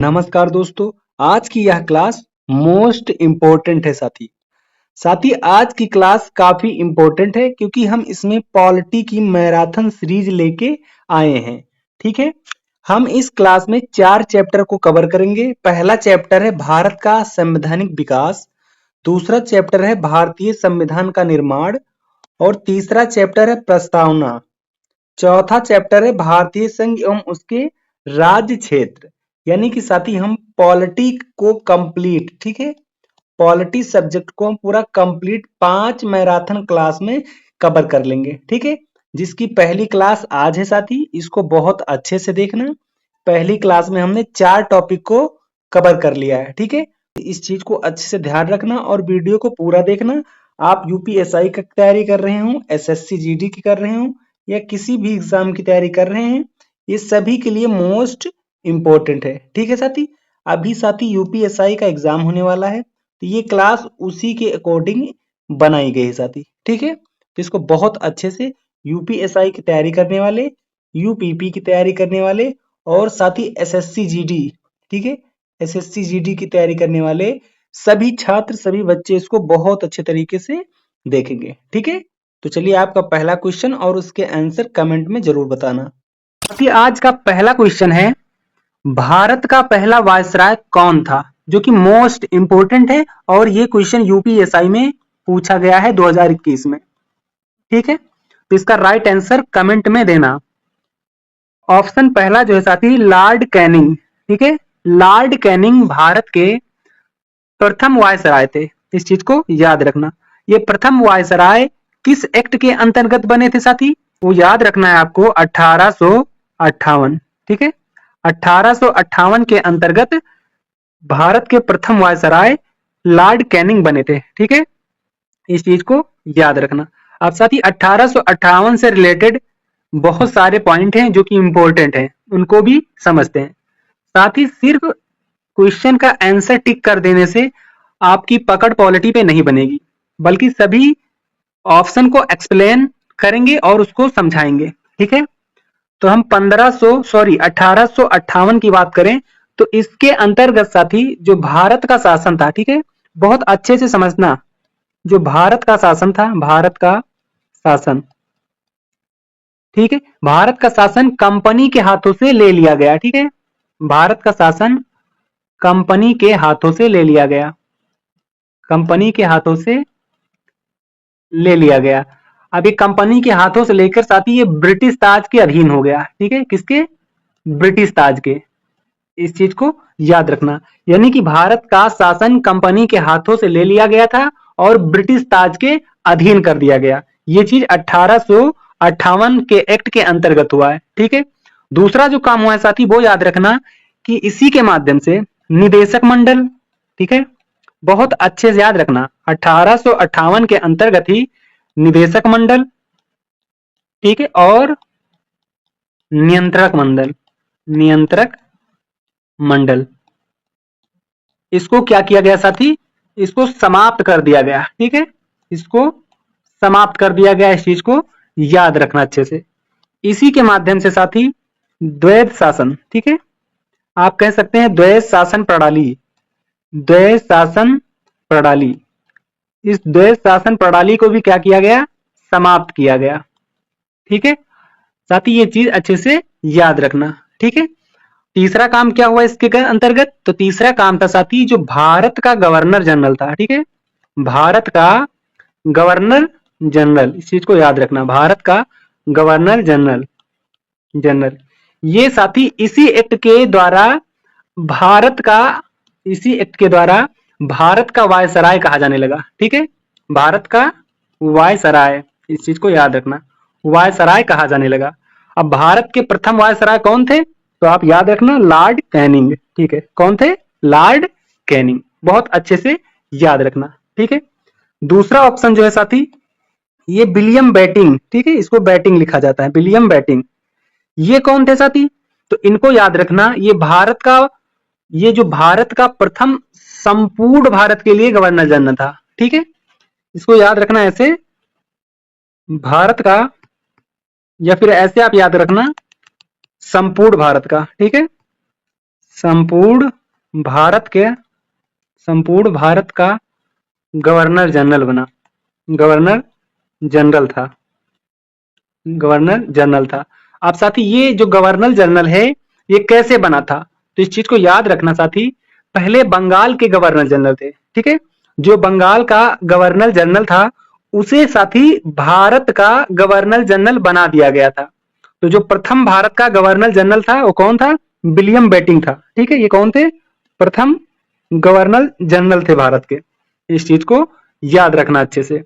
नमस्कार दोस्तों, आज की यह क्लास मोस्ट इम्पोर्टेंट है साथी। साथी आज की क्लास काफी इम्पोर्टेंट है क्योंकि हम इसमें पॉलिटी की मैराथन सीरीज लेके आए हैं। ठीक है, हम इस क्लास में 4 चैप्टर को कवर करेंगे। पहला चैप्टर है भारत का संवैधानिक विकास, दूसरा चैप्टर है भारतीय संविधान का निर्माण और तीसरा चैप्टर है प्रस्तावना। चौथा चैप्टर है भारतीय संघ एवं उसके राज्य क्षेत्र। यानी कि साथी हम पॉलिटी को कंप्लीट, ठीक है, पॉलिटी सब्जेक्ट को हम पूरा कंप्लीट 5 मैराथन क्लास में कवर कर लेंगे। ठीक है, जिसकी पहली क्लास आज है साथी, इसको बहुत अच्छे से देखना। पहली क्लास में हमने 4 टॉपिक को कवर कर लिया है। ठीक है, इस चीज को अच्छे से ध्यान रखना और वीडियो को पूरा देखना। आप यूपीएसआई की तैयारी कर रहे हो, एसएससी जीडी की कर रहे हो या किसी भी एग्जाम की तैयारी कर रहे हैं, ये सभी के लिए मोस्ट इम्पोर्टेंट है। ठीक है साथी, अभी साथी यूपीएसआई का एग्जाम होने वाला है, तो ये क्लास उसी के अकॉर्डिंग बनाई गई है साथी। ठीक है, तो इसको बहुत अच्छे से यूपीएसआई की तैयारी करने वाले, यूपीपी की तैयारी करने वाले और साथी एसएससी जीडी, ठीक है, एसएससी जीडी की तैयारी करने वाले सभी छात्र, सभी बच्चे इसको बहुत अच्छे तरीके से देखेंगे। ठीक है, तो चलिए आपका पहला क्वेश्चन और उसके आंसर कमेंट में जरूर बताना। आज का पहला क्वेश्चन है, भारत का पहला वायसराय कौन था? जो कि मोस्ट इंपोर्टेंट है और ये क्वेश्चन यूपीएसआई में पूछा गया है 2021 में। ठीक है, तो इसका राइट आंसर कमेंट में देना। ऑप्शन पहला जो है साथी लॉर्ड कैनिंग। ठीक है, लॉर्ड कैनिंग भारत के प्रथम वायसराय थे। इस चीज को याद रखना। ये प्रथम वायसराय किस एक्ट के अंतर्गत बने थे साथी? वो याद रखना है आपको, 1858। ठीक है, 1858 के अंतर्गत भारत के प्रथम वायसराय लॉर्ड कैनिंग बने थे। ठीक है, इस चीज को याद रखना। अब साथी 1858 से रिलेटेड बहुत सारे पॉइंट हैं जो कि इंपॉर्टेंट हैं, उनको भी समझते हैं। साथ ही सिर्फ क्वेश्चन का आंसर टिक कर देने से आपकी पकड़ पॉलिटी पे नहीं बनेगी, बल्कि सभी ऑप्शन को एक्सप्लेन करेंगे और उसको समझाएंगे। ठीक है, तो हम 1858 की बात करें तो इसके अंतर्गत साथी जो भारत का शासन था, ठीक है, बहुत अच्छे से समझना, जो भारत का शासन था, भारत का शासन, ठीक है, भारत का शासन कंपनी के हाथों से ले लिया गया। ठीक है, भारत का शासन कंपनी के हाथों से ले लिया गया, कंपनी के हाथों से ले लिया गया। अब ये कंपनी के हाथों से लेकर साथी ये ब्रिटिश ताज के अधीन हो गया। ठीक है, किसके? ब्रिटिश ताज के। इस चीज को याद रखना, यानी कि भारत का शासन कंपनी के हाथों से ले लिया गया था और ब्रिटिश ताज के अधीन कर दिया गया। ये चीज 1858 के एक्ट के अंतर्गत हुआ है। ठीक है, दूसरा जो काम हुआ है साथी वो याद रखना कि इसी के माध्यम से निदेशक मंडल, ठीक है, बहुत अच्छे से याद रखना, 1858 के अंतर्गत ही निदेशक मंडल, ठीक है, और नियंत्रक मंडल, नियंत्रक मंडल, इसको क्या किया गया साथी? इसको समाप्त कर दिया गया। ठीक है, इसको समाप्त कर दिया गया। इस चीज को याद रखना अच्छे से। इसी के माध्यम से साथी द्वैध शासन, ठीक है, आप कह सकते हैं द्वैध शासन प्रणाली, द्वैध शासन प्रणाली, इस द्वैध शासन प्रणाली को भी क्या किया गया? समाप्त किया गया। ठीक है साथी, ये चीज अच्छे से याद रखना। ठीक है, तीसरा काम क्या हुआ इसके अंतर्गत? तो तीसरा काम था साथी जो भारत का गवर्नर जनरल था। ठीक है, भारत का गवर्नर जनरल, इस चीज को याद रखना, भारत का गवर्नर जनरल, जनरल, ये साथी इसी एक्ट के द्वारा भारत का, इसी एक्ट के द्वारा भारत का वायसराय कहा जाने लगा। ठीक है, भारत का वायसराय, इस चीज को याद रखना, वायसराय कहा जाने लगा। अब भारत के प्रथम वायसराय कौन थे? तो आप याद रखना लॉर्ड कैनिंग। ठीक है, कौन थे? लॉर्ड कैनिंग, बहुत अच्छे से याद रखना। ठीक है, दूसरा ऑप्शन जो है साथी ये विलियम बेटिंग, ठीक है, इसको बेटिंग लिखा जाता है, विलियम बेटिंग, ये कौन थे साथी? तो इनको याद रखना, ये भारत का, ये जो भारत का प्रथम संपूर्ण भारत के लिए गवर्नर जनरल था। ठीक है, इसको याद रखना ऐसे, भारत का, या फिर ऐसे आप याद रखना संपूर्ण भारत का। ठीक है, संपूर्ण भारत के संपूर्ण भारत का गवर्नर जनरल बना। गवर्नर जनरल था। गवर्नर जनरल था। अब साथी ये जो गवर्नर जनरल है ये कैसे बना था, तो इस चीज को याद रखना साथी। पहले बंगाल के गवर्नर जनरल थे, ठीक है। जो बंगाल का गवर्नर जनरल था उसे साथी भारत का गवर्नर जनरल बना दिया गया था। तो जो प्रथम भारत का गवर्नर जनरल था वो कौन था? विलियम बेंटिंक था, ठीक है। ये कौन थे? प्रथम गवर्नर जनरल थे भारत के। इस चीज को याद रखना अच्छे से।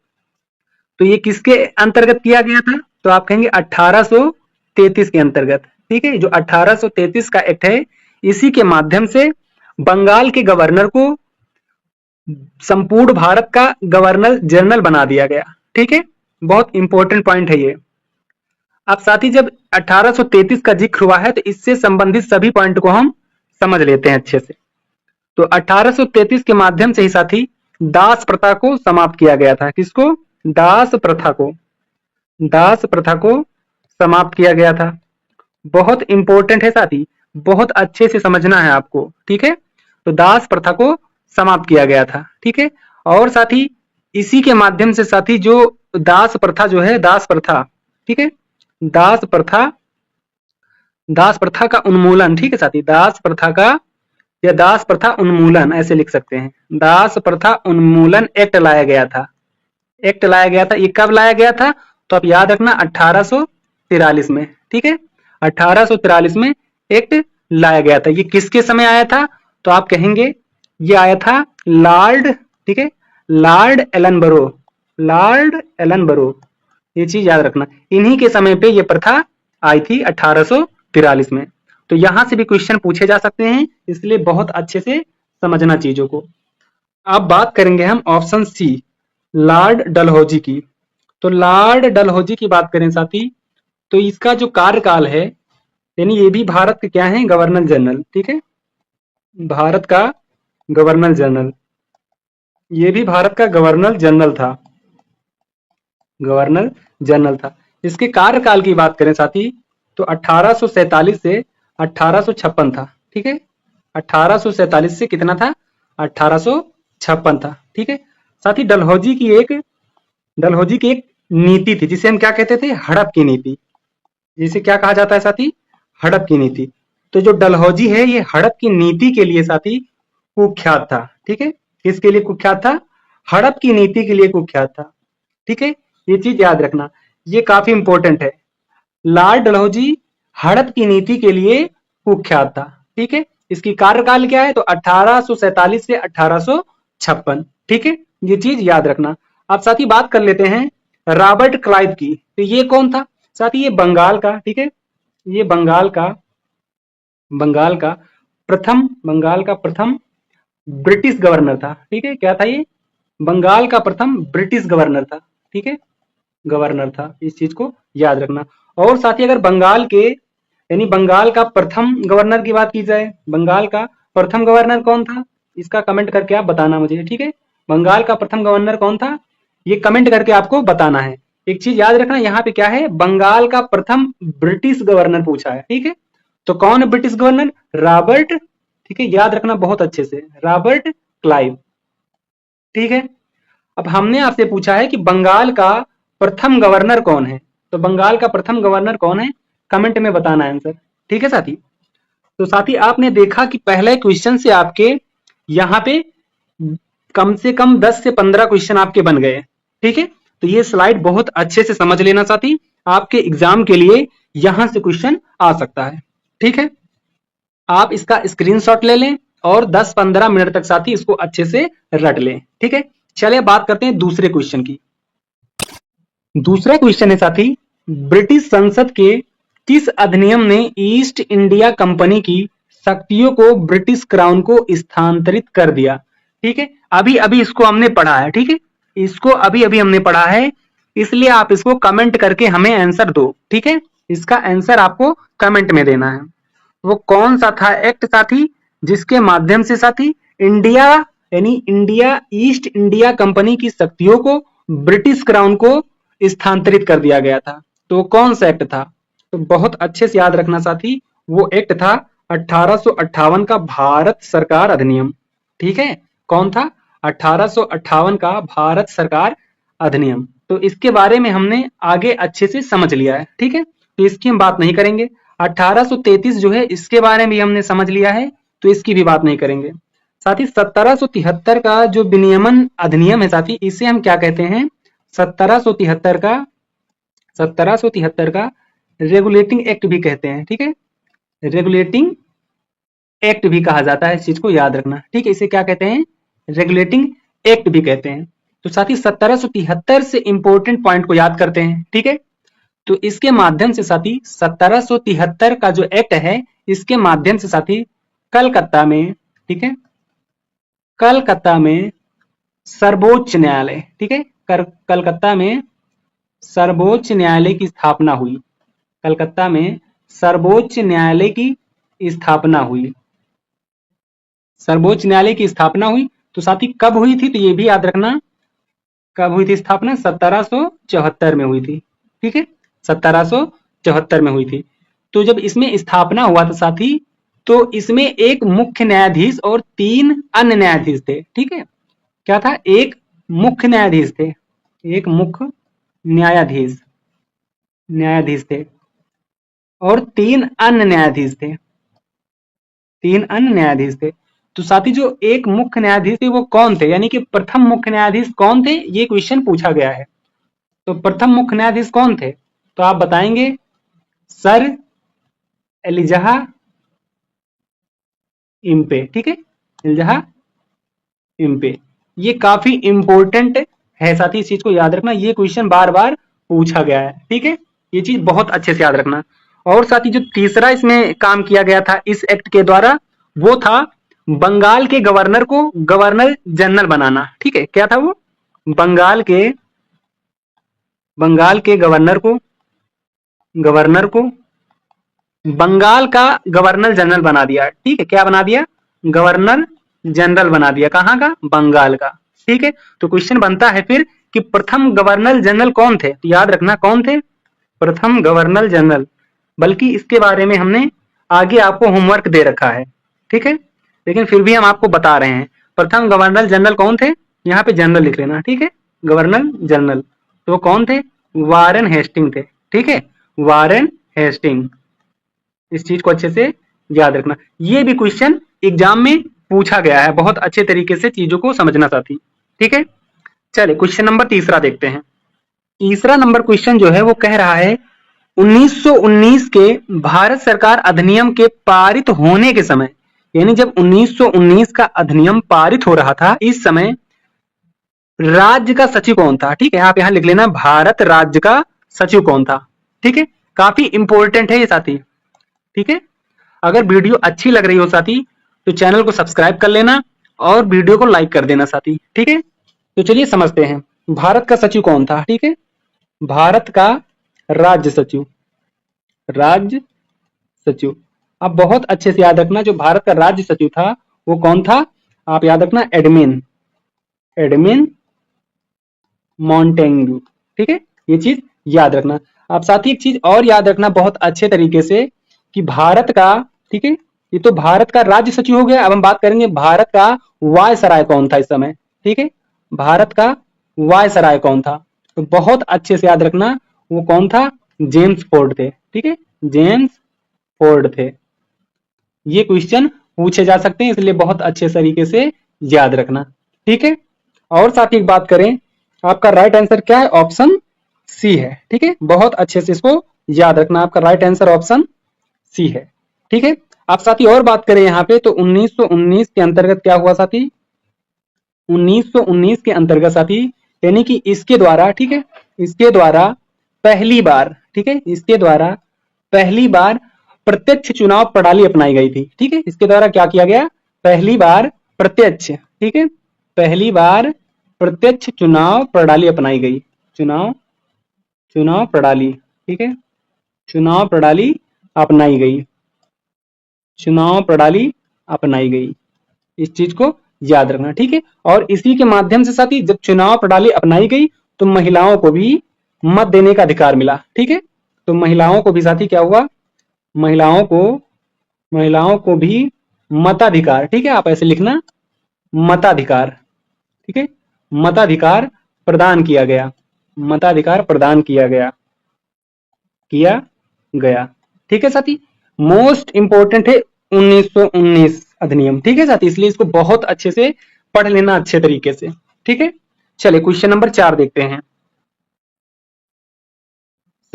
तो ये किसके अंतर्गत किया गया था? तो आप कहेंगे 1833 के अंतर्गत, ठीक है। जो 1833 का एक्ट है इसी के माध्यम से बंगाल के गवर्नर को संपूर्ण भारत का गवर्नर जनरल बना दिया गया, ठीक है। बहुत इंपॉर्टेंट पॉइंट है ये। अब साथ ही जब 1833 का जिक्र हुआ है तो इससे संबंधित सभी पॉइंट को हम समझ लेते हैं अच्छे से। तो 1833 के माध्यम से ही साथी दास प्रथा को समाप्त किया गया था। किसको? दास प्रथा को। दास प्रथा को समाप्त किया गया था। बहुत इंपॉर्टेंट है साथी, बहुत अच्छे से समझना है आपको, ठीक है। तो दास प्रथा को समाप्त किया गया था, ठीक है। और साथी इसी के माध्यम से साथी जो दास प्रथा जो है, दास प्रथा, ठीक है, दास प्रथा का उन्मूलन, ठीक है साथी। दास प्रथा का या दास प्रथा उन्मूलन ऐसे लिख सकते हैं। दास प्रथा उन्मूलन एक्ट लाया गया था। एक्ट लाया गया था। ये कब लाया गया था? तो आप याद रखना 1843 में, ठीक है। 1843 में एक्ट लाया गया था। ये किसके समय आया था? तो आप कहेंगे ये आया था लॉर्ड, ठीक है, लॉर्ड एलनबरो। लॉर्ड एलनबरो, ये चीज याद रखना। इन्हीं के समय पे ये प्रथा आई थी 1843 में। तो यहां से भी क्वेश्चन पूछे जा सकते हैं, इसलिए बहुत अच्छे से समझना चीजों को। अब बात करेंगे हम ऑप्शन सी, लॉर्ड डलहौजी की। तो लॉर्ड डलहौजी की बात करें साथी तो इसका जो कार्यकाल है, यानी ये भी भारत के क्या है? गवर्नर जनरल, ठीक है। भारत का गवर्नर जनरल, ये भी भारत का गवर्नर जनरल था। गवर्नर जनरल था। इसके कार्यकाल की बात करें साथी तो 1847 से 1856 था, ठीक है। 1847 से कितना था? 1856 था, ठीक है। साथी डलहौजी की एक नीति थी जिसे हम क्या कहते थे? हड़प की नीति। जिसे क्या कहा जाता है साथी? हड़प की नीति। तो जो डलहौजी है ये हड़प की नीति के लिए साथी कुख्यात था, ठीक है। किसके लिए कुख्यात था? हड़प की नीति के लिए कुख्यात था, ठीक है। ये चीज याद रखना, ये काफी इंपॉर्टेंट है। लॉर्ड डलहौजी हड़प की नीति के लिए कुख्यात था, ठीक है। इसकी कार्यकाल क्या है? तो 1847 से 1856, ठीक है। ये चीज याद रखना। अब साथी बात कर लेते हैं रॉबर्ट क्लाइव की। तो ये कौन था साथी? ये बंगाल का, ठीक है, ये बंगाल का प्रथम ब्रिटिश गवर्नर था, ठीक है। क्या था ये? बंगाल का प्रथम ब्रिटिश गवर्नर था, ठीक है, गवर्नर था। इस चीज को याद रखना। और साथी अगर बंगाल के यानी बंगाल का प्रथम गवर्नर की बात की जाए, बंगाल का प्रथम गवर्नर कौन था? इसका कमेंट करके आप बताना मुझे, ठीक है। बंगाल का प्रथम गवर्नर कौन था? ये कमेंट करके आपको बताना है। एक चीज याद रखना, यहाँ पे क्या है? बंगाल का प्रथम ब्रिटिश गवर्नर पूछा है, ठीक है। तो कौन है ब्रिटिश गवर्नर? रॉबर्ट, ठीक है, याद रखना बहुत अच्छे से, रॉबर्ट क्लाइव, ठीक है। अब हमने आपसे पूछा है कि बंगाल का प्रथम गवर्नर कौन है, तो बंगाल का प्रथम गवर्नर कौन है? कमेंट में बताना आंसर, ठीक है साथी। तो साथी आपने देखा कि पहले क्वेश्चन से आपके यहाँ पे कम से कम 10 से 15 क्वेश्चन आपके बन गए, ठीक है। तो ये स्लाइड बहुत अच्छे से समझ लेना साथी, आपके एग्जाम के लिए यहां से क्वेश्चन आ सकता है, ठीक है। आप इसका स्क्रीनशॉट ले लें और 10-15 मिनट तक साथी इसको अच्छे से रट लें, ठीक है। चलिए बात करते हैं दूसरे क्वेश्चन की। दूसरा क्वेश्चन है साथी, ब्रिटिश संसद के किस अधिनियम ने ईस्ट इंडिया कंपनी की शक्तियों को ब्रिटिश क्राउन को स्थानांतरित कर दिया? ठीक है, अभी अभी इसको हमने पढ़ा है, ठीक है, इसको अभी अभी हमने पढ़ा है, इसलिए आप इसको कमेंट करके हमें आंसर दो, ठीक है। इसका आंसर आपको कमेंट में देना है। वो कौन सा था एक्ट साथी जिसके माध्यम से साथी इंडिया यानी इंडिया ईस्ट इंडिया कंपनी की शक्तियों को ब्रिटिश क्राउन को स्थानांतरित कर दिया गया था? तो कौन सा एक्ट था? तो बहुत अच्छे से याद रखना साथी, वो एक्ट था 1858 का भारत सरकार अधिनियम, ठीक है। कौन था? 1858 का भारत सरकार अधिनियम। तो इसके बारे में हमने आगे अच्छे से समझ लिया है, ठीक है, तो इसकी हम बात नहीं करेंगे। 1833 जो है इसके बारे में भी हमने समझ लिया है, तो इसकी भी बात नहीं करेंगे। साथ ही 1773 का जो विनियमन अधिनियम है साथी, इसे हम क्या कहते हैं? 1773 का रेगुलेटिंग एक्ट भी कहते हैं, ठीक है, रेगुलेटिंग एक्ट भी कहा जाता है, इस चीज को याद रखना, ठीक है। इसे क्या कहते हैं? रेगुलेटिंग एक्ट भी कहते हैं। तो साथ ही 1773 से इंपॉर्टेंट पॉइंट को याद करते हैं, ठीक है। तो इसके माध्यम से साथी 1773 का जो एक्ट है, इसके माध्यम से साथी कलकत्ता में, ठीक है, कलकत्ता में सर्वोच्च न्यायालय, ठीक है, कलकत्ता में सर्वोच्च न्यायालय की स्थापना हुई। कलकत्ता में सर्वोच्च न्यायालय की स्थापना हुई। सर्वोच्च न्यायालय की स्थापना हुई। तो साथी कब हुई थी? तो ये भी याद रखना, कब हुई थी स्थापना? 1774 में हुई थी, ठीक है, 1774 में हुई थी। तो जब इसमें स्थापना हुआ था साथी, तो इसमें एक मुख्य न्यायाधीश और 3 अन्य न्यायाधीश थे, ठीक है। क्या था? एक मुख्य न्यायाधीश थे, एक मुख्य न्यायाधीश थे और 3 अन्य न्यायाधीश थे, 3 अन्य न्यायाधीश थे। तो साथी जो एक मुख्य न्यायाधीश थे वो कौन थे? यानी कि प्रथम मुख्य न्यायाधीश कौन थे? ये क्वेश्चन पूछा गया है। तो प्रथम मुख्य न्यायाधीश कौन थे? तो आप बताएंगे सर एलिजाह इम्पे, ठीक है, एलिजाह इम्पे। ये काफी इंपॉर्टेंट है साथी, इस चीज को याद रखना, ये क्वेश्चन बार बार पूछा गया है, ठीक है, ये चीज बहुत अच्छे से याद रखना। और साथी जो तीसरा इसमें काम किया गया था इस एक्ट के द्वारा, वो था बंगाल के गवर्नर को गवर्नर जनरल बनाना, ठीक है। क्या था वो? बंगाल के गवर्नर को बंगाल का गवर्नर जनरल बना दिया, ठीक है। क्या बना दिया? गवर्नर जनरल बना दिया। कहां का? बंगाल का, ठीक है। तो क्वेश्चन बनता है फिर कि प्रथम गवर्नर जनरल कौन थे? तो याद रखना कौन थे? प्रथम गवर्नर जनरल। बल्कि इसके बारे में हमने आगे आपको होमवर्क दे रखा है, ठीक है, लेकिन फिर भी हम आपको बता रहे हैं। प्रथम गवर्नर जनरल कौन थे? यहाँ पे जनरल लिख लेना, ठीक है, गवर्नर जनरल। तो कौन थे? वारेन हेस्टिंग थे, ठीक है, वारेन हेस्टिंग। इस चीज को अच्छे से याद रखना, ये भी क्वेश्चन एग्जाम में पूछा गया है, बहुत अच्छे तरीके से चीजों को समझना साथी, ठीक है। चलिए क्वेश्चन नंबर तीसरा देखते हैं। तीसरा नंबर क्वेश्चन जो है वो कह रहा है 1919 के भारत सरकार अधिनियम के पारित होने के समय, यानी जब 1919 का अधिनियम पारित हो रहा था, इस समय राज्य का सचिव कौन था? ठीक है, आप यहां लिख लेना भारत राज्य का सचिव कौन था, ठीक है, काफी इंपॉर्टेंट है ये साथी, ठीक है। अगर वीडियो अच्छी लग रही हो साथी तो चैनल को सब्सक्राइब कर लेना और वीडियो को लाइक कर देना साथी, ठीक है। तो चलिए समझते हैं भारत का सचिव कौन था, ठीक है, भारत का राज्य सचिव, अब बहुत अच्छे से याद रखना जो भारत का राज्य सचिव था वो कौन था? आप याद रखना एडमिन मॉन्टेग्यू, ठीक है, ये चीज याद रखना। आप साथ ही एक चीज और याद रखना बहुत अच्छे तरीके से कि भारत का, ठीक है, ये तो भारत का राज्य सचिव हो गया। अब हम बात करेंगे भारत का वायसराय कौन था इस समय, ठीक है, भारत का वायसराय कौन था? तो बहुत अच्छे से याद रखना वो कौन था? जेम्स फोर्ड थे, ठीक है, जेम्स फोर्ड थे। ये क्वेश्चन पूछे जा सकते हैं, इसलिए बहुत अच्छे तरीके से याद रखना, ठीक है। और साथ ही एक बात करें, आपका राइट आंसर क्या है? ऑप्शन सी है, ठीक है, बहुत अच्छे से इसको याद रखना, आपका राइट आंसर ऑप्शन सी है, ठीक है। आप साथी और बात करें यहाँ पे तो 1919 के अंतर्गत क्या हुआ साथी? 1919 के अंतर्गत साथी, यानी कि इसके द्वारा, ठीक है, इसके द्वारा पहली बार, ठीक है, इसके द्वारा पहली बार प्रत्यक्ष चुनाव प्रणाली अपनाई गई थी, ठीक है, इसके द्वारा क्या किया गया? पहली बार प्रत्यक्ष, ठीक है, पहली बार प्रत्यक्ष चुनाव प्रणाली अपनाई गई, चुनाव प्रणाली, ठीक है, चुनाव प्रणाली अपनाई गई, चुनाव प्रणाली अपनाई गई, इस चीज को याद रखना, ठीक है। और इसी के माध्यम से साथी जब चुनाव प्रणाली अपनाई गई तो महिलाओं को भी मत देने का अधिकार मिला, ठीक है, तो महिलाओं को भी साथी क्या हुआ? महिलाओं को महिलाओं को भी मताधिकार, ठीक है, आप ऐसे लिखना, मताधिकार, ठीक है, मताधिकार प्रदान किया गया, मताधिकार प्रदान किया गया, ठीक है साथी। मोस्ट इंपोर्टेंट है 1919 अधिनियम, ठीक है साथी, इसलिए इसको बहुत अच्छे से पढ़ लेना अच्छे तरीके से, ठीक है। चलिए क्वेश्चन नंबर 4 देखते हैं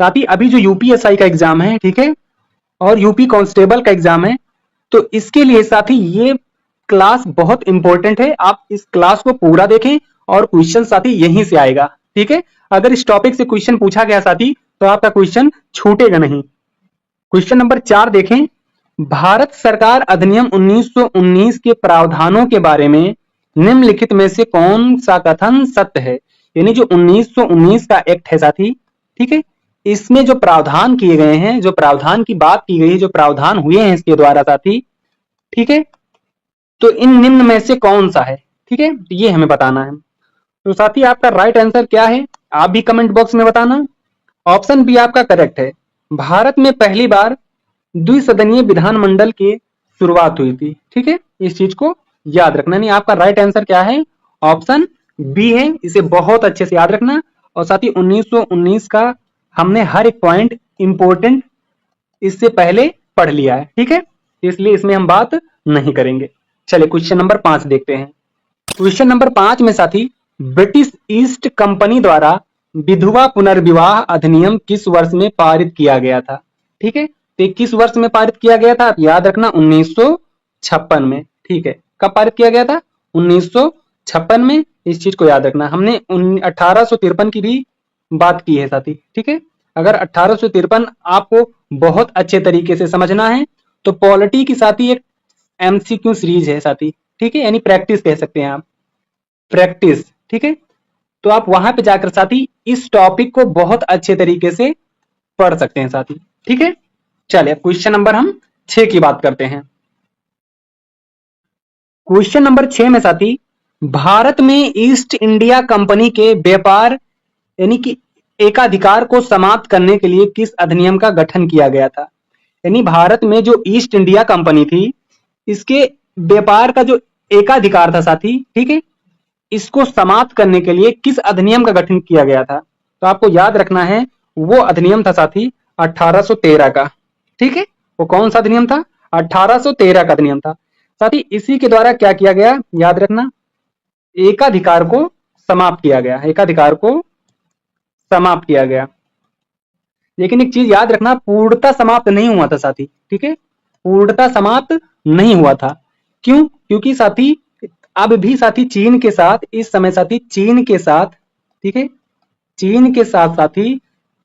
साथी। अभी जो यूपीएसआई का एग्जाम है, ठीक है, और यूपी कांस्टेबल का एग्जाम है, तो इसके लिए साथी ये क्लास बहुत इंपॉर्टेंट है। आप इस क्लास को पूरा देखें और क्वेश्चन साथी यहीं से आएगा, ठीक है। अगर इस टॉपिक से क्वेश्चन पूछा गया साथी तो आपका क्वेश्चन छूटेगा नहीं। क्वेश्चन नंबर 4 देखें, भारत सरकार अधिनियम 1919 के प्रावधानों के बारे में निम्नलिखित में से कौन सा कथन सत्य है। यानी जो 1919 का एक्ट है साथी, ठीक है, इसमें जो प्रावधान किए गए हैं, जो प्रावधान की बात की गई है, जो प्रावधान हुए हैं इसके द्वारा साथी, ठीक है, तो इन निम्न में से कौन सा है, ठीक है, ये हमें बताना है। तो साथी आपका राइट आंसर क्या है, आप भी कमेंट बॉक्स में बताना। ऑप्शन बी आपका करेक्ट है, भारत में पहली बार द्विसदनीय विधानमंडल की शुरुआत हुई थी, ठीक है, इस चीज को याद रखना। नहीं, आपका राइट आंसर क्या है, ऑप्शन बी है, इसे बहुत अच्छे से याद रखना। और साथ ही 1919 का हमने हर एक पॉइंट इंपॉर्टेंट इससे पहले पढ़ लिया है, ठीक है, इसलिए इसमें हम बात नहीं करेंगे। चलिए क्वेश्चन नंबर 5 देखते हैं। क्वेश्चन नंबर 5 में साथी, ब्रिटिश ईस्ट कंपनी द्वारा विधवा पुनर्विवाह अधिनियम किस वर्ष में पारित किया गया था, ठीक है, तो किस वर्ष में पारित किया गया था, याद रखना 1956 में, ठीक है। कब पारित किया गया था, 1956 में, इस चीज को याद रखना। हमने 1853 की भी बात की है साथी, ठीक है। अगर 1853 आपको बहुत अच्छे तरीके से समझना है तो पॉलिटी की साथी एक एमसीक्यू सीरीज है साथी, ठीक है, यानी प्रैक्टिस कह सकते हैं आप, प्रैक्टिस, ठीक है। तो आप वहां पे जाकर साथी इस टॉपिक को बहुत अच्छे तरीके से पढ़ सकते हैं साथी, ठीक है। चलिए क्वेश्चन नंबर हम 6 की बात करते हैं। क्वेश्चन नंबर 6 में साथी, भारत में ईस्ट इंडिया कंपनी के व्यापार यानी कि एकाधिकार को समाप्त करने के लिए किस अधिनियम का गठन किया गया था। यानी भारत में जो ईस्ट इंडिया कंपनी थी, इसके व्यापार का जो एकाधिकार था साथी, ठीक है, इसको समाप्त करने के लिए किस अधिनियम का गठन किया गया था। तो आपको याद रखना है वो अधिनियम था साथी 1813 का, ठीक है, वो कौन सा अधिनियम था, 1813 का अधिनियम था साथी। इसी के द्वारा क्या किया गया, याद रखना, एकाधिकार को समाप्त किया गया, एकाधिकार को समाप्त किया गया। लेकिन एक चीज याद रखना, पूर्णता समाप्त नहीं हुआ था साथी, ठीक है, पूर्णता समाप्त नहीं हुआ था। क्यों, क्योंकि साथी अब भी साथी चीन के साथ, इस समय साथी चीन के साथ, ठीक है, चीन के साथ साथी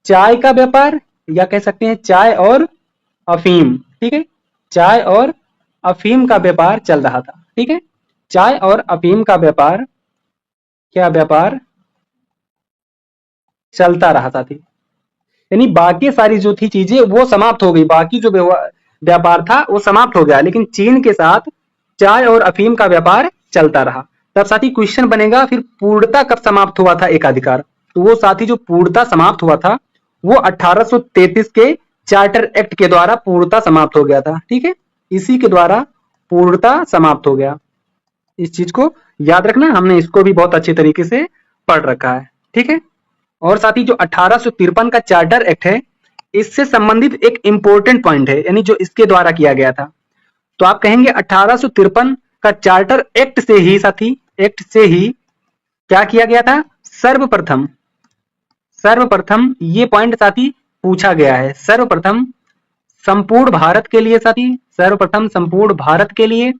चाय का व्यापार, या कह सकते हैं चाय और अफीम, ठीक है, चाय और अफीम का व्यापार चल रहा था, ठीक है, चाय और अफीम का व्यापार, क्या व्यापार चलता रहा साथी। यानी बाकी सारी जो थी चीजें वो समाप्त हो गई, बाकी जो व्यापार था वो समाप्त हो गया, लेकिन चीन के साथ चाय और अफीम का व्यापार चलता रहा। तब साथी क्वेश्चन बनेगा फिर पूर्णता कब समाप्त हुआ था एकाधिकार, तो वो साथी जो पूर्णता समाप्त हुआ था वो 1833 के चार्टर एक्ट के द्वारा पूर्णता समाप्त हो गया था, ठीक है, इसी के द्वारा पूर्णता समाप्त हो गया। इस चीज को याद रखना, हमने इसको भी बहुत अच्छे तरीके से पढ़ रखा है, ठीक है। और साथ ही जो 1853 का चार्टर एक्ट है, इससे संबंधित एक इंपॉर्टेंट पॉइंट है, यानी जो इसके द्वारा किया गया था। तो आप कहेंगे 1853 का चार्टर एक्ट से ही साथी, एक्ट से ही क्या किया गया था, सर्वप्रथम, सर्वप्रथम ये पॉइंट साथी पूछा गया है, सर्वप्रथम संपूर्ण भारत के लिए साथी, सर्वप्रथम संपूर्ण भारत के लिए,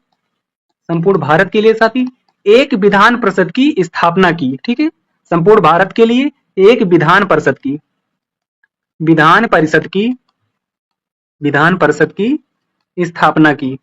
संपूर्ण भारत के लिए साथी एक विधान परिषद की स्थापना की, ठीक है, संपूर्ण भारत के लिए एक विधान परिषद की, विधान परिषद की, विधान परिषद की स्थापना की,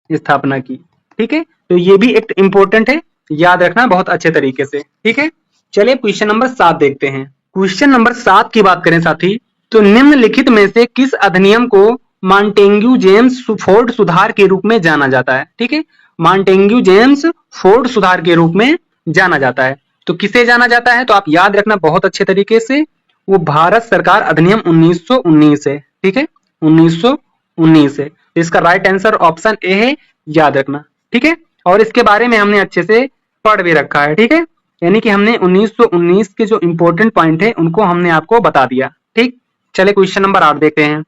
स्थापना की, ठीक है। तो ये भी एक इंपॉर्टेंट है, याद रखना बहुत अच्छे तरीके से, ठीक है। चलिए क्वेश्चन नंबर 7 देखते हैं। क्वेश्चन नंबर 7 की बात करें साथी, तो निम्नलिखित में से किस अधिनियम को मॉन्टेग्यू जेम्स फोर्ड सुधार के रूप में जाना जाता है, ठीक है, मॉन्टेग्यू जेम्स फोर्ड सुधार के रूप में जाना जाता है। तो किसे जाना जाता है, तो आप याद रखना बहुत अच्छे तरीके से, वो भारत सरकार अधिनियम 1919 है, ठीक है, 1919 है। तो इसका राइट आंसर ऑप्शन ए है, याद रखना। ठीक है, और इसके बारे में हमने अच्छे से पढ़ भी रखा है। ठीक है, यानी कि हमने 1919 के जो इंपॉर्टेंट पॉइंट है उनको हमने आपको बता दिया। ठीक, चले क्वेश्चन नंबर 8 देखते हैं।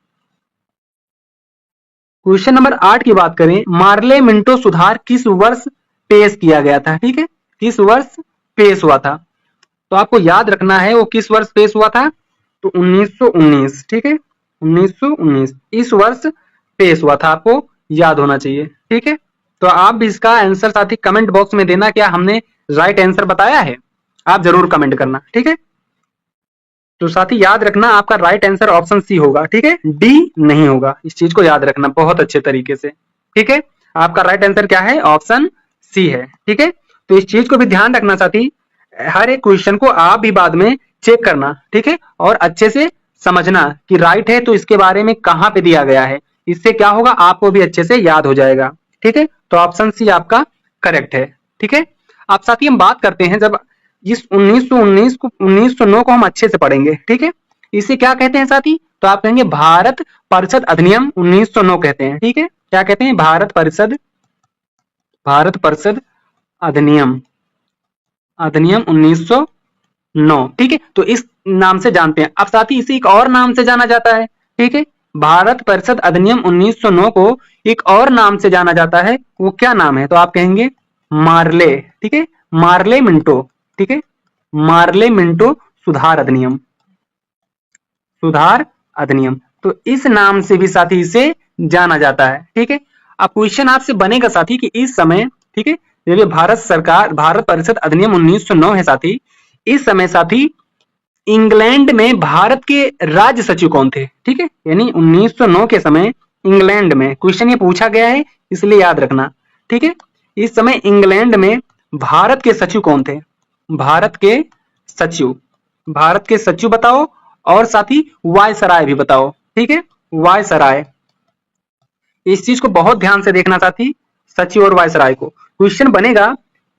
क्वेश्चन नंबर 8 की बात करें, मार्ले मिंटो सुधार किस वर्ष पेश किया गया था? ठीक है, किस वर्ष पेश हुआ था? तो आपको याद रखना है वो किस वर्ष पेश हुआ था। तो 1919। ठीक है, 1919 इस वर्ष पेश हुआ था, आपको याद होना चाहिए। ठीक है, तो आप भी इसका आंसर साथी कमेंट बॉक्स में देना, क्या हमने राइट आंसर बताया है, आप जरूर कमेंट करना। ठीक है, तो साथी याद रखना आपका राइट आंसर ऑप्शन सी होगा। ठीक है, डी नहीं होगा, इस चीज को याद रखना बहुत अच्छे तरीके से। ठीक है, आपका राइट आंसर क्या है? ऑप्शन सी है। ठीक है, तो इस चीज को भी ध्यान रखना साथी, हर एक क्वेश्चन को आप भी बाद में चेक करना। ठीक है, और अच्छे से समझना कि राइट है तो इसके बारे में कहां पे दिया गया है, इससे क्या होगा आपको भी अच्छे से याद हो जाएगा। ठीक है, तो ऑप्शन सी आपका करेक्ट है। ठीक है, आप साथी हम बात करते हैं, जब इस 1919 को 1909 को हम अच्छे से पढ़ेंगे। ठीक है, इसे क्या कहते हैं साथी? तो आप कहेंगे भारत परिषद अधिनियम 1909 कहते हैं। ठीक है, क्या कहते हैं? भारत परिषद अधिनियम अधिनियम 1909। ठीक है, तो इस नाम से जानते हैं। अब साथी इसे एक और नाम से जाना जाता है। ठीक है, भारत परिषद अधिनियम 1909 को एक और नाम से जाना जाता है, वो क्या नाम है? तो आप कहेंगे मार्ले। ठीक है, मार्ले मिंटो। ठीक है, मार्ले मिंटो सुधार अधिनियम, सुधार अधिनियम, तो इस नाम से भी साथी इसे जाना जाता है। ठीक है, अब क्वेश्चन आपसे बनेगा साथी कि इस समय, ठीक है, जब ये भारत परिषद अधिनियम 1909 है साथी, इस समय साथी इंग्लैंड में भारत के राज्य सचिव कौन थे? ठीक है, यानी 1909 के समय इंग्लैंड में, क्वेश्चन ये पूछा गया है इसलिए याद रखना। ठीक है, इस समय इंग्लैंड में भारत के सचिव कौन थे? भारत के सचिव, भारत के सचिव बताओ, और साथ ही वायसराय भी बताओ। ठीक है, वायसराय, इस चीज को बहुत ध्यान से देखना साथी, सचिव और वायसराय को। क्वेश्चन बनेगा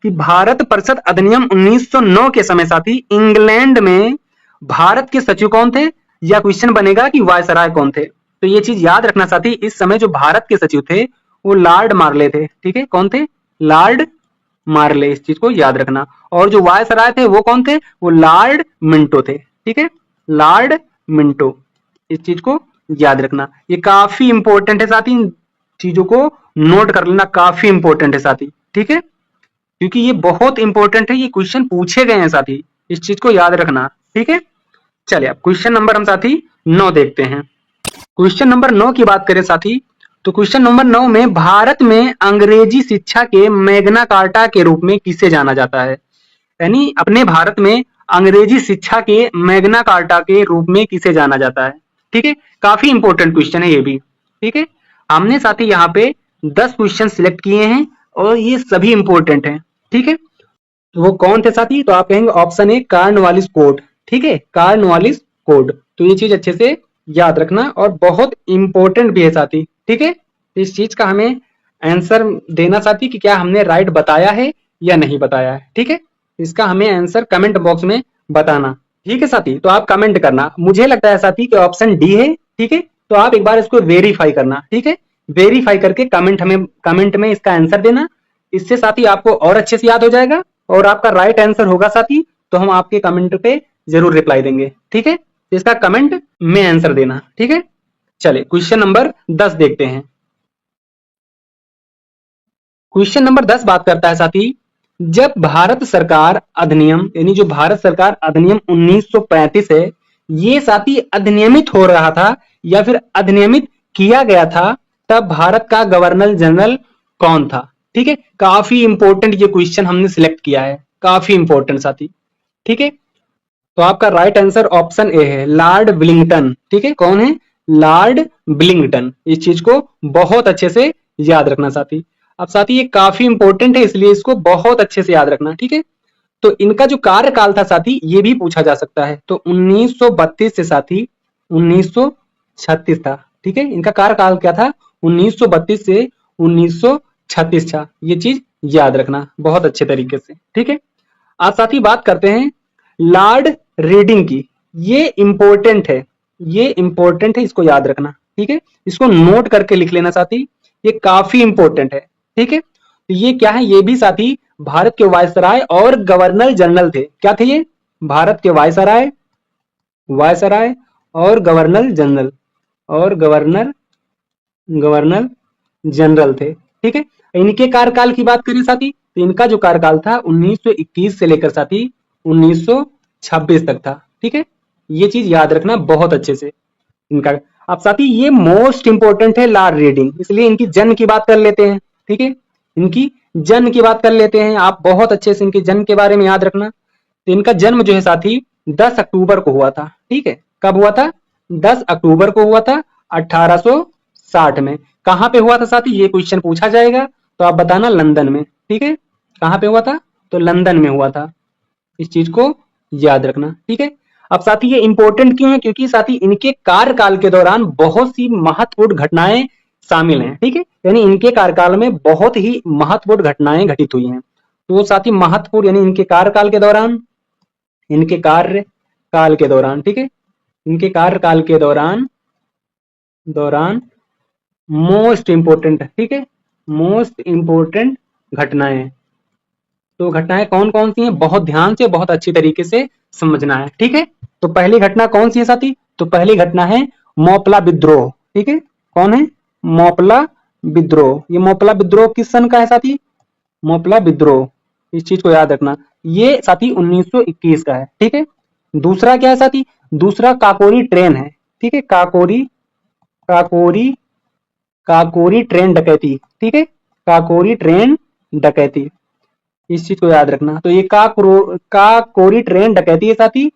कि भारत परिषद अधिनियम 1909 के समय साथी इंग्लैंड में भारत के सचिव कौन थे, या क्वेश्चन बनेगा कि वायसराय कौन थे। तो ये चीज याद रखना साथी, इस समय जो भारत के सचिव थे वो लॉर्ड मार्ले थे। ठीक है, कौन थे? लॉर्ड मार्ले, इस चीज को याद रखना। और जो वायसराय थे वो कौन थे? वो लॉर्ड मिंटो थे। ठीक है, लॉर्ड मिंटो, इस चीज को याद रखना, ये काफी इंपॉर्टेंट है साथी, इन चीजों को नोट कर लेना, काफी इंपॉर्टेंट है साथी। ठीक है, क्योंकि ये बहुत इंपॉर्टेंट है, ये क्वेश्चन पूछे गए हैं साथी, इस चीज को याद रखना। ठीक है, चलिए अब क्वेश्चन नंबर हम साथी 9 देखते हैं। क्वेश्चन नंबर 9 की बात करें साथी, तो क्वेश्चन नंबर 9 में भारत में अंग्रेजी शिक्षा के मैग्ना कार्टा के रूप में किसे जाना जाता है? यानी अपने भारत में अंग्रेजी शिक्षा के मैग्ना कार्टा के रूप में किसे जाना जाता है? ठीक है, काफी इंपॉर्टेंट क्वेश्चन है ये भी। ठीक है, हमने साथी यहाँ पे 10 क्वेश्चन सिलेक्ट किए हैं और ये सभी इंपॉर्टेंट हैं। ठीक है, तो वो कौन थे साथी? तो आप कहेंगे ऑप्शन ए कार्नवालिस कोड। ठीक है, कार्नवालिस कोड, तो ये चीज अच्छे से याद रखना और बहुत इंपॉर्टेंट भी है साथी। ठीक है, इस चीज का हमें आंसर देना साथी कि क्या हमने राइट बताया है या नहीं बताया है। ठीक है, इसका हमें आंसर कमेंट बॉक्स में बताना। ठीक है साथी, तो आप कमेंट करना। मुझे लगता है साथी कि ऑप्शन डी है। ठीक है, तो आप एक बार इसको वेरीफाई करना। ठीक है, वेरीफाई करके कमेंट में इसका आंसर देना, इससे साथी आपको और अच्छे से याद हो जाएगा, और आपका राइट आंसर होगा साथी तो हम आपके कमेंट पे जरूर रिप्लाई देंगे। ठीक है, इसका कमेंट में आंसर देना। ठीक है, चलिए क्वेश्चन नंबर 10 देखते हैं। क्वेश्चन नंबर 10 बात करता है साथी, जब भारत सरकार अधिनियम, यानी जो भारत सरकार अधिनियम 1935 है, ये साथी अधिनियमित हो रहा था या फिर अधिनियमित किया गया था, तब भारत का गवर्नर जनरल कौन था? ठीक है, काफी इंपॉर्टेंट ये क्वेश्चन हमने सिलेक्ट किया है, काफी इंपॉर्टेंट साथी। ठीक है, तो आपका राइट आंसर ऑप्शन ए है, लॉर्ड विलिंगटन। ठीक है, कौन है? लॉर्ड विलिंगटन, इस चीज को बहुत अच्छे से याद रखना साथी। अब साथी ये काफी इंपॉर्टेंट है, इसलिए इसको बहुत अच्छे से याद रखना। ठीक है, तो इनका जो कार्यकाल था साथी ये भी पूछा जा सकता है, तो 1932 से साथी 1936 था। ठीक है, इनका कार्यकाल क्या था? 1932 से 1936 था, ये चीज याद रखना बहुत अच्छे तरीके से। ठीक है, आज साथी बात करते हैं लॉर्ड रीडिंग की, ये इंपॉर्टेंट है, ये इंपॉर्टेंट है, इसको याद रखना। ठीक है, इसको नोट करके लिख लेना साथी, ये काफी इंपॉर्टेंट है। ठीक है, तो ये क्या है, ये भी साथी भारत के वायसराय और गवर्नर जनरल थे। क्या थे ये? भारत के वायसराय, वायसराय और गवर्नर जनरल, और गवर्नर गवर्नर जनरल थे। ठीक है, इनके कार्यकाल की बात करें साथी, तो इनका जो कार्यकाल था 1921 से लेकर साथी 1926 तक था। ठीक है, ये चीज याद रखना बहुत अच्छे से इनका। अब साथी ये मोस्ट इंपोर्टेंट है लॉर्ड रीडिंग, इसलिए इनकी जन्म की बात कर लेते हैं। ठीक है, इनकी जन्म की बात कर लेते हैं, आप बहुत अच्छे से इनके जन्म के बारे में याद रखना। तो इनका जन्म जो है साथी 10 अक्टूबर को हुआ था। ठीक है, कब हुआ था? 10 अक्टूबर को हुआ था 1860 में। कहां पे हुआ था साथी? ये क्वेश्चन पूछा जाएगा तो आप बताना लंदन में। ठीक है, कहां पे हुआ था? तो लंदन में हुआ था, इस चीज को याद रखना। ठीक है, अब साथी ये इंपॉर्टेंट क्यों है? क्योंकि साथी इनके कार्यकाल के दौरान बहुत सी महत्वपूर्ण घटनाएं शामिल हैं। ठीक है, यानी इनके कार्यकाल में बहुत ही महत्वपूर्ण घटनाएं घटित हुई हैं। तो साथी महत्वपूर्ण यानी इनके कार्यकाल के दौरान, इनके कार्यकाल के दौरान, ठीक है, इनके कार्यकाल के दौरान दौरान मोस्ट इंपोर्टेंट, ठीक है, मोस्ट इंपोर्टेंट घटनाएं। तो घटनाएं कौन कौन सी हैं? बहुत ध्यान से, बहुत अच्छी तरीके से समझना है। ठीक है, तो पहली घटना कौन सी है साथी? तो पहली घटना है मोपला विद्रोह। ठीक है, कौन है? मोपला विद्रोह। ये मोपला विद्रोह किस सन का है साथी? मोपला विद्रोह, इस चीज को याद रखना, ये साथी 1921 का है। ठीक है, दूसरा क्या है साथी? दूसरा काकोरी ट्रेन है। ठीक है, काकोरी काकोरी काकोरी ट्रेन डकैती। ठीक है, काकोरी ट्रेन डकैती, इस चीज को याद रखना। तो ये काकोरी ट्रेन डकैती है साथी,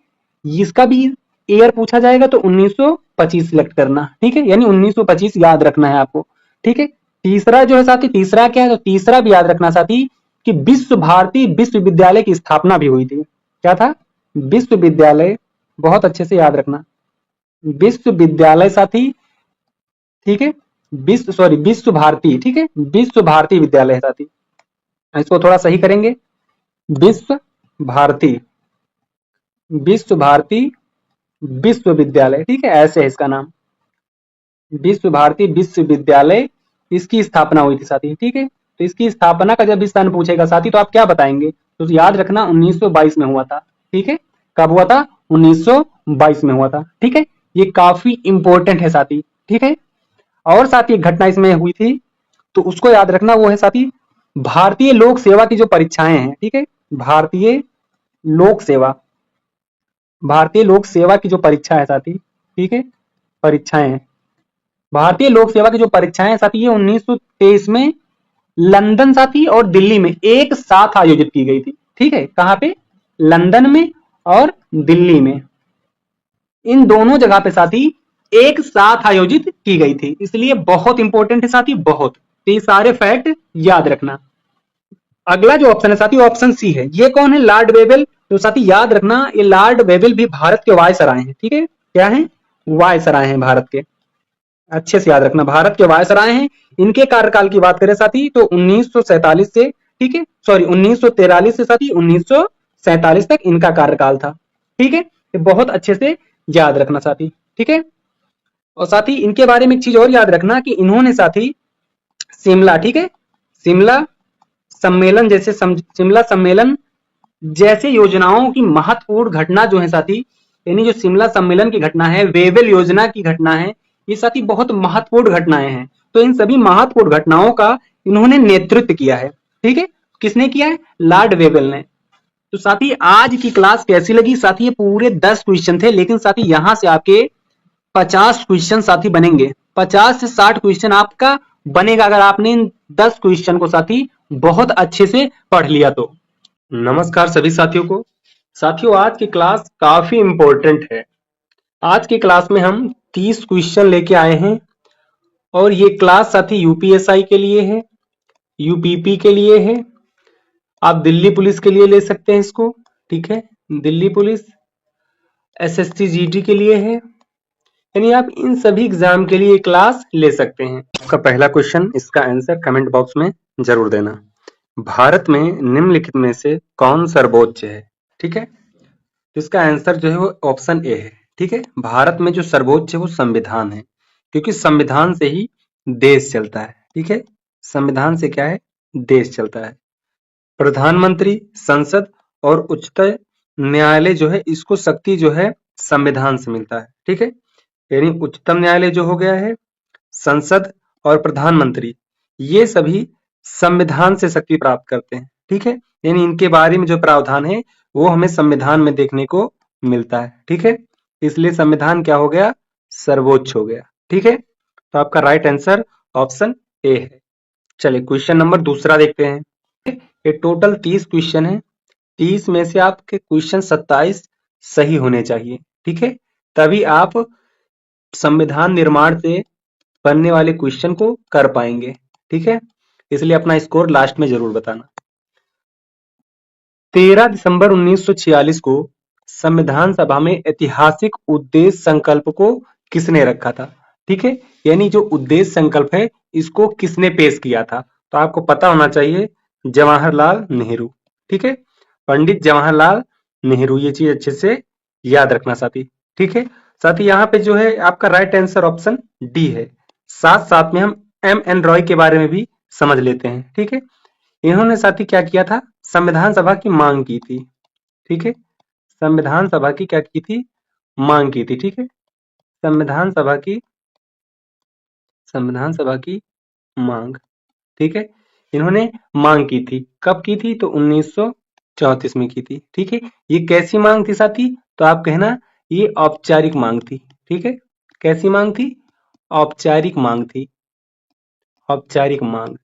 इसका भी ईयर पूछा जाएगा तो 1925 सिलेक्ट करना। ठीक है, यानी 1925 याद रखना है आपको। ठीक है, तीसरा जो है साथी, तीसरा क्या है? तो तीसरा भी याद रखना साथी कि विश्व भारती विश्वविद्यालय की स्थापना भी हुई थी। क्या था? विश्वविद्यालय, बहुत अच्छे से याद रखना, विश्वविद्यालय साथी। ठीक है, विश्व भारती, ठीक है, विश्व भारती विद्यालय है साथी, इसको थोड़ा सही करेंगे, विश्व भारती, विश्व भारती विश्वविद्यालय। ठीक है, ऐसे है इसका नाम, विश्व भारती विश्वविद्यालय, इसकी स्थापना हुई थी साथी। ठीक है, तो इसकी स्थापना का जब भी स्थान पूछेगा साथी तो आप क्या बताएंगे? तो याद रखना 1922 में हुआ था। ठीक है, कब हुआ था? 1922 में हुआ था। ठीक है, ये काफी इंपॉर्टेंट है साथी। ठीक है, और साथी एक घटना इसमें हुई थी तो उसको याद रखना, वो है साथी भारतीय लोक सेवा की जो परीक्षाएं हैं। ठीक है, भारतीय लोक सेवा, भारतीय लोक सेवा की जो परीक्षा है साथी, ठीक है, परीक्षाएं, भारतीय लोक सेवा की जो परीक्षाएं हैं साथी, ये 1923 में लंदन साथी और दिल्ली में एक साथ आयोजित की गई थी। ठीक है, कहां पे? लंदन में और दिल्ली में, इन दोनों जगह पे साथी एक साथ आयोजित की गई थी, इसलिए बहुत इंपॉर्टेंट है साथी, बहुत। तो ये सारे फैक्ट याद रखना। अगला जो ऑप्शन है साथी, ऑप्शन सी है। ये कौन है? Lord Wavell. तो साथी याद रखना, ये लॉर्ड वेवेल भी भारत के वायसराय हैं। ठीक है, क्या है? वायसराय हैं भारत के, अच्छे से याद रखना, भारत के वायसराय हैं। इनके कार्यकाल की बात करें साथी तो 1947 से, ठीक है, सॉरी 1943 से साथी 1947 तक इनका कार्यकाल था। ठीक है, ये बहुत अच्छे से याद रखना साथी। ठीक है, और साथी इनके बारे में एक चीज और याद रखना कि इन्होंने साथी शिमला, ठीक है, शिमला सम्मेलन जैसे शिमला सम्मेलन जैसे योजनाओं की महत्वपूर्ण घटना जो है साथी, यानी जो शिमला सम्मेलन की घटना है, वेवेल योजना की घटना है, ये साथी बहुत महत्वपूर्ण घटनाएं हैं। तो इन सभी महत्वपूर्ण घटनाओं का इन्होंने नेतृत्व किया है। ठीक है, किसने किया है? लॉर्ड वेवेल ने। तो साथी आज की क्लास कैसी लगी साथी? ये पूरे 10 क्वेश्चन थे, लेकिन साथी यहां से आपके 50 क्वेश्चन साथी बनेंगे, 50 से 60 क्वेश्चन आपका बनेगा अगर आपने इन 10 क्वेश्चन को साथी बहुत अच्छे से पढ़ लिया तो। नमस्कार सभी साथियों को। साथियों आज की क्लास काफी इंपॉर्टेंट है। आज की क्लास में हम 30 क्वेश्चन लेके आए हैं और ये क्लास साथी यूपीएसआई के लिए है, यूपीपी के लिए है, आप दिल्ली पुलिस के लिए ले सकते हैं इसको। ठीक है, दिल्ली पुलिस, एसएससी जीडी के लिए है, यानी आप इन सभी एग्जाम के लिए क्लास ले सकते हैं। आपका पहला क्वेश्चन, इसका आंसर कमेंट बॉक्स में जरूर देना। भारत में निम्नलिखित में से कौन सर्वोच्च है? ठीक है, तो इसका आंसर जो है वो ऑप्शन ए है। ठीक है, भारत में जो सर्वोच्च है वो संविधान है, क्योंकि संविधान से ही देश चलता है। ठीक है, संविधान से क्या है, देश चलता है। प्रधानमंत्री, संसद और उच्चतम न्यायालय जो है, इसको शक्ति जो है संविधान से मिलता है। ठीक है, यानी उच्चतम न्यायालय जो हो गया है, संसद और प्रधानमंत्री, ये सभी संविधान से शक्ति प्राप्त करते हैं। ठीक है, यानी इनके बारे में जो प्रावधान है वो हमें संविधान में देखने को मिलता है। ठीक है, इसलिए संविधान क्या हो गया, सर्वोच्च हो गया। ठीक है, तो आपका राइट आंसर ऑप्शन ए है। चलिए क्वेश्चन नंबर दूसरा देखते हैं। ये टोटल 30 क्वेश्चन है, 30 में से आपके क्वेश्चन 27 सही होने चाहिए। ठीक है, तभी आप संविधान निर्माण से बनने वाले क्वेश्चन को कर पाएंगे। ठीक है, इसलिए अपना स्कोर लास्ट में जरूर बताना। 13 दिसंबर 1946 को संविधान सभा में ऐतिहासिक उद्देश्य संकल्प को किसने रखा था? ठीक है, यानी जो उद्देश्य संकल्प है इसको किसने पेश किया था? तो आपको पता होना चाहिए, जवाहरलाल नेहरू। ठीक है, पंडित जवाहरलाल नेहरू, ये चीज अच्छे से याद रखना साथी। ठीक है, साथी यहाँ पे जो है आपका राइट आंसर ऑप्शन डी है। साथ साथ में हम एम एन रॉय के बारे में भी समझ लेते हैं। ठीक है, इन्होंने साथी क्या किया था, संविधान सभा की मांग की थी। ठीक है, संविधान सभा की क्या की थी, मांग की थी। ठीक है, संविधान सभा की मांग। ठीक है, इन्होंने मांग की थी, कब की थी, तो 1934 में की थी। ठीक है, ये कैसी मांग थी साथी, तो आप कहना ये औपचारिक मांग थी। ठीक है, कैसी मांग थी, औपचारिक मांग थी, औपचारिक मांग।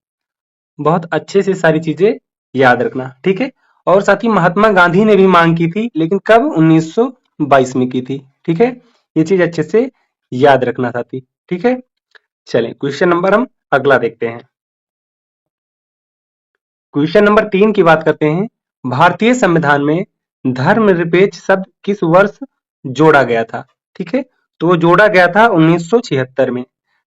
बहुत अच्छे से सारी चीजें याद रखना। ठीक है, और साथ ही महात्मा गांधी ने भी मांग की थी, लेकिन कब, 1922 में की थी। ठीक है, ये चीज अच्छे से याद रखना साथी। ठीक है, चलें क्वेश्चन नंबर हम अगला देखते हैं। क्वेश्चन नंबर 3 की बात करते हैं। भारतीय संविधान में धर्मनिरपेक्ष शब्द किस वर्ष जोड़ा गया था? ठीक है, तो वो जोड़ा गया था 1976 में।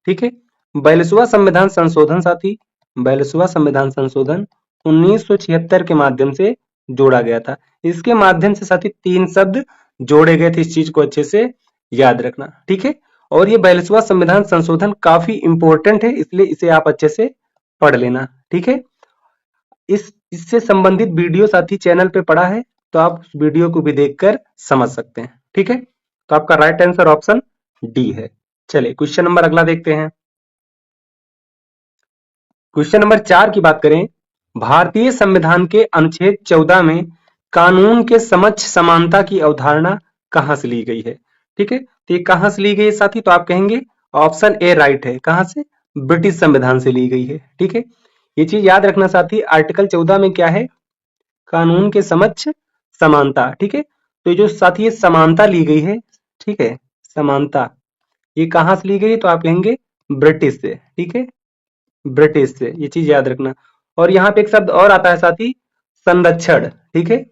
ठीक है, 42वां संविधान संशोधन साथी, 42वां संविधान संशोधन 1976 के माध्यम से जोड़ा गया था। इसके माध्यम से साथी 3 शब्द जोड़े गए थे, इस चीज को अच्छे से याद रखना। ठीक है, और ये 42वां संविधान संशोधन काफी इंपॉर्टेंट है, इसलिए इसे आप अच्छे से पढ़ लेना। ठीक है, इससे संबंधित वीडियो साथी चैनल पे पड़ा है, तो आप उस वीडियो को भी देखकर समझ सकते हैं। ठीक है, तो आपका राइट आंसर ऑप्शन डी है। चलिए क्वेश्चन नंबर अगला देखते हैं। क्वेश्चन नंबर 4 की बात करें। भारतीय संविधान के अनुच्छेद 14 में कानून के समक्ष समानता की अवधारणा कहां से ली गई है? ठीक है, तो ये कहां से ली गई है साथी, तो आप कहेंगे ऑप्शन ए राइट है। कहां से, ब्रिटिश संविधान से ली गई है। ठीक है, ये चीज याद रखना साथी, आर्टिकल 14 में क्या है, कानून के समक्ष समानता। ठीक है, तो जो साथी ये समानता ली गई है, ठीक है, समानता ये कहां से ली गई, तो आप कहेंगे ब्रिटिश से। ठीक है, ब्रिटिश से, ये चीज याद रखना। और यहाँ पे एक शब्द और आता है साथी, संरक्षण। ठीक है,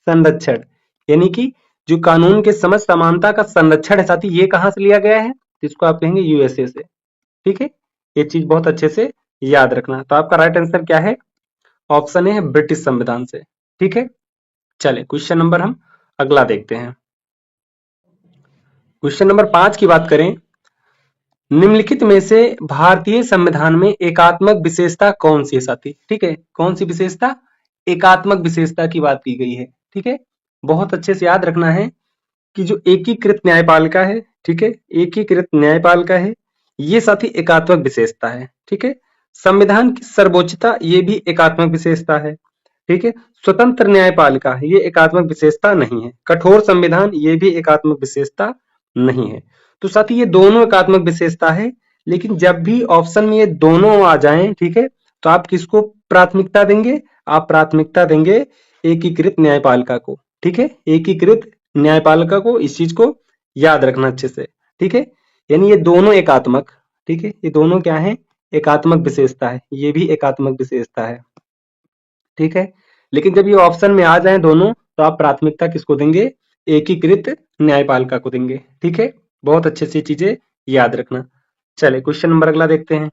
संरक्षण, यानी कि जो कानून के समक्ष समानता का संरक्षण है साथी, ये कहां से लिया गया है, जिसको आप कहेंगे यूएसए से। ठीक है, ये चीज बहुत अच्छे से याद रखना। तो आपका राइट आंसर क्या है, ऑप्शन ए है ब्रिटिश संविधान से। ठीक है, चले क्वेश्चन नंबर हम अगला देखते हैं। क्वेश्चन नंबर 5 की बात करें। निम्नलिखित में से भारतीय संविधान में एकात्मक विशेषता कौन सी है साथी? ठीक है, कौन सी विशेषता, एकात्मक विशेषता की बात की गई है। ठीक है, बहुत अच्छे से याद रखना है कि जो एकीकृत न्यायपालिका है, ठीक है, एकीकृत न्यायपालिका है, ये साथी एकात्मक विशेषता है। ठीक है, संविधान की सर्वोच्चता, ये भी एकात्मक विशेषता है। ठीक है, स्वतंत्र न्यायपालिका, ये एकात्मक विशेषता नहीं है। कठोर संविधान, ये भी एकात्मक विशेषता नहीं है। तो साथी ये दोनों एकात्मक विशेषता है, लेकिन जब भी ऑप्शन में ये दोनों आ जाएं, ठीक है, तो आप किसको प्राथमिकता देंगे, आप प्राथमिकता देंगे एकीकृत न्यायपालिका को। ठीक है, एकीकृत न्यायपालिका को, इस चीज को याद रखना अच्छे से। ठीक है, यानी ये दोनों एकात्मक, ठीक है, ये दोनों क्या है, एकात्मक विशेषता है, ये भी एकात्मक विशेषता है। ठीक है, लेकिन जब ये ऑप्शन में आ जाए दोनों, तो आप प्राथमिकता किसको देंगे, एकीकृत न्यायपालिका को देंगे। ठीक है, बहुत अच्छे से चीजें याद रखना। चले क्वेश्चन नंबर अगला देखते हैं।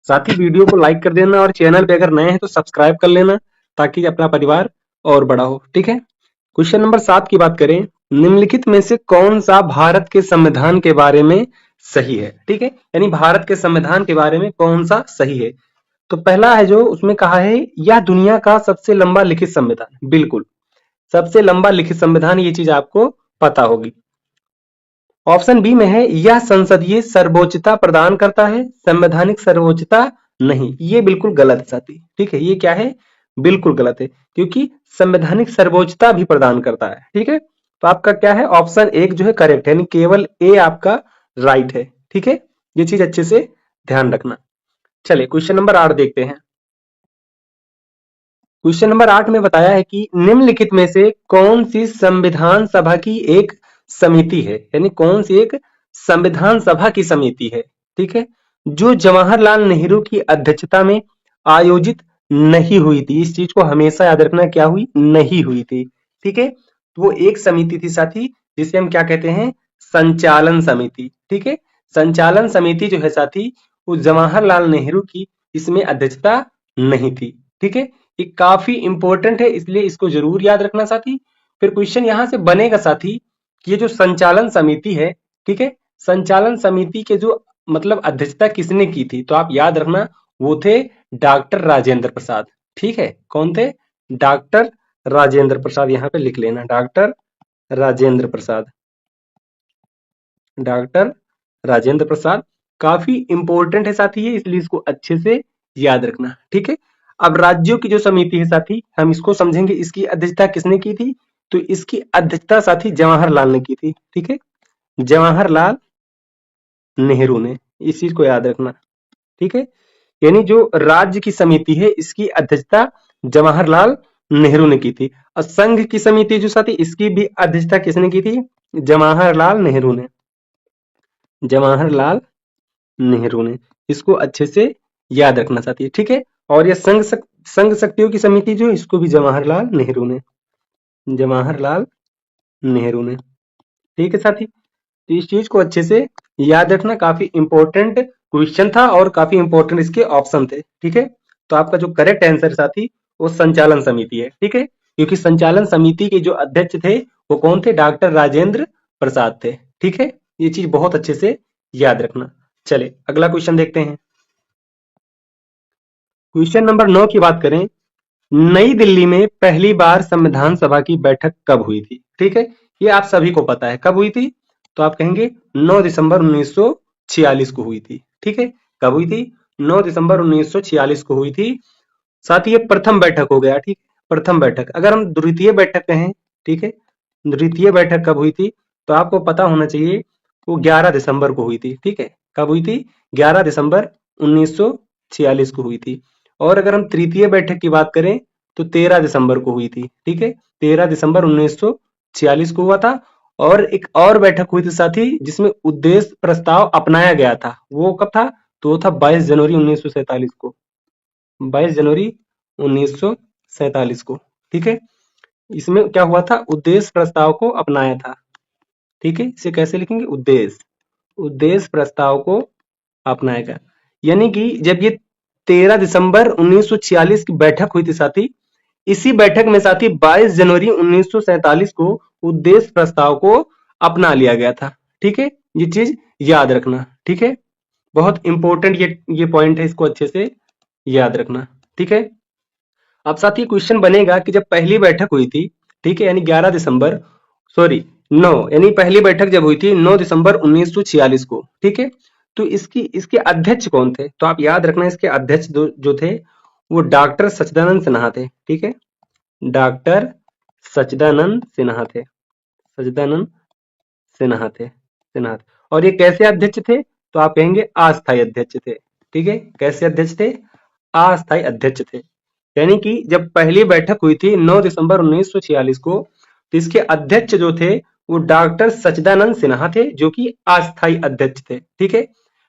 साथ ही वीडियो को लाइक कर देना, और चैनल पे अगर नए हैं तो सब्सक्राइब कर लेना, ताकि अपना परिवार और बड़ा हो। ठीक है, क्वेश्चन नंबर 7 की बात करें। निम्नलिखित में से कौन सा भारत के संविधान के बारे में सही है? ठीक है, यानी भारत के संविधान के बारे में कौन सा सही है? तो पहला है जो उसमें कहा है, यह दुनिया का सबसे लंबा लिखित संविधान। बिल्कुल, सबसे लंबा लिखित संविधान, ये चीज आपको पता होगी। ऑप्शन बी में है, यह संसदीय सर्वोच्चता प्रदान करता है, संवैधानिक सर्वोच्चता नहीं। ये बिल्कुल गलत है साथी। ठीक है, ये क्या है? बिल्कुल गलत है, क्योंकि संवैधानिक सर्वोच्चता भी प्रदान करता है। ठीक है, तो आपका क्या है? ऑप्शन एक जो है करेक्ट है, यानी केवल ए आपका राइट है। ठीक है, ये चीज अच्छे से ध्यान रखना। चलिए क्वेश्चन नंबर 8 देखते हैं। क्वेश्चन नंबर 8 में बताया है कि निम्नलिखित में से कौन सी संविधान सभा की एक समिति है, यानी कौन सी एक संविधान सभा की समिति है, ठीक है, जो जवाहरलाल नेहरू की अध्यक्षता में आयोजित नहीं हुई थी। इस चीज को हमेशा याद रखना, क्या हुई? नहीं हुई थी। ठीक है, तो वो एक समिति थी साथी, जिसे हम क्या कहते हैं? संचालन समिति। ठीक है, संचालन समिति जो है साथी, वो जवाहरलाल नेहरू की इसमें अध्यक्षता नहीं थी। ठीक है, ये काफी इंपॉर्टेंट है, इसलिए इसको जरूर याद रखना साथी। फिर क्वेश्चन यहां से बनेगा साथी कि ये जो संचालन समिति है, ठीक है, संचालन समिति के जो मतलब अध्यक्षता किसने की थी, तो आप याद रखना वो थे डॉक्टर राजेंद्र प्रसाद। ठीक है, कौन थे? डॉक्टर राजेंद्र प्रसाद। यहां पे लिख लेना, डॉक्टर राजेंद्र प्रसाद। डॉक्टर राजेंद्र प्रसाद काफी इंपॉर्टेंट है साथी ये, इसलिए इसको अच्छे से याद रखना। ठीक है, अब राज्यों की जो समिति है साथी, हम इसको समझेंगे, इसकी अध्यक्षता किसने की थी? तो इसकी अध्यक्षता साथी जवाहरलाल ने की थी। ठीक है, जवाहरलाल नेहरू ने, इस चीज को याद रखना। ठीक है, यानी जो राज्य की समिति है, इसकी अध्यक्षता जवाहरलाल नेहरू ने की थी। और संघ की समिति जो साथी, इसकी भी अध्यक्षता किसने की थी? जवाहरलाल नेहरू ने। जवाहरलाल नेहरू ने, इसको अच्छे से याद रखना साथी। ठीक है, और ये संघ शक्तियों की समिति जो, इसको भी जवाहरलाल नेहरू ने। जवाहरलाल नेहरू ने। ठीक है साथी, तो इस चीज को अच्छे से याद रखना, काफी इंपॉर्टेंट क्वेश्चन था और काफी इंपॉर्टेंट इसके ऑप्शन थे। ठीक है, तो आपका जो करेक्ट आंसर साथी वो संचालन समिति है। ठीक है, क्योंकि संचालन समिति के जो अध्यक्ष थे वो कौन थे? डॉक्टर राजेंद्र प्रसाद थे। ठीक है, ये चीज बहुत अच्छे से याद रखना। चले अगला क्वेश्चन देखते हैं। क्वेश्चन नंबर 9 की बात करें, नई दिल्ली में पहली बार संविधान सभा की बैठक कब हुई थी? ठीक है, ये आप सभी को पता है कब हुई थी, तो आप कहेंगे 9 दिसंबर 1946 को हुई थी। ठीक है, कब हुई थी? 9 दिसंबर 1946 को हुई थी। साथ ही ये प्रथम बैठक हो गया। ठीक, प्रथम बैठक। अगर हम द्वितीय बैठक कहें, ठीक है, द्वितीय बैठक कब हुई थी, तो आपको पता होना चाहिए वो 11 दिसंबर को हुई थी। ठीक है, कब हुई थी? 11 दिसंबर 1946 को हुई थी। और अगर हम तृतीय बैठक की बात करें तो 13 दिसंबर को हुई थी। ठीक है, 13 दिसंबर 1946 को हुआ था। और एक और बैठक हुई थी साथी, जिसमें उद्देश्य प्रस्ताव अपनाया गया था, वो कब था? तो वो था 22 जनवरी 1947 को। 22 जनवरी 1947 को। ठीक है, इसमें क्या हुआ था? उद्देश्य प्रस्ताव को अपनाया था। ठीक है, इसे कैसे लिखेंगे? उद्देश्य प्रस्ताव को अपनाएगा। यानी कि जब ये 13 दिसंबर 1946 की बैठक हुई थी साथी, इसी बैठक में साथी 22 जनवरी 1947 को उद्देश्य प्रस्ताव को अपना लिया गया था। ठीक है, ये चीज याद रखना। ठीक है, बहुत इंपॉर्टेंट ये पॉइंट है, इसको अच्छे से याद रखना। ठीक है, अब साथी क्वेश्चन बनेगा कि जब पहली बैठक हुई थी, ठीक है, यानी 11 दिसंबर, सॉरी 9, यानी पहली बैठक जब हुई थी 9 दिसंबर 1946 को। ठीक है, तो इसके अध्यक्ष कौन थे? तो आप याद रखना, इसके अध्यक्ष जो थे वो डॉक्टर सच्चिदानंद सिन्हा थे। ठीक है, डॉक्टर सच्चिदानंद सिन्हा थे। सच्चिदानंद सिन्हा थे। और ये कैसे अध्यक्ष थे? तो आप कहेंगे अस्थायी अध्यक्ष थे। ठीक है, कैसे अध्यक्ष थे? अस्थायी अध्यक्ष थे। यानी कि जब पहली बैठक हुई थी 9 दिसंबर 1946 को, तो इसके अध्यक्ष जो थे वो डॉक्टर सच्चिदानंद सिन्हा थे, जो कि अस्थायी अध्यक्ष थे। ठीक है,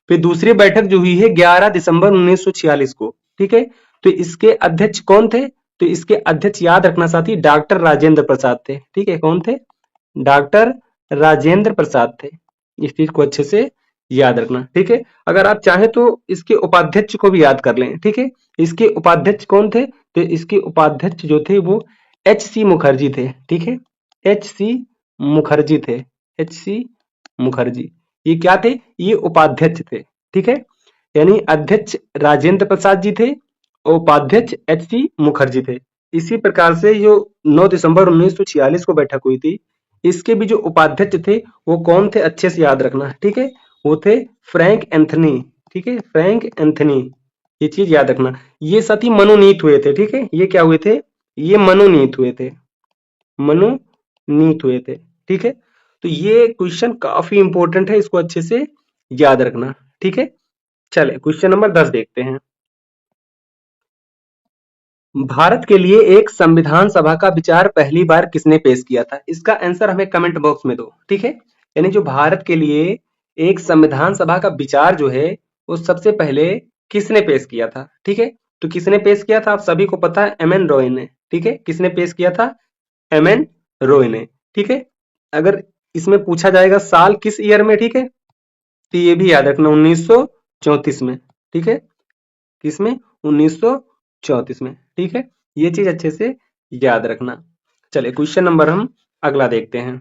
फिर दूसरी बैठक जो हुई है 11 दिसंबर 1946 को। ठीक है, तो इसके अध्यक्ष कौन थे? तो इसके अध्यक्ष याद रखना साथी, डॉक्टर राजेंद्र प्रसाद थे। ठीक है, कौन थे? डॉक्टर राजेंद्र प्रसाद थे। इस चीज को अच्छे से याद रखना। ठीक है, अगर आप चाहें तो इसके उपाध्यक्ष को भी याद कर लें। ठीक है, इसके उपाध्यक्ष कौन थे? तो इसके उपाध्यक्ष जो थे वो एच सी मुखर्जी थे। ठीक है, एच सी मुखर्जी थे। H.C. मुखर्जी। ये क्या थे? ये उपाध्यक्ष थे। ठीक है, यानी अध्यक्ष राजेंद्र प्रसाद जी थे, उपाध्यक्ष H.C. मुखर्जी थे। इसी प्रकार से जो 9 दिसंबर 1946 को बैठक हुई थी, इसके भी जो उपाध्यक्ष थे वो कौन थे, अच्छे से याद रखना। ठीक है, वो थे फ्रैंक एंथनी। ठीक है, फ्रैंक एंथनी, ये चीज याद रखना। ये साथी मनोनीत हुए थे। ठीक है, ये क्या हुए थे? ये मनोनीत हुए थे, मनोनीत हुए थे। ठीक है, तो ये क्वेश्चन काफी इंपॉर्टेंट है, इसको अच्छे से याद रखना। ठीक है, चले क्वेश्चन नंबर 10 देखते हैं। भारत के लिए एक संविधान सभा का विचार पहली बार किसने पेश किया था? इसका आंसर हमें कमेंट बॉक्स में दो। ठीक है, यानी जो भारत के लिए एक संविधान सभा का विचार जो है वो सबसे पहले किसने पेश किया था? ठीक है, तो किसने पेश किया था आप सभी को पता है, एम एन रॉय ने। ठीक है, किसने पेश किया था? एम एन रॉय ने। ठीक है, अगर इसमें पूछा जाएगा साल किस ईयर में, ठीक है, तो ये भी याद रखना 1934 में। ठीक है, किसमें? 1934 में। ठीक है, ये चीज अच्छे से याद रखना। चलिए क्वेश्चन नंबर हम अगला देखते हैं।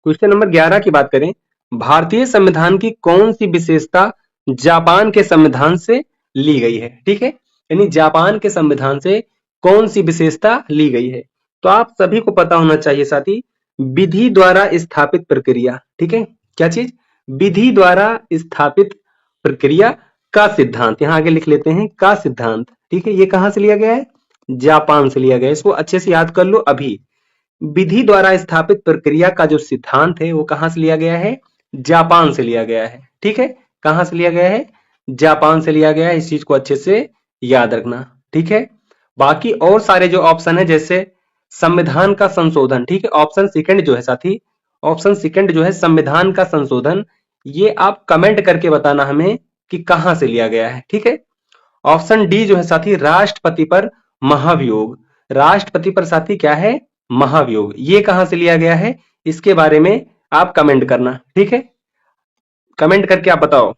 क्वेश्चन नंबर 11 की बात करें, भारतीय संविधान की कौन सी विशेषता जापान के संविधान से ली गई है? ठीक है, यानी जापान के संविधान से कौन सी विशेषता ली गई है? तो आप सभी को पता होना चाहिए साथी, विधि द्वारा स्थापित प्रक्रिया। ठीक है, क्या चीज? विधि द्वारा स्थापित प्रक्रिया का सिद्धांत। यहां आगे लिख लेते हैं का सिद्धांत। ठीक है, ये कहां से लिया गया है? जापान से लिया गया है। इसको अच्छे से याद कर लो। अभी विधि द्वारा स्थापित प्रक्रिया का जो सिद्धांत है वो कहां से लिया गया है? जापान से लिया गया है। ठीक है, कहां से लिया गया है? जापान से लिया गया है। इस चीज को अच्छे से याद रखना। ठीक है, बाकी और सारे जो ऑप्शन है, जैसे संविधान का संशोधन, ठीक है, ऑप्शन सेकंड जो है साथी, ऑप्शन सेकंड जो है संविधान का संशोधन, ये आप कमेंट करके बताना हमें कि कहां से लिया गया है। ठीक है, ऑप्शन डी जो है साथी, राष्ट्रपति पर महाभियोग। राष्ट्रपति पर साथी क्या है? महाभियोग। ये कहां से लिया गया है? इसके बारे में आप कमेंट करना। ठीक है, कमेंट करके आप बताओ।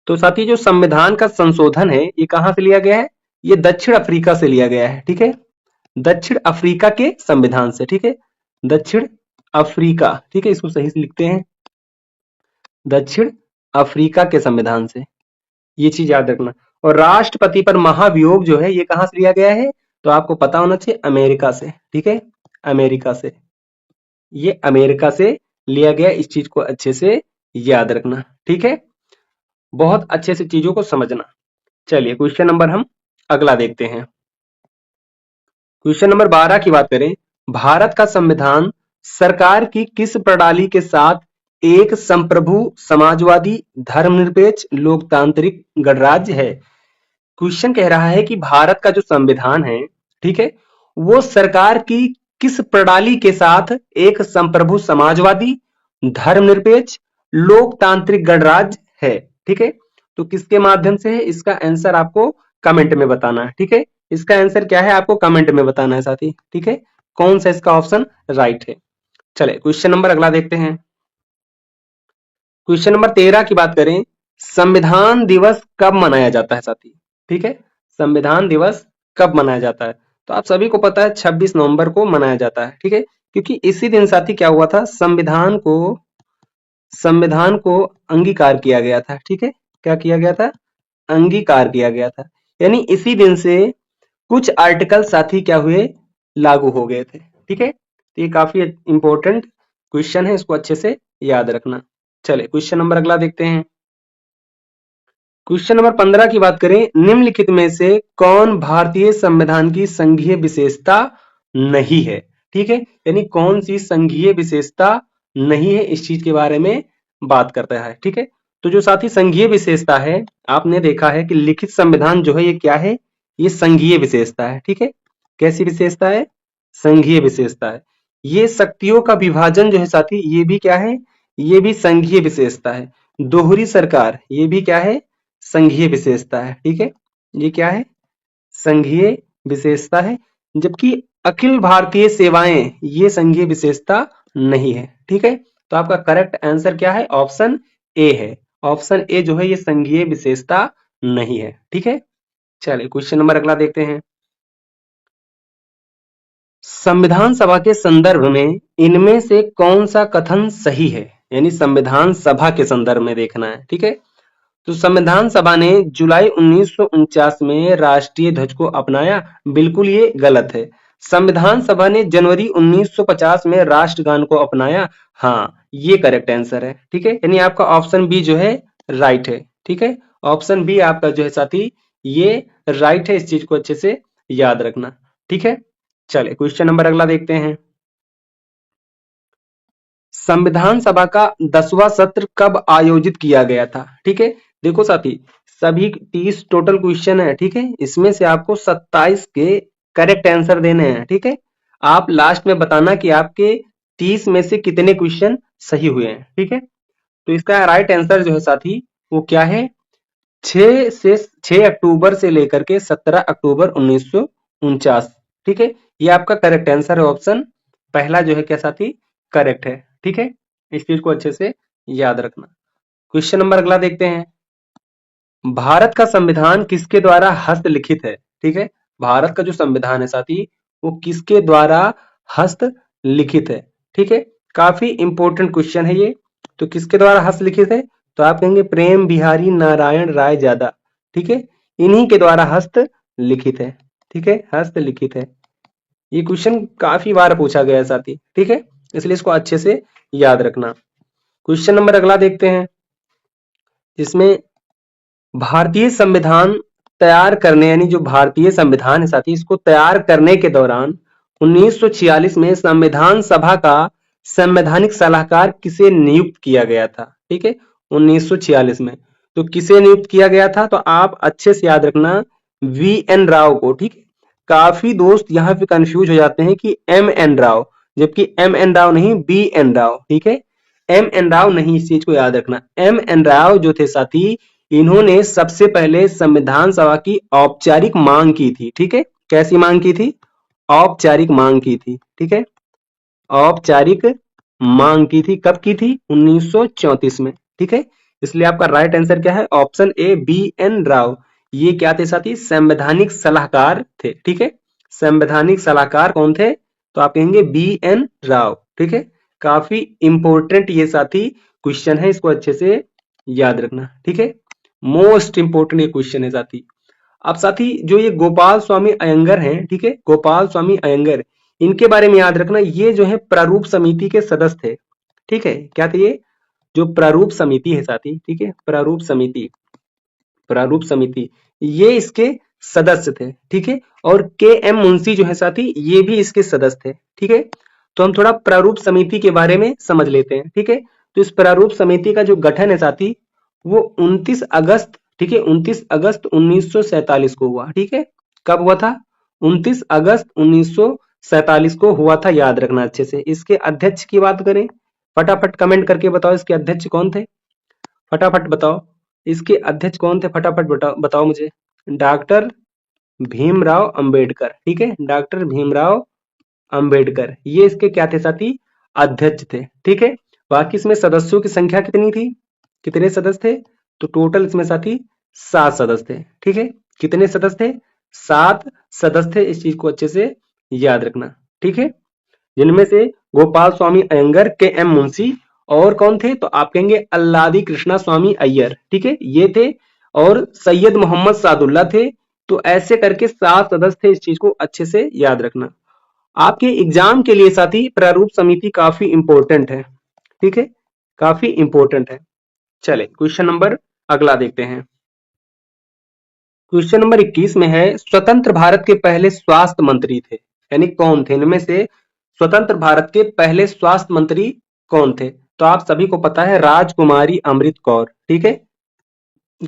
तो साथी जो संविधान का संशोधन है ये कहां से लिया गया है? ये दक्षिण अफ्रीका से लिया गया है। ठीक है, दक्षिण अफ्रीका के संविधान से। ठीक है, दक्षिण अफ्रीका। ठीक है, इसको सही से लिखते हैं, दक्षिण अफ्रीका के संविधान से। ये चीज याद रखना। और राष्ट्रपति पर महाभियोग जो है ये कहां से लिया गया है? तो आपको पता होना चाहिए, अमेरिका से। ठीक है, अमेरिका से, ये अमेरिका से लिया गया। इस चीज को अच्छे से याद रखना। ठीक है, बहुत अच्छे से चीजों को समझना। चलिए क्वेश्चन नंबर हम अगला देखते हैं। क्वेश्चन नंबर 12 की बात करें, भारत का संविधान सरकार की किस प्रणाली के साथ एक संप्रभु समाजवादी धर्मनिरपेक्ष लोकतांत्रिक गणराज्य है? क्वेश्चन कह रहा है कि भारत का जो संविधान है, ठीक है, वो सरकार की किस प्रणाली के साथ एक संप्रभु समाजवादी धर्मनिरपेक्ष लोकतांत्रिक गणराज्य है? ठीक है, तो किसके माध्यम से है? इसका आंसर आपको कमेंट में बताना है। ठीक है, इसका आंसर क्या है आपको कमेंट में बताना है साथी। ठीक है, कौन सा इसका ऑप्शन राइट है? चले क्वेश्चन नंबर अगला देखते हैं। क्वेश्चन नंबर 13 की बात करें, संविधान दिवस कब मनाया जाता है साथी? ठीक है, संविधान दिवस कब मनाया जाता है? तो आप सभी को पता है 26 नवंबर को मनाया जाता है। ठीक है, क्योंकि इसी दिन साथी क्या हुआ था, संविधान को अंगीकार किया गया था। ठीक है, क्या किया गया था? अंगीकार किया गया था। यानी इसी दिन से कुछ आर्टिकल साथी क्या हुए? लागू हो गए थे। ठीक है, तो ये काफी इंपॉर्टेंट क्वेश्चन है, इसको अच्छे से याद रखना। चले क्वेश्चन नंबर अगला देखते हैं। क्वेश्चन नंबर 15 की बात करें, निम्नलिखित में से कौन भारतीय संविधान की संघीय विशेषता नहीं है? ठीक है, यानी कौन सी संघीय विशेषता नहीं है, इस चीज के बारे में बात करता है। ठीक है, तो जो साथी संघीय विशेषता है, आपने देखा है कि लिखित संविधान जो है ये क्या है? ये संघीय विशेषता है। ठीक है, कैसी विशेषता है? संघीय विशेषता है। ये शक्तियों का विभाजन जो है साथी, ये भी क्या है? ये भी संघीय विशेषता है। दोहरी सरकार, ये भी क्या है? संघीय विशेषता है। ठीक है, ये क्या है? संघीय विशेषता है। जबकि अखिल भारतीय सेवाएं, ये संघीय विशेषता नहीं है। ठीक है, तो आपका करेक्ट आंसर क्या है? ऑप्शन ए है। ऑप्शन ए जो है ये संघीय विशेषता नहीं है। ठीक है, चलिए क्वेश्चन नंबर अगला देखते हैं। संविधान सभा के संदर्भ में इनमें से कौन सा कथन सही है, यानी संविधान सभा के संदर्भ में देखना है। ठीक है, तो संविधान सभा ने जुलाई 1949 में राष्ट्रीय ध्वज को अपनाया, बिल्कुल ये गलत है। संविधान सभा ने जनवरी 1950 में राष्ट्रगान को अपनाया, हाँ ये करेक्ट आंसर है। ठीक है, यानी आपका ऑप्शन बी जो है राइट है। ठीक है, ऑप्शन बी आपका जो है साथी ये राइट है, इस चीज को अच्छे से याद रखना। ठीक है, चलिए क्वेश्चन नंबर अगला देखते हैं। संविधान सभा का 10वां सत्र कब आयोजित किया गया था? ठीक है, देखो साथी सभी 30 टोटल क्वेश्चन है। ठीक है, इसमें से आपको 27 के करेक्ट आंसर देने हैं। ठीक है, आप लास्ट में बताना कि आपके 30 में से कितने क्वेश्चन सही हुए हैं। ठीक है, तो इसका राइट आंसर जो है साथी वो क्या है, 6 अक्टूबर से लेकर के 17 अक्टूबर 1949। ठीक है, ये आपका करेक्ट आंसर है, ऑप्शन पहला जो है क्या साथी करेक्ट है। ठीक है, इस चीज को अच्छे से याद रखना। क्वेश्चन नंबर अगला देखते हैं। भारत का संविधान किसके द्वारा हस्तलिखित है? ठीक है, भारत का जो संविधान है साथी वो किसके द्वारा हस्तलिखित है? ठीक है, काफी इंपॉर्टेंट क्वेश्चन है ये। तो किसके द्वारा हस्तलिखित है? तो आप कहेंगे प्रेम बिहारी नारायण राय ज्यादा। ठीक है, इन्हीं के द्वारा हस्तलिखित है। ठीक है, हस्तलिखित है। ये क्वेश्चन काफी बार पूछा गया है साथी। ठीक है, इसलिए इसको अच्छे से याद रखना। क्वेश्चन नंबर अगला देखते हैं, जिसमें भारतीय संविधान तैयार करने, यानी जो भारतीय संविधान है साथी इसको तैयार करने के दौरान 1946 में संविधान सभा का संवैधानिक सलाहकार किसे नियुक्त किया गया था? ठीक है, 1946 में तो किसे नियुक्त किया गया था? तो आप अच्छे से याद रखना वी.एन. राव को। ठीक है, काफी दोस्त यहाँ पे कंफ्यूज हो जाते हैं कि M.N. राव, जबकि M.N. राव नहीं B.N. राव। ठीक है, M.N. राव नहीं, इस चीज को याद रखना। M.N. राव जो थे साथी इन्होंने सबसे पहले संविधान सभा की औपचारिक मांग की थी। ठीक है, कैसी मांग की थी? औपचारिक मांग की थी। ठीक है, औपचारिक मांग की थी, कब की थी? 1934 में। ठीक है, इसलिए आपका राइट आंसर क्या है? Option A B.N. राव। ये क्या थे साथी? संवैधानिक सलाहकार थे। ठीक है, संवैधानिक सलाहकार कौन थे? तो आप कहेंगे B.N. राव। ठीक है, काफी इंपॉर्टेंट ये साथी क्वेश्चन है, इसको अच्छे से याद रखना। ठीक है, मोस्ट इंपोर्टेंट ये क्वेश्चन है साथी। अब साथी जो ये गोपाल स्वामी अयंगर हैं, ठीक है, गोपाल स्वामी अयंगर, इनके बारे में याद रखना, ये जो है प्रारूप समिति के सदस्य थे। ठीक है, क्या थे ये? जो प्रारूप समिति है साथी, ठीक है, प्रारूप समिति, प्रारूप समिति ये इसके सदस्य थे। ठीक है, और के.एम. मुंशी जो है साथी ये भी इसके सदस्य थे। ठीक है, तो हम थोड़ा प्रारूप समिति के बारे में समझ लेते हैं। ठीक है, तो इस प्रारूप समिति का जो गठन है साथी वो 29 अगस्त, ठीक है, 29 अगस्त 1947 को हुआ। ठीक है, कब हुआ था? 29 अगस्त 1947 को हुआ था, याद रखना अच्छे से। इसके अध्यक्ष की बात करें, फटाफट कमेंट करके बताओ इसके अध्यक्ष कौन थे, फटाफट बताओ इसके अध्यक्ष कौन थे, फटाफट बताओ, बताओ मुझे। डॉक्टर भीमराव अंबेडकर। ठीक है, डॉक्टर भीमराव अंबेडकर ये इसके क्या थे साथी? अध्यक्ष थे। ठीक है, बाकी इसमें सदस्यों की संख्या कितनी थी? कितने सदस्य थे? तो टोटल इसमें साथी 7 सदस्य थे। ठीक है, कितने सदस्य थे? 7 सदस्य थे, इस चीज को अच्छे से याद रखना। ठीक है, जिनमें से गोपाल स्वामी अयंगर, के.एम. मुंशी और कौन थे? तो आप कहेंगे अल्लादी कृष्णा स्वामी अय्यर। ठीक है, ये थे, और सैयद मोहम्मद सादुल्ला थे। तो ऐसे करके 7 सदस्य थे, इस चीज को अच्छे से याद रखना। आपके एग्जाम के लिए साथी प्रारूप समिति काफी इंपॉर्टेंट है। ठीक है, काफी इंपॉर्टेंट है। चले क्वेश्चन नंबर अगला देखते हैं। क्वेश्चन नंबर 21 में है, स्वतंत्र भारत के पहले स्वास्थ्य मंत्री थे, यानी कौन थे? इनमें से स्वतंत्र भारत के पहले स्वास्थ्य मंत्री कौन थे? तो आप सभी को पता है राजकुमारी अमृत कौर। ठीक है,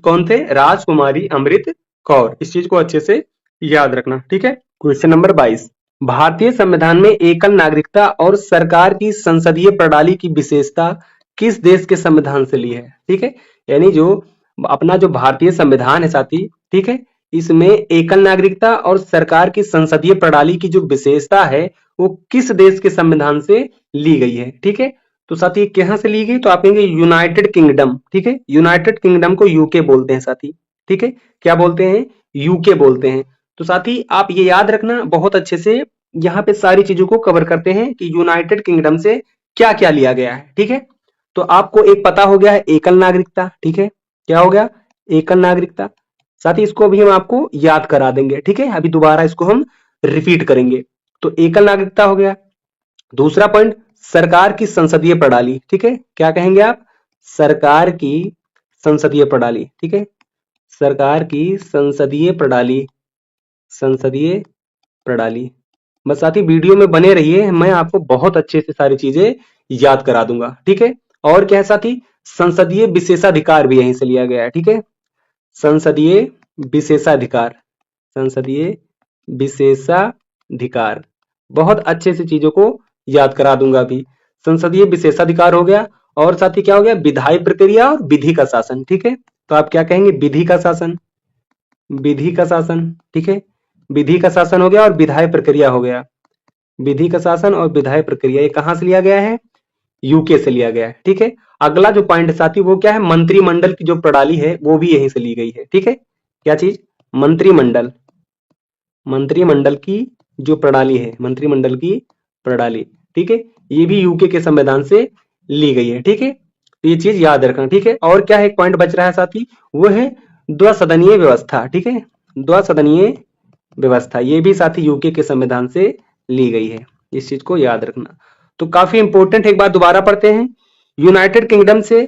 कौन थे? राजकुमारी अमृत कौर, इस चीज को अच्छे से याद रखना। ठीक है, क्वेश्चन नंबर 22, भारतीय संविधान में एकल नागरिकता और सरकार की संसदीय प्रणाली की विशेषता किस देश के संविधान से ली है? ठीक है, यानी जो अपना जो भारतीय संविधान है साथी, ठीक है, इसमें एकल नागरिकता और सरकार की संसदीय प्रणाली की जो विशेषता है वो किस देश के संविधान से ली गई है? ठीक है, तो साथी कहां से ली गई? तो आप कहेंगे यूनाइटेड किंगडम। ठीक है, यूनाइटेड किंगडम को यूके बोलते हैं साथी। ठीक है, क्या बोलते हैं? यूके बोलते हैं। तो साथी आप ये याद रखना बहुत अच्छे से, यहाँ पे सारी चीजों को कवर करते हैं कि यूनाइटेड किंगडम से क्या क्या लिया गया है। ठीक है, तो आपको एक पता हो गया है एकल नागरिकता। ठीक है, क्या हो गया? एकल नागरिकता। साथ ही इसको भी हम आपको याद करा देंगे। ठीक है, अभी दोबारा इसको हम रिपीट करेंगे। तो एकल नागरिकता हो गया। दूसरा पॉइंट, सरकार की संसदीय प्रणाली। ठीक है, क्या कहेंगे आप? सरकार की संसदीय प्रणाली। ठीक है, सरकार की संसदीय प्रणाली, संसदीय प्रणाली। बस साथी वीडियो में बने रहिए, मैं आपको बहुत अच्छे से सारी चीजें याद करा दूंगा। ठीक है, और क्या है साथी? संसदीय विशेषाधिकार भी यहीं से लिया गया है। ठीक है, संसदीय विशेषाधिकार, संसदीय विशेषाधिकार, बहुत अच्छे से चीजों को याद करा दूंगा अभी। संसदीय विशेषाधिकार हो गया, और साथ ही क्या हो गया? विधायी प्रक्रिया और विधि का शासन। ठीक है, तो आप क्या कहेंगे? विधि का शासन, विधि का शासन। ठीक है, विधि का शासन हो गया और विधायी प्रक्रिया हो गया। विधि का शासन और विधायी प्रक्रिया, ये कहां से लिया गया है? यूके से लिया गया है। ठीक है, अगला जो पॉइंट साथी वो क्या है? मंत्रिमंडल की जो प्रणाली है वो भी यहीं से ली गई है। ठीक है, क्या चीज? मंत्रिमंडल, मंत्रिमंडल की जो प्रणाली है, मंत्रिमंडल की प्रणाली। ठीक है, ये भी यूके के संविधान से ली गई है। ठीक है, तो ये चीज याद रखना। ठीक है, और क्या है? एक पॉइंट बच रहा है साथी, वो है द्विसदनीय व्यवस्था। ठीक है, द्विसदनीय व्यवस्था, ये भी साथी यूके के संविधान से ली गई है। इस चीज को याद रखना। तो काफी इंपॉर्टेंट, एक बार दोबारा पढ़ते हैं। यूनाइटेड किंगडम से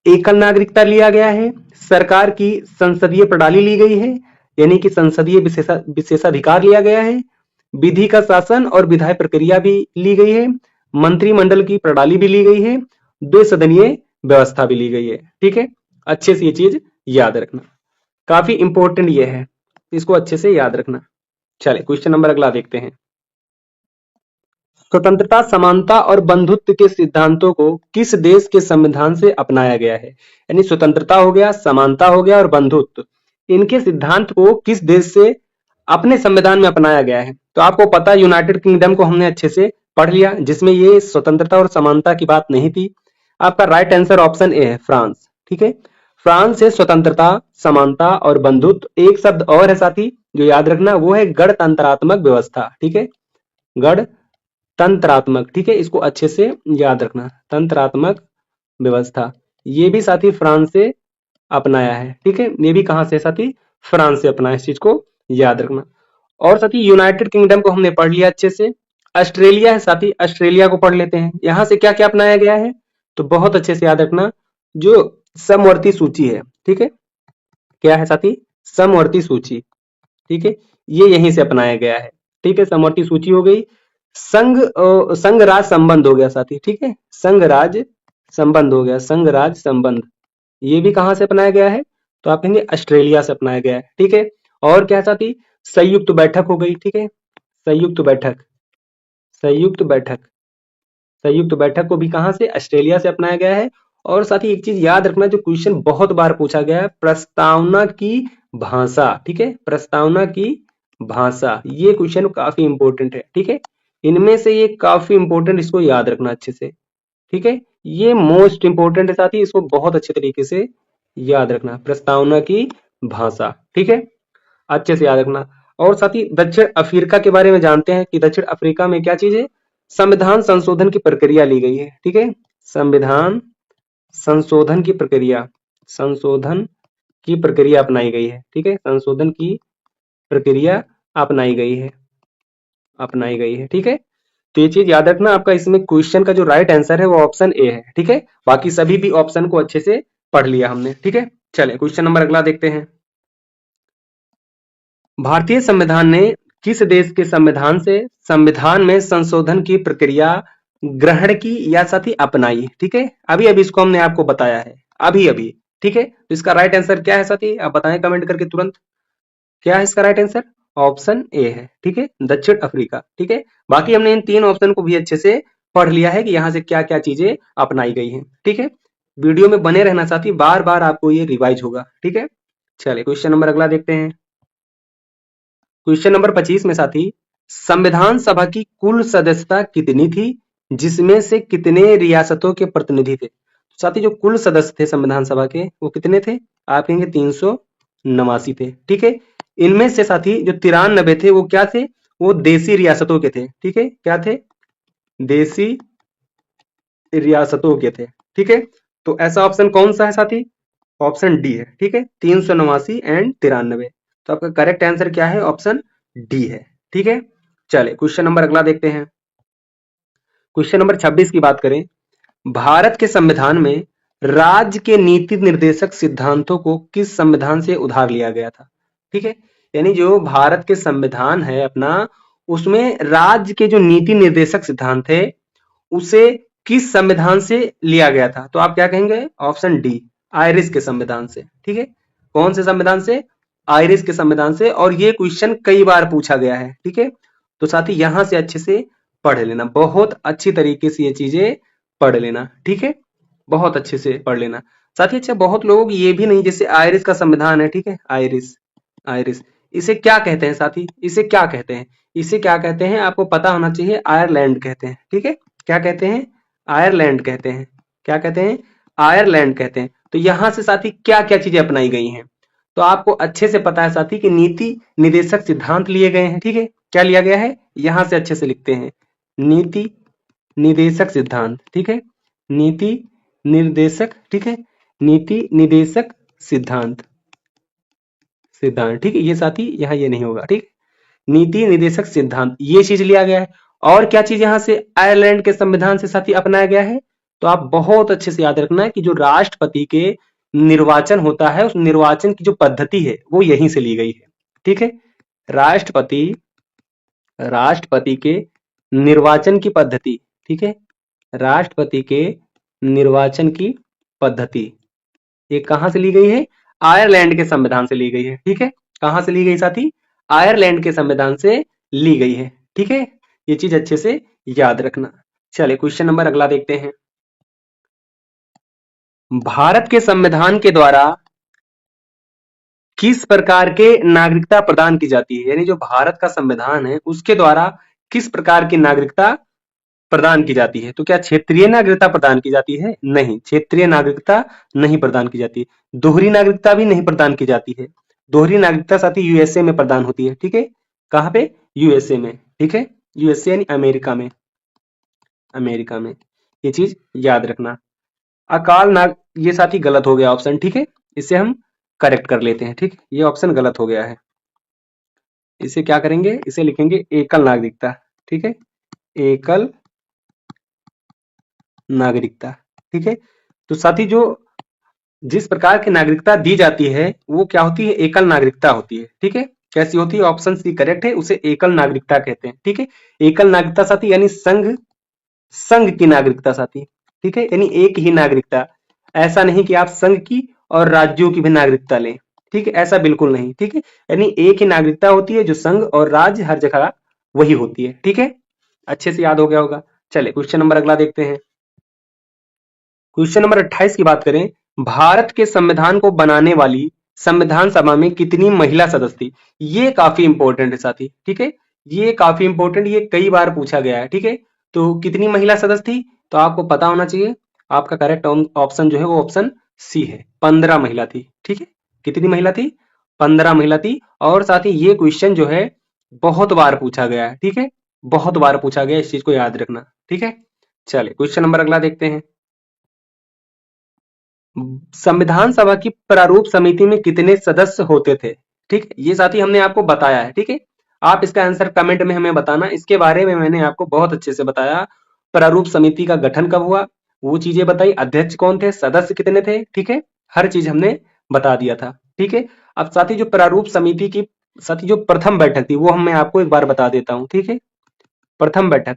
एकल नागरिकता लिया गया है, सरकार की संसदीय प्रणाली ली गई है, यानी कि संसदीय विशेषाधिकार लिया गया है, विधि का शासन और विधायी प्रक्रिया भी ली गई है, मंत्रिमंडल की प्रणाली भी ली गई है, द्विसदनीय व्यवस्था भी ली गई है। ठीक है, अच्छे से ये चीज याद रखना, काफी इंपॉर्टेंट ये है, इसको अच्छे से याद रखना। चलिए क्वेश्चन नंबर अगला देखते हैं। स्वतंत्रता, समानता और बंधुत्व के सिद्धांतों को किस देश के संविधान से अपनाया गया है? यानी स्वतंत्रता हो गया, समानता हो गया और बंधुत्व, इनके सिद्धांत को किस देश से अपने संविधान में अपनाया गया है? तो आपको पता है यूनाइटेड किंगडम को हमने अच्छे से पढ़ लिया, जिसमें ये स्वतंत्रता और समानता की बात नहीं थी। आपका राइट आंसर ऑप्शन ए है, फ्रांस। ठीक है, फ्रांस से स्वतंत्रता, समानता और बंधुत्व। एक शब्द और है साथी जो याद रखना, वो है गणतंत्रात्मक व्यवस्था। ठीक है, गणतंत्रात्मक। ठीक है, इसको अच्छे से याद रखना, तंत्रात्मक व्यवस्था, ये भी साथी फ्रांस से अपनाया है। ठीक है, ये भी कहां से साथी? फ्रांस से अपना, इस चीज को याद रखना। और साथी यूनाइटेड किंगडम को हमने पढ़ लिया अच्छे से। ऑस्ट्रेलिया है साथी, ऑस्ट्रेलिया को पढ़ लेते हैं, यहां से क्या क्या अपनाया गया है? तो बहुत अच्छे से याद रखना, जो समवर्ती सूची है। ठीक है, क्या है साथी? समवर्ती सूची। ठीक है, ये यहीं से अपनाया गया है। ठीक है, समवर्ती सूची हो गई। संघ राज संबंध हो गया साथी। ठीक है, संघ राज संबंध हो गया, संघ राज संबंध, ये भी कहां से अपनाया गया है? तो आप कहेंगे ऑस्ट्रेलिया से अपनाया गया है। ठीक है, और क्या साथी? संयुक्त बैठक हो गई। ठीक है, संयुक्त बैठक, संयुक्त बैठक, संयुक्त बैठक को भी कहां से? ऑस्ट्रेलिया से अपनाया गया है। और साथ ही एक चीज याद रखना, जो क्वेश्चन बहुत बार पूछा गया है, प्रस्तावना की भाषा। ठीक है, प्रस्तावना की भाषा, ये क्वेश्चन काफी इंपॉर्टेंट है। ठीक है, इनमें से ये काफी इंपॉर्टेंट, इसको याद रखना अच्छे से। ठीक है, ये मोस्ट इंपॉर्टेंट है साथी, इसको बहुत अच्छे तरीके से याद रखना, प्रस्तावना की भाषा। ठीक है, अच्छे से याद रखना। और साथ ही दक्षिण अफ्रीका के बारे में जानते हैं कि दक्षिण अफ्रीका में क्या चीज है? संविधान संशोधन की प्रक्रिया ली गई है। ठीक है, संविधान संशोधन की प्रक्रिया, संशोधन की प्रक्रिया अपनाई गई है। ठीक है, संशोधन की प्रक्रिया अपनाई गई है, अपनाई गई है। ठीक है, तो ये चीज याद रखना, आपका इसमें क्वेश्चन का जो राइट आंसर है वो ऑप्शन ए है। ठीक है, बाकी सभी भी ऑप्शन को अच्छे से पढ़ लिया हमने। ठीक है, चलिए क्वेश्चन नंबर अगला देखते हैं। भारतीय संविधान ने किस देश के संविधान से संविधान में संशोधन की प्रक्रिया ग्रहण की या साथ ही अपनाई? ठीक है, अभी अभी इसको हमने आपको बताया है, अभी अभी। ठीक है, तो इसका राइट आंसर क्या है साथी? आप बताएं कमेंट करके तुरंत, क्या है इसका राइट आंसर? ऑप्शन ए है। ठीक है, दक्षिण अफ्रीका। ठीक है, बाकी हमने इन तीन ऑप्शन को भी अच्छे से पढ़ लिया है कि यहाँ से क्या क्या चीजें अपनाई गई हैं। ठीक है, वीडियो में बने रहना साथी, बार बार आपको ये रिवाइज होगा। ठीक है, चलिए क्वेश्चन नंबर अगला देखते हैं। क्वेश्चन नंबर 25 में साथी, संविधान सभा की कुल सदस्यता कितनी थी, जिसमें से कितने रियासतों के प्रतिनिधि थे? साथी जो कुल सदस्य थे संविधान सभा के वो कितने थे? आप कहेंगे 389 थे। ठीक है, इनमें से साथी जो 93 थे वो क्या थे? वो देसी रियासतों के थे, ठीक है, क्या थे, देसी रियासतों के थे, ठीक है। तो ऐसा ऑप्शन कौन सा है साथी, ऑप्शन डी है, ठीक है, 389 एंड 93। तो आपका करेक्ट आंसर क्या है, ऑप्शन डी है, ठीक है। चले क्वेश्चन नंबर अगला देखते हैं। क्वेश्चन नंबर 26 की बात करें, भारत के संविधान में राज्य के नीति निर्देशक सिद्धांतों को किस संविधान से उधार लिया गया था, ठीक है। यानी जो भारत के संविधान है अपना, उसमें राज्य के जो नीति निर्देशक सिद्धांत है उसे किस संविधान से लिया गया था, तो आप क्या कहेंगे, ऑप्शन डी, आयरिश के संविधान से, ठीक है। कौन से संविधान से, आयरिश के संविधान से। और ये क्वेश्चन कई बार पूछा गया है, ठीक है। तो साथी यहां से अच्छे से पढ़ लेना, बहुत अच्छी तरीके से ये चीजें पढ़ लेना, ठीक है, बहुत अच्छे से पढ़ लेना साथी। अच्छा, बहुत लोग ये भी नहीं, जैसे आयरिश का संविधान है, ठीक है, आयरिश, आयरिश इसे क्या कहते हैं साथी, इसे क्या कहते हैं, इसे क्या कहते हैं आपको पता होना चाहिए, आयरलैंड कहते हैं, ठीक है। क्या कहते हैं, आयरलैंड कहते हैं, क्या कहते हैं, आयरलैंड कहते हैं। तो यहां से साथी क्या क्या चीजें अपनाई गई हैं, तो आपको अच्छे से पता है साथी कि नीति निदेशक सिद्धांत लिए गए हैं, ठीक है। क्या लिया गया है, यहां से अच्छे से लिखते हैं, नीति निदेशक सिद्धांत, ठीक है, नीति निर्देशक, ठीक है, नीति निदेशक सिद्धांत, सिद्धांत, ठीक है। ये साथी यहाँ ये नहीं होगा, ठीक, नीति निदेशक सिद्धांत ये चीज लिया गया है। और क्या चीज यहां से आयरलैंड के संविधान से साथी अपनाया गया है, तो आप बहुत अच्छे से याद रखना है कि जो राष्ट्रपति के निर्वाचन होता है, उस निर्वाचन की जो पद्धति है वो यहीं से ली गई है, ठीक है। राष्ट्रपति राष्ट्रपति के निर्वाचन की पद्धति, ठीक है, राष्ट्रपति के निर्वाचन की पद्धति ये कहां से ली गई है, आयरलैंड के संविधान से ली गई है, ठीक है। कहां से ली गई साथी, आयरलैंड के संविधान से ली गई है, ठीक है। ये चीज अच्छे से याद रखना। चलिए क्वेश्चन नंबर अगला देखते हैं। भारत के संविधान के द्वारा किस प्रकार के नागरिकता प्रदान की जाती है, यानी जो भारत का संविधान है उसके द्वारा किस प्रकार की नागरिकता प्रदान की जाती है, तो क्या क्षेत्रीय नागरिकता प्रदान की जाती है, नहीं, क्षेत्रीय नागरिकता नहीं प्रदान की जाती, दोहरी नागरिकता भी नहीं प्रदान की जाती है। दोहरी नागरिकता साथी यूएसए में प्रदान होती है, ठीक है, कहां पे, यूएसए में, ठीक है, यूएसए यानी अमेरिका में, अमेरिका में, ये चीज याद रखना। अकाल नाग ये साथी गलत हो गया ऑप्शन, ठीक है, इसे हम करेक्ट कर लेते हैं, ठीक, ये ऑप्शन गलत हो गया है। इसे क्या करेंगे, इसे लिखेंगे एकल नागरिकता, ठीक है, एकल नागरिकता, ठीक है। तो साथी जो जिस प्रकार की नागरिकता दी जाती है वो क्या होती है, एकल नागरिकता होती है, ठीक है। कैसी होती है, ऑप्शन सी करेक्ट है, उसे एकल नागरिकता कहते हैं, ठीक है। एकल नागरिकता साथी यानी संघ संघ की नागरिकता साथी, ठीक है, यानी एक ही नागरिकता, ऐसा नहीं कि आप संघ की और राज्यों की भी नागरिकता लें, ठीक है, ऐसा बिल्कुल नहीं, ठीक है। यानी एक ही नागरिकता होती है जो संघ और राज्य हर जगह वही होती है, ठीक है। अच्छे से याद हो गया होगा। चले क्वेश्चन नंबर अगला देखते हैं। क्वेश्चन नंबर 28 की बात करें, भारत के संविधान को बनाने वाली संविधान सभा में कितनी महिला सदस्य थी, ये काफी इंपॉर्टेंट है साथी, ठीक है, ये काफी इंपॉर्टेंट, ये कई बार पूछा गया है, ठीक है। तो कितनी महिला सदस्य थी, तो आपको पता होना चाहिए, आपका करेक्ट ऑप्शन जो है वो ऑप्शन सी है, 15 महिला थी, ठीक है। कितनी महिला थी, 15 महिला थी। और साथ ही ये क्वेश्चन जो है बहुत बार पूछा गया है, ठीक है, बहुत बार पूछा गया, इस चीज को याद रखना, ठीक है। चलिए क्वेश्चन नंबर अगला देखते हैं। संविधान सभा की प्रारूप समिति में कितने सदस्य होते थे, ठीक, ये साथी हमने आपको बताया है, ठीक है। आप इसका आंसर कमेंट में हमें बताना, इसके बारे में मैंने आपको बहुत अच्छे से बताया। प्रारूप समिति का गठन कब हुआ वो चीजें बताई, अध्यक्ष कौन थे, सदस्य कितने थे, ठीक है, हर चीज हमने बता दिया था, ठीक है। अब साथी जो प्रारूप समिति की साथी जो प्रथम बैठक थी वो मैं आपको एक बार बता देता हूँ, ठीक है। प्रथम बैठक,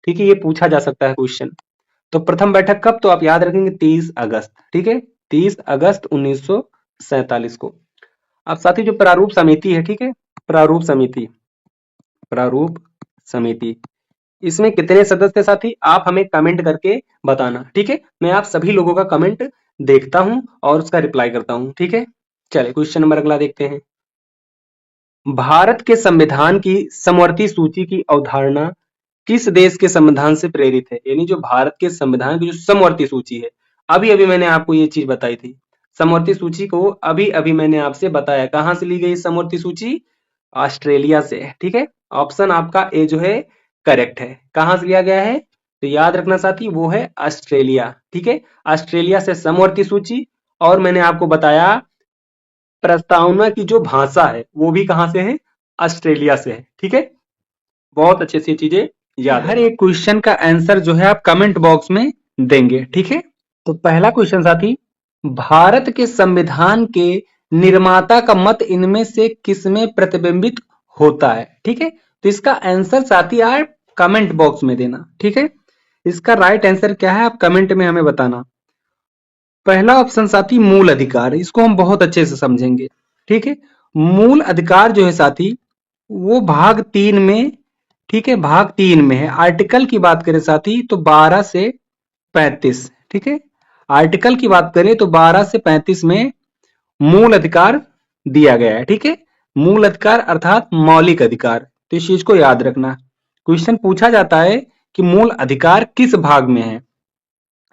ठीक है, ये पूछा जा सकता है क्वेश्चन। तो प्रथम बैठक कब, तो आप याद रखेंगे 30 अगस्त, ठीक है, 30 अगस्त 1947 को। अब साथी जो प्रारूप समिति है, ठीक है, प्रारूप समिति, प्रारूप समिति इसमें कितने सदस्य थे साथी, आप हमें कमेंट करके बताना, ठीक है। मैं आप सभी लोगों का कमेंट देखता हूं और उसका रिप्लाई करता हूं, ठीक है। चलिए क्वेश्चन नंबर अगला देखते हैं। भारत के संविधान की समवर्ती सूची की अवधारणा किस देश के संविधान से प्रेरित है, यानी जो भारत के संविधान की जो समवर्ती सूची है, अभी अभी मैंने आपको ये चीज बताई थी, समवर्ती सूची को अभी अभी मैंने आपसे बताया, कहां से ली गई समवर्ती सूची, ऑस्ट्रेलिया से है, ठीक है। ऑप्शन आपका ए जो है करेक्ट है। कहां से लिया गया है तो याद रखना साथी, वो है ऑस्ट्रेलिया, ठीक है। ऑस्ट्रेलिया से समवर्ती सूची, और मैंने आपको बताया प्रस्तावना की जो भाषा है वो भी कहां से है, ऑस्ट्रेलिया से है, ठीक है। बहुत अच्छे से चीजें याद हर एक क्वेश्चन का आंसर जो है आप कमेंट बॉक्स में देंगे, ठीक है। तो पहला क्वेश्चन साथी, भारत के संविधान के निर्माता का मत इनमें से किसमें प्रतिबिंबित होता है, ठीक है। तो इसका आंसर साथी आप कमेंट बॉक्स में देना, ठीक है। इसका राइट आंसर क्या है आप कमेंट में हमें बताना। पहला ऑप्शन साथी मूल अधिकार, इसको हम बहुत अच्छे से समझेंगे, ठीक है। मूल अधिकार जो है साथी वो भाग 3 में, ठीक है, भाग 3 में है। आर्टिकल की बात करें साथी तो 12 से 35, ठीक है। आर्टिकल की बात करें तो 12 से 35 में मूल अधिकार दिया गया है, ठीक है। मूल अधिकार अर्थात मौलिक अधिकार, तो इस चीज को याद रखना। क्वेश्चन पूछा जाता है कि मूल अधिकार किस भाग में है,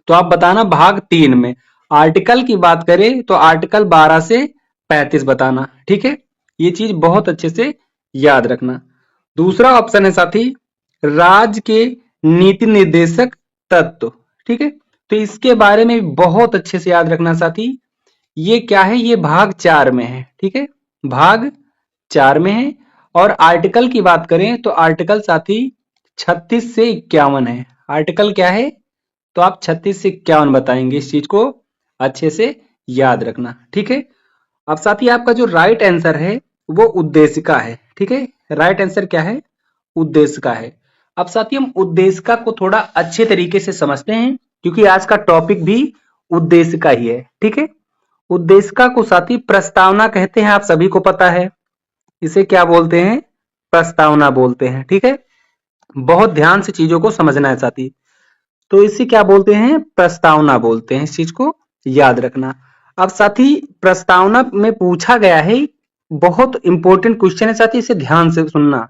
तो आप बताना भाग 3 में। आर्टिकल की बात करें तो आर्टिकल 12 से 35 बताना, ठीक है। ये चीज बहुत अच्छे से याद रखना। दूसरा ऑप्शन है साथी राज्य के नीति निर्देशक तत्व, ठीक है। तो इसके बारे में बहुत अच्छे से याद रखना साथी। ये क्या है, ये भाग 4 में है, ठीक है। भाग 4 में है। और आर्टिकल की बात करें तो आर्टिकल साथी 36 से 51 है। आर्टिकल क्या है तो आप 36 से 51 बताएंगे, इस चीज को अच्छे से याद रखना, ठीक है। अब साथी आपका जो राइट आंसर है वो उद्देशिका है, ठीक है। राइट आंसर क्या है, उद्देशिका है। अब साथी हम उद्देशिका को थोड़ा अच्छे तरीके से समझते हैं, क्योंकि आज का टॉपिक भी उद्देशिका ही है, ठीक है। उद्देशिका को साथी प्रस्तावना कहते हैं, आप सभी को पता है। इसे क्या बोलते हैं, प्रस्तावना बोलते हैं, ठीक है। बहुत ध्यान से चीजों को समझना है साथी। तो इसे क्या बोलते हैं, प्रस्तावना बोलते हैं, इस चीज को याद रखना। अब साथी प्रस्तावना में पूछा गया है, बहुत इंपॉर्टेंट क्वेश्चन है साथी, इसे ध्यान से सुनना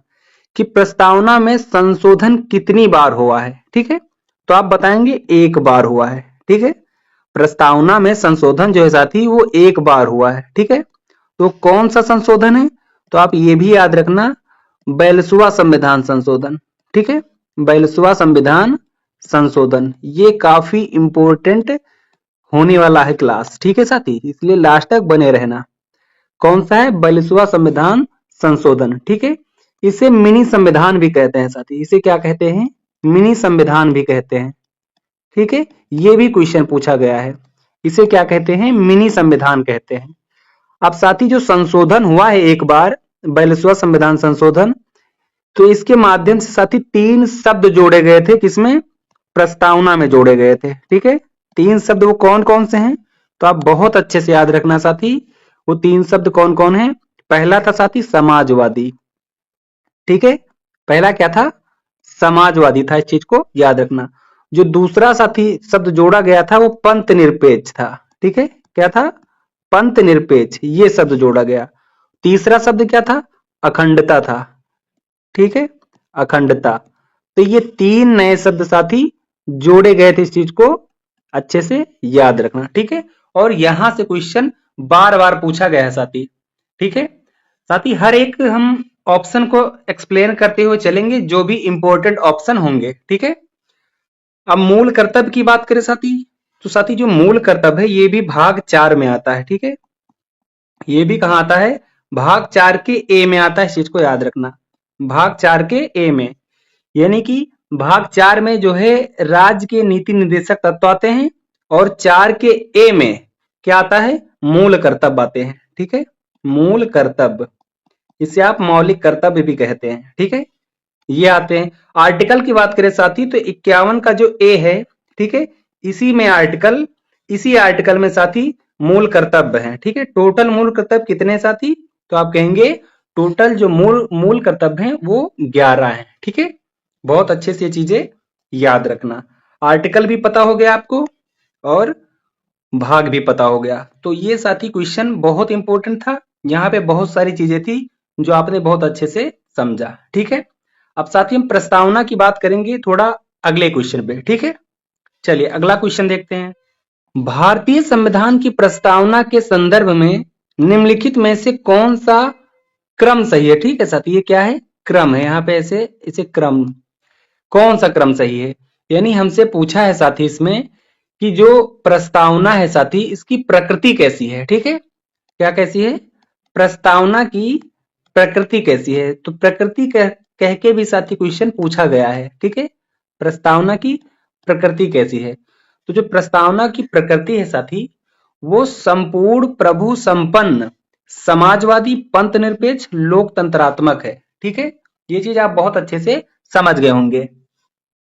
कि प्रस्तावना में संशोधन कितनी बार हुआ है, ठीक है। तो आप बताएंगे एक बार हुआ है, ठीक है। प्रस्तावना में संशोधन जो है साथी वो एक बार हुआ है, ठीक है। तो कौन सा संशोधन है, तो आप ये भी याद रखना 42वां संविधान संशोधन, ठीक है। 42वां संविधान संशोधन, ये काफी इंपॉर्टेंट होने वाला है क्लास, ठीक है साथी, इसलिए लास्ट तक बने रहना। कौन सा है, 42वां संविधान संशोधन, ठीक है। इसे मिनी संविधान भी कहते हैं साथी, इसे क्या कहते हैं, मिनी संविधान भी कहते हैं, ठीक है। ये भी क्वेश्चन पूछा गया है, इसे क्या कहते हैं, मिनी संविधान कहते हैं। अब साथी जो संशोधन हुआ है एक बार, 42वां संविधान संशोधन, तो इसके माध्यम से साथी 3 शब्द जोड़े गए थे, किसमें, प्रस्तावना में जोड़े गए थे, ठीक है। 3 शब्द वो कौन कौन से हैं, तो आप बहुत अच्छे से याद रखना साथी, वो 3 शब्द कौन कौन है। पहला था साथी समाजवादी, ठीक है। पहला क्या था, समाजवादी था, इस चीज को याद रखना। जो दूसरा साथी शब्द जोड़ा गया था वो पंथ निरपेक्ष था, ठीक है। क्या था, पंथ निरपेक्ष, ये शब्द जोड़ा गया। तीसरा शब्द क्या था, अखंडता था, ठीक है, अखंडता। तो ये 3 नए शब्द साथी जोड़े गए थे, इस चीज को अच्छे से याद रखना, ठीक है। और यहां से क्वेश्चन बार बार पूछा गया है साथी, ठीक है। साथी हर एक हम ऑप्शन को एक्सप्लेन करते हुए चलेंगे, जो भी इंपॉर्टेंट ऑप्शन होंगे, ठीक है। अब मूल कर्तव्य की बात करें साथी, तो साथी जो मूल कर्तव्य है ये भी भाग 4 में आता है, ठीक है। ये भी कहां आता है, भाग 4 के ए में आता है, इस चीज को याद रखना। भाग 4 के ए में, यानी कि भाग 4 में जो है राज्य के नीति निर्देशक तत्व आते हैं, और 4 के ए में क्या आता है, मूल कर्तव्य आते हैं, ठीक है। मूल कर्तव्य, इसे आप मौलिक कर्तव्य भी कहते हैं, ठीक है। ये आते हैं। आर्टिकल की बात करें साथी तो 51 का जो ए है, ठीक है, इसी में आर्टिकल, इसी आर्टिकल में साथी मूल कर्तव्य है, ठीक है। टोटल मूल कर्तव्य कितने साथी, तो आप कहेंगे टोटल जो मूल मूल कर्तव्य हैं वो 11 हैं, ठीक है। बहुत अच्छे से ये चीजें याद रखना। आर्टिकल भी पता हो गया आपको और भाग भी पता हो गया। तो ये साथी क्वेश्चन बहुत इंपॉर्टेंट था, यहाँ पे बहुत सारी चीजें थी जो आपने बहुत अच्छे से समझा, ठीक है। अब साथी हम प्रस्तावना की बात करेंगे थोड़ा अगले क्वेश्चन पे, ठीक है। चलिए अगला क्वेश्चन देखते हैं। भारतीय संविधान की प्रस्तावना के संदर्भ में निम्नलिखित में से कौन सा क्रम सही है। ठीक है साथी, ये क्या है? क्रम है। यहाँ पे ऐसे इसे क्रम, कौन सा क्रम सही है? यानी हमसे पूछा है साथी इसमें कि जो प्रस्तावना है साथी, इसकी प्रकृति कैसी है। ठीक है, क्या कैसी है? प्रस्तावना की प्रकृति कैसी है? तो प्रकृति कह के भी साथी क्वेश्चन पूछा गया है। ठीक है, प्रस्तावना की प्रकृति कैसी है? तो जो प्रस्तावना की प्रकृति है साथी, वो संपूर्ण प्रभु संपन्न समाजवादी पंथ निरपेक्ष लोकतंत्रात्मक है। ठीक है, ये चीज आप बहुत अच्छे से समझ गए होंगे।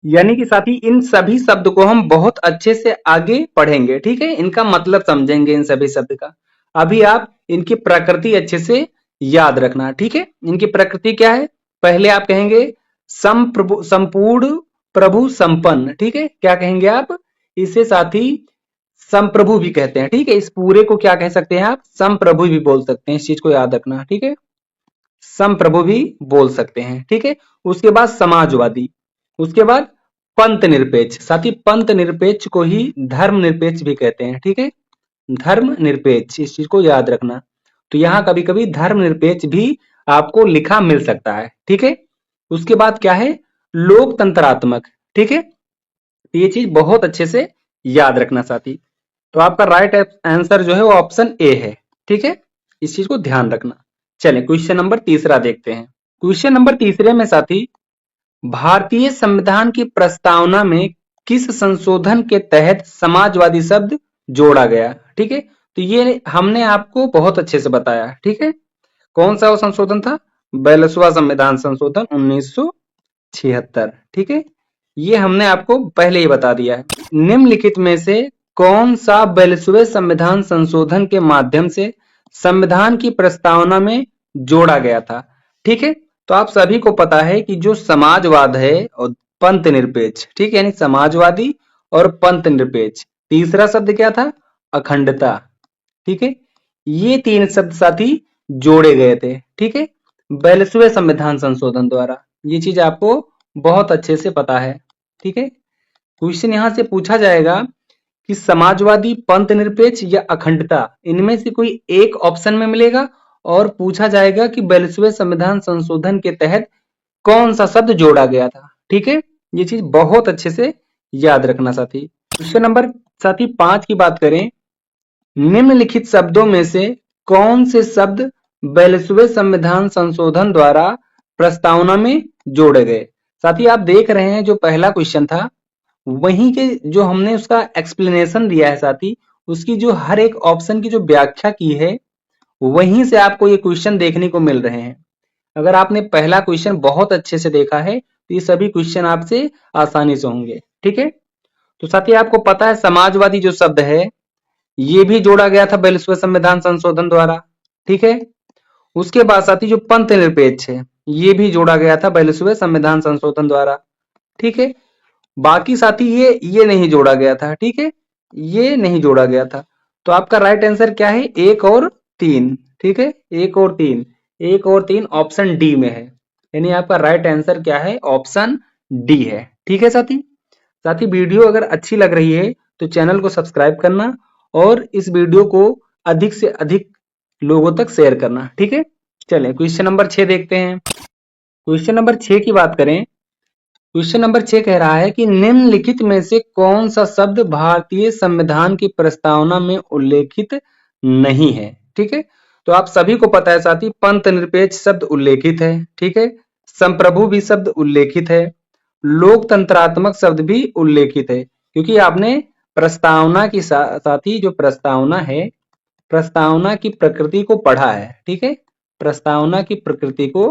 यानी कि साथी इन सभी शब्द को हम बहुत अच्छे से आगे पढ़ेंगे। ठीक है, इनका मतलब समझेंगे इन सभी शब्द का। अभी आप इनकी प्रकृति अच्छे से याद रखना। ठीक है, इनकी प्रकृति क्या है? पहले आप कहेंगे संप्रभु, संपूर्ण प्रभु संपन्न। ठीक है, क्या कहेंगे आप? इसे साथी संप्रभु भी कहते हैं। ठीक है, इस पूरे को क्या कह सकते हैं आप? संप्रभु भी बोल सकते हैं। इस चीज को याद रखना। ठीक है, संप्रभु भी बोल सकते हैं। ठीक है, उसके बाद समाजवादी, उसके बाद पंथ निरपेक्ष। साथी पंथ निरपेक्ष को ही धर्म निरपेक्ष भी कहते हैं। ठीक है, धर्म निरपेक्ष, इस चीज को याद रखना। तो यहाँ कभी कभी धर्म निरपेक्ष भी आपको लिखा मिल सकता है। ठीक है, उसके बाद क्या है? लोकतंत्रात्मक। ठीक है, तो ये चीज बहुत अच्छे से याद रखना साथी। तो आपका राइट आंसर जो है वो ऑप्शन ए है। ठीक है, इस चीज को ध्यान रखना। चलें क्वेश्चन नंबर तीसरा देखते हैं। क्वेश्चन नंबर तीसरे में साथी, भारतीय संविधान की प्रस्तावना में किस संशोधन के तहत समाजवादी शब्द जोड़ा गया? ठीक है, तो ये हमने आपको बहुत अच्छे से बताया। ठीक है, कौन सा वो संशोधन था? 42वां संविधान संशोधन 1976। ठीक है, ये हमने आपको पहले ही बता दिया है। निम्नलिखित में से कौन सा 42वें संविधान संशोधन के माध्यम से संविधान की प्रस्तावना में जोड़ा गया था? ठीक है, तो आप सभी को पता है कि जो समाजवाद है और पंथ निरपेक्ष, ठीक है, यानी समाजवादी और पंथ निरपेक्ष, तीसरा शब्द क्या था? अखंडता। ठीक है, ये तीन शब्द साथी जोड़े गए थे। ठीक है, 42वें संविधान संशोधन द्वारा। ये चीज आपको बहुत अच्छे से पता है। ठीक है, क्वेश्चन यहां से पूछा जाएगा कि समाजवादी, पंथ निरपेक्ष या अखंडता, इनमें से कोई एक ऑप्शन में मिलेगा और पूछा जाएगा कि 42वें संविधान संशोधन के तहत कौन सा शब्द जोड़ा गया था। ठीक है, ये चीज बहुत अच्छे से याद रखना साथी। क्वेश्चन नंबर साथी 5 की बात करें, निम्नलिखित शब्दों में से कौन से शब्द 42वें संविधान संशोधन द्वारा प्रस्तावना में जोड़े गए? साथी आप देख रहे हैं जो पहला क्वेश्चन था, वहीं के जो हमने उसका एक्सप्लेनेशन दिया है साथी, उसकी जो हर एक ऑप्शन की जो व्याख्या की है, वहीं से आपको ये क्वेश्चन देखने को मिल रहे हैं। अगर आपने पहला क्वेश्चन बहुत अच्छे से देखा है तो ये सभी क्वेश्चन आपसे आसानी से होंगे। ठीक है, तो साथी आपको पता है समाजवादी जो शब्द है ये भी जोड़ा गया था 42वें संविधान संशोधन द्वारा। ठीक है, उसके बाद साथी जो पंथ निरपेक्ष है ये भी जोड़ा गया था 42वें संविधान संशोधन द्वारा। ठीक है, बाकी साथी ये नहीं जोड़ा गया था। ठीक है, ये नहीं जोड़ा गया था। तो आपका राइट आंसर क्या है? 1 और 3। ठीक है, 1 और 3, 1 और 3 ऑप्शन डी में है। यानी आपका राइट आंसर क्या है? ऑप्शन डी है। ठीक है साथी, साथी वीडियो अगर अच्छी लग रही है तो चैनल को सब्सक्राइब करना और इस वीडियो को अधिक से अधिक लोगों तक शेयर करना। ठीक है, चलें क्वेश्चन नंबर 6 देखते हैं। क्वेश्चन नंबर 6 की बात करें, क्वेश्चन नंबर 6 कह रहा है कि निम्नलिखित में से कौन सा शब्द भारतीय संविधान की प्रस्तावना में उल्लेखित नहीं है? ठीक है, तो आप सभी को पता है साथी पंथ निरपेक्ष शब्द उल्लेखित है। ठीक है, संप्रभु भी शब्द उल्लेखित है, लोकतंत्रात्मक शब्द भी उल्लेखित है, क्योंकि आपने प्रस्तावना की साथी जो प्रस्तावना है, प्रस्तावना की प्रकृति को पढ़ा है। ठीक है, प्रस्तावना की प्रकृति को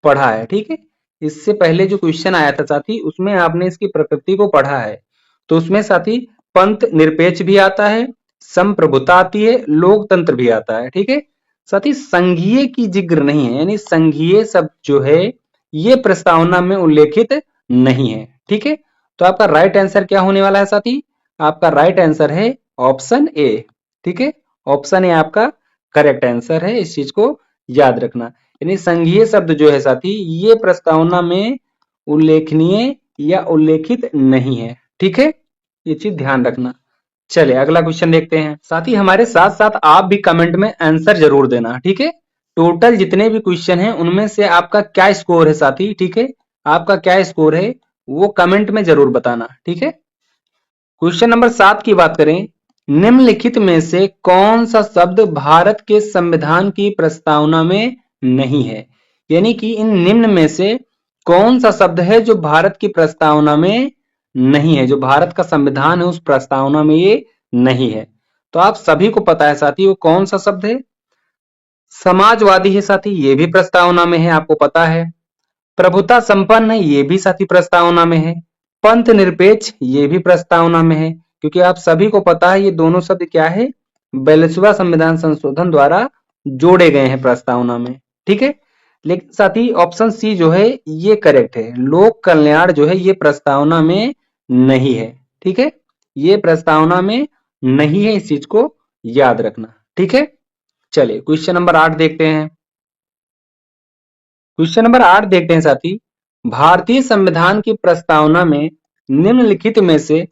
पढ़ा है। ठीक है, इससे पहले जो क्वेश्चन आया था साथी उसमें आपने इसकी प्रकृति को पढ़ा है, तो उसमें साथी पंथ निरपेक्ष भी आता है, संप्रभुता आती है, लोकतंत्र भी आता है। ठीक है साथी, संघीय की जिक्र नहीं है, यानी संघीय शब्द जो है ये प्रस्तावना में उल्लेखित नहीं है। ठीक है, तो आपका राइट आंसर क्या होने वाला है साथी? आपका राइट आंसर है ऑप्शन ए। ठीक है, ऑप्शन ए आपका करेक्ट आंसर है। इस चीज को याद रखना, यानी संघीय शब्द जो है साथी ये प्रस्तावना में उल्लेखनीय या उल्लेखित नहीं है। ठीक है, ये चीज ध्यान रखना। चलिए अगला क्वेश्चन देखते हैं। साथी हमारे साथ साथ आप भी कमेंट में आंसर जरूर देना। ठीक है, टोटल जितने भी क्वेश्चन हैं उनमें से आपका क्या स्कोर है साथी, ठीक है, आपका क्या स्कोर है वो कमेंट में जरूर बताना, ठीक है। क्वेश्चन नंबर 7 की बात करें, निम्नलिखित में से कौन सा शब्द भारत के संविधान की प्रस्तावना में नहीं है, यानी कि इन निम्न में से कौन सा शब्द है जो भारत की प्रस्तावना में नहीं है, जो भारत का संविधान है उस प्रस्तावना में ये नहीं है। तो आप सभी को पता है साथी वो कौन सा शब्द है, समाजवादी है साथी, ये भी प्रस्तावना में है, आपको पता है। प्रभुता संपन्न है, ये भी साथी प्रस्तावना में है। पंथ निरपेक्ष, ये भी प्रस्तावना में है, क्योंकि आप सभी को पता है ये दोनों शब्द क्या है, 42वां संविधान संशोधन द्वारा जोड़े गए हैं प्रस्तावना में, ठीक है। लेकिन साथी ऑप्शन सी जो है ये करेक्ट है, लोक कल्याण जो है ये प्रस्तावना में नहीं है, ठीक है, ये प्रस्तावना में नहीं है, इस चीज को याद रखना, ठीक है। चलिए क्वेश्चन नंबर 8 देखते हैं। क्वेश्चन नंबर 8 देखते हैं साथी, भारतीय संविधान की प्रस्तावना में निम्नलिखित में से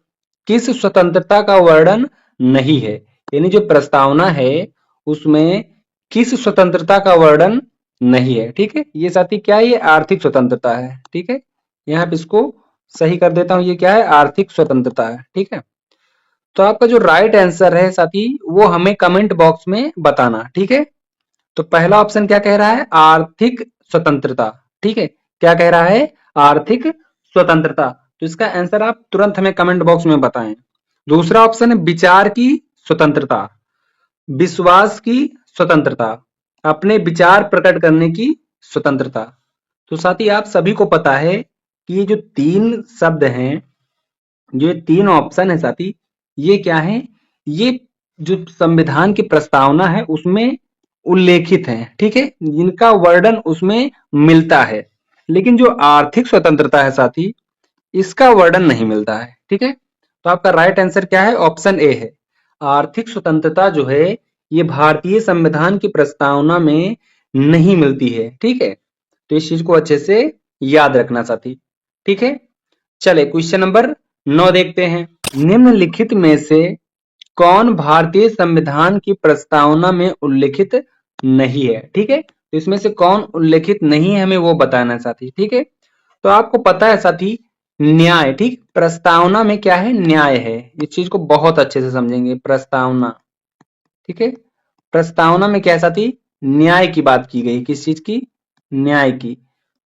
किस स्वतंत्रता का वर्णन नहीं है, यानी जो प्रस्तावना है उसमें किस स्वतंत्रता का वर्णन नहीं है, ठीक है। ये साथी क्या है, ये आर्थिक स्वतंत्रता है, ठीक है, यहाँ पे इसको सही कर देता हूं, ये क्या है, आर्थिक स्वतंत्रता है, ठीक है। तो आपका जो राइट आंसर है साथी वो हमें कमेंट बॉक्स में बताना, ठीक है। तो पहला ऑप्शन क्या कह रहा है, आर्थिक स्वतंत्रता, ठीक है, क्या कह रहा है, आर्थिक स्वतंत्रता। तो इसका आंसर आप तुरंत हमें कमेंट बॉक्स में बताएं। दूसरा ऑप्शन है विचार की स्वतंत्रता, विश्वास की स्वतंत्रता, अपने विचार प्रकट करने की स्वतंत्रता। तो साथी आप सभी को पता है कि ये जो तीन शब्द हैं, जो ये तीन ऑप्शन है साथी, ये क्या है, ये जो संविधान की प्रस्तावना है उसमें उल्लेखित है, ठीक है, जिनका वर्णन उसमें मिलता है। लेकिन जो आर्थिक स्वतंत्रता है साथी, इसका वर्णन नहीं मिलता है, ठीक है। तो आपका राइट आंसर क्या है, ऑप्शन ए है, आर्थिक स्वतंत्रता जो है ये भारतीय संविधान की प्रस्तावना में नहीं मिलती है, ठीक है। तो इस चीज को अच्छे से याद रखना साथी, ठीक है। चले क्वेश्चन नंबर 9 देखते हैं, निम्नलिखित में से कौन भारतीय संविधान की प्रस्तावना में उल्लेखित नहीं है, ठीक है। तो इसमें से कौन उल्लेखित नहीं है हमें वो बताना है साथी, ठीक है। तो आपको पता है साथी न्याय, ठीक, प्रस्तावना में क्या है, न्याय है, इस चीज को बहुत अच्छे से समझेंगे, प्रस्तावना, ठीक है, प्रस्तावना में क्या है साथी, न्याय की बात की गई, किस चीज की, न्याय की।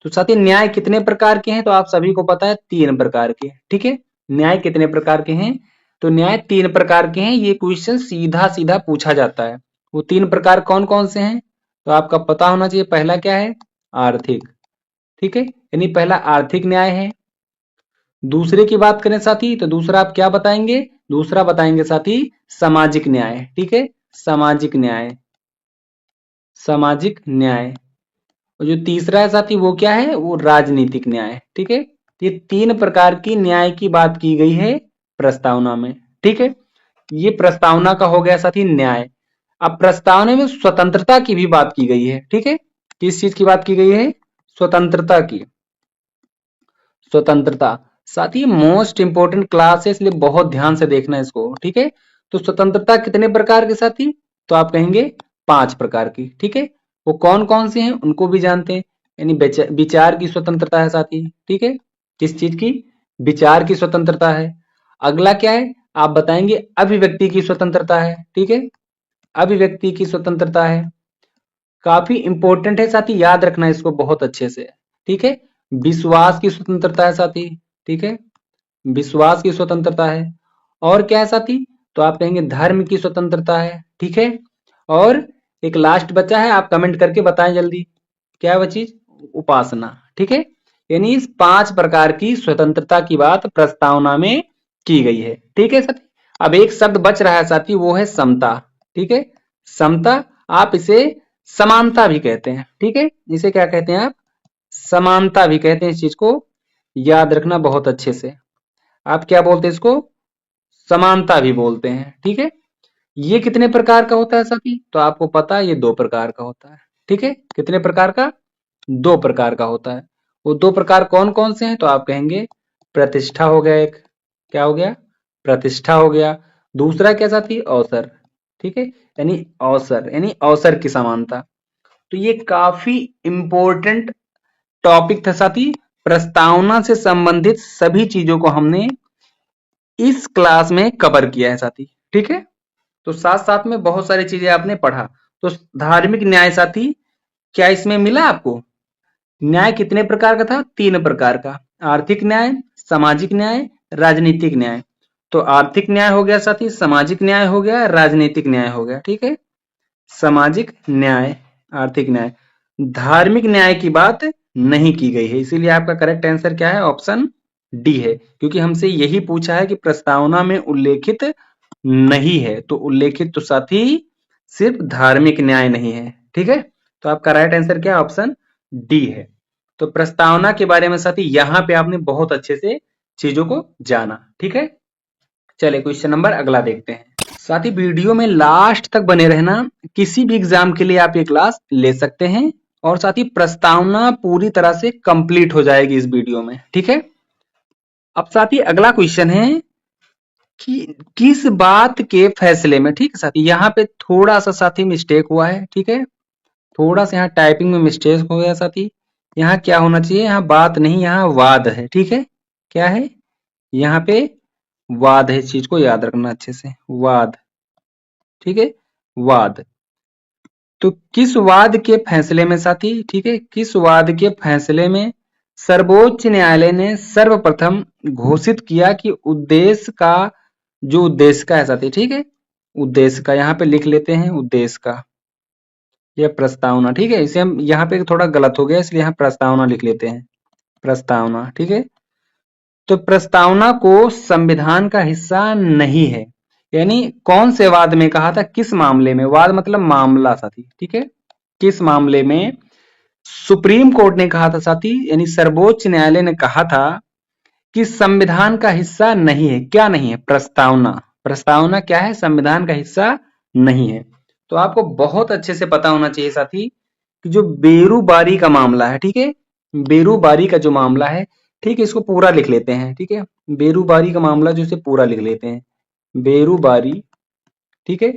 तो साथी न्याय कितने प्रकार के हैं, तो आप सभी को पता है 3 प्रकार के, ठीक है। न्याय कितने प्रकार के हैं, तो न्याय 3 प्रकार के हैं, ये क्वेश्चन सीधा सीधा पूछा जाता है। वो 3 प्रकार कौन कौन से हैं, तो आपका पता होना चाहिए। पहला क्या है, आर्थिक, ठीक है, यानी पहला आर्थिक न्याय है। दूसरे की बात करें साथी तो दूसरा आप क्या बताएंगे, दूसरा बताएंगे साथी सामाजिक न्याय, ठीक है, सामाजिक न्याय, सामाजिक न्याय। और जो तीसरा है साथी वो क्या है, वो राजनीतिक न्याय, ठीक है। ये 3 प्रकार की न्याय की बात की गई है प्रस्तावना में, ठीक है। ये प्रस्तावना का हो गया साथी न्याय। अब प्रस्तावना में स्वतंत्रता की भी बात की गई है, ठीक है, किस चीज की बात की गई है, स्वतंत्रता की, स्वतंत्रता। साथ ही मोस्ट इंपोर्टेंट क्लास है इसलिए बहुत ध्यान से देखना इसको, ठीक है। तो स्वतंत्रता कितने प्रकार के साथी, तो आप कहेंगे 5 प्रकार की, ठीक है। वो कौन कौन से हैं उनको भी जानते हैं, यानी विचार की स्वतंत्रता है साथी, ठीक है, किस चीज की, विचार की स्वतंत्रता है। अगला क्या है, आप बताएंगे अभिव्यक्ति की स्वतंत्रता है, ठीक है, अभिव्यक्ति की स्वतंत्रता है, काफी इंपॉर्टेंट है साथी, याद रखना इसको बहुत अच्छे से, ठीक है। विश्वास की स्वतंत्रता है साथी, ठीक है, विश्वास की स्वतंत्रता है। और क्या है साथी, तो आप कहेंगे धर्म की स्वतंत्रता है, ठीक है। और एक लास्ट बचा है, आप कमेंट करके बताएं जल्दी, क्या है वो चीज, उपासना, ठीक है। यानी इस 5 प्रकार की स्वतंत्रता की बात प्रस्तावना में की गई है, ठीक है साथी। अब एक शब्द बच रहा है साथी, वो है समता, ठीक है, समता, आप इसे समानता भी कहते हैं, ठीक है, इसे क्या कहते हैं आप, समानता भी कहते हैं, इस चीज को याद रखना बहुत अच्छे से। आप क्या बोलते हैं इसको, समानता भी बोलते हैं, ठीक है। ये कितने प्रकार का होता है साथी, तो आपको पता है ये 2 प्रकार का होता है, ठीक है, कितने प्रकार का, 2 प्रकार का होता है। वो 2 प्रकार कौन कौन से हैं, तो आप कहेंगे प्रतिष्ठा हो गया एक, क्या हो गया, प्रतिष्ठा हो गया। दूसरा क्या साथी, अवसर, ठीक है, यानी अवसर, यानी अवसर की समानता। तो ये काफी इंपॉर्टेंट टॉपिक था साथी। प्रस्तावना से संबंधित सभी चीजों को हमने इस क्लास में कवर किया है साथी, ठीक है। तो साथ साथ में बहुत सारी चीजें आपने पढ़ा। तो धार्मिक न्याय साथी क्या इसमें मिला आपको? न्याय कितने प्रकार का था? 3 प्रकार का। आर्थिक न्याय, सामाजिक न्याय, राजनीतिक न्याय। तो आर्थिक न्याय हो गया साथी, सामाजिक न्याय हो गया, राजनीतिक न्याय हो गया, ठीक है। सामाजिक न्याय, आर्थिक न्याय, धार्मिक न्याय की बात नहीं की गई है, इसीलिए आपका करेक्ट आंसर क्या है? ऑप्शन डी है, क्योंकि हमसे यही पूछा है कि प्रस्तावना में उल्लेखित नहीं है, तो उल्लेखित तो साथी सिर्फ धार्मिक न्याय नहीं है, ठीक है। तो आपका राइट आंसर क्या है? ऑप्शन डी है। तो प्रस्तावना के बारे में साथी यहाँ पे आपने बहुत अच्छे से चीजों को जाना, ठीक है। चलिए क्वेश्चन नंबर अगला देखते हैं। साथी वीडियो में लास्ट तक बने रहना, किसी भी एग्जाम के लिए आप ये क्लास ले सकते हैं, और साथी प्रस्तावना पूरी तरह से कंप्लीट हो जाएगी इस वीडियो में, ठीक है। अब साथी अगला क्वेश्चन है कि किस बात के फैसले में, ठीक है साथी, यहाँ पे थोड़ा सा साथी मिस्टेक हुआ है, ठीक है। थोड़ा सा यहाँ टाइपिंग में मिस्टेक हो गया साथी। यहाँ क्या होना चाहिए? यहाँ बात नहीं, यहाँ वाद है, ठीक है। क्या है? यहाँ पे वाद है, इस चीज को याद रखना अच्छे से, वाद, ठीक है, वाद। तो किस वाद के फैसले में साथी, ठीक है, किस वाद के फैसले में सर्वोच्च न्यायालय ने सर्वप्रथम घोषित किया कि उद्देश्य का, जो उद्देश्य का है साथी, ठीक है, उद्देश्य का यहाँ पे लिख लेते हैं, उद्देश्य का, यह प्रस्तावना, ठीक है। इसे हम यहाँ पे थोड़ा गलत हो गया, इसलिए यहाँ प्रस्तावना लिख लेते हैं, प्रस्तावना, ठीक है। तो प्रस्तावना को संविधान का हिस्सा नहीं है, यानी कौन से वाद में कहा था? किस मामले में? वाद मतलब मामला साथी, ठीक है। किस मामले में सुप्रीम कोर्ट ने कहा था साथी, यानी सर्वोच्च न्यायालय ने कहा था कि संविधान का हिस्सा नहीं है। क्या नहीं है? प्रस्तावना। प्रस्तावना क्या है? संविधान का हिस्सा नहीं है। तो आपको बहुत अच्छे से पता होना चाहिए साथी कि जो बेरूबारी का मामला है, ठीक है, बेरूबारी का जो मामला है, ठीक है, इसको पूरा लिख लेते हैं, ठीक है। बेरूबारी का मामला जो, इसे पूरा लिख लेते हैं, बेरूबारी, ठीक है,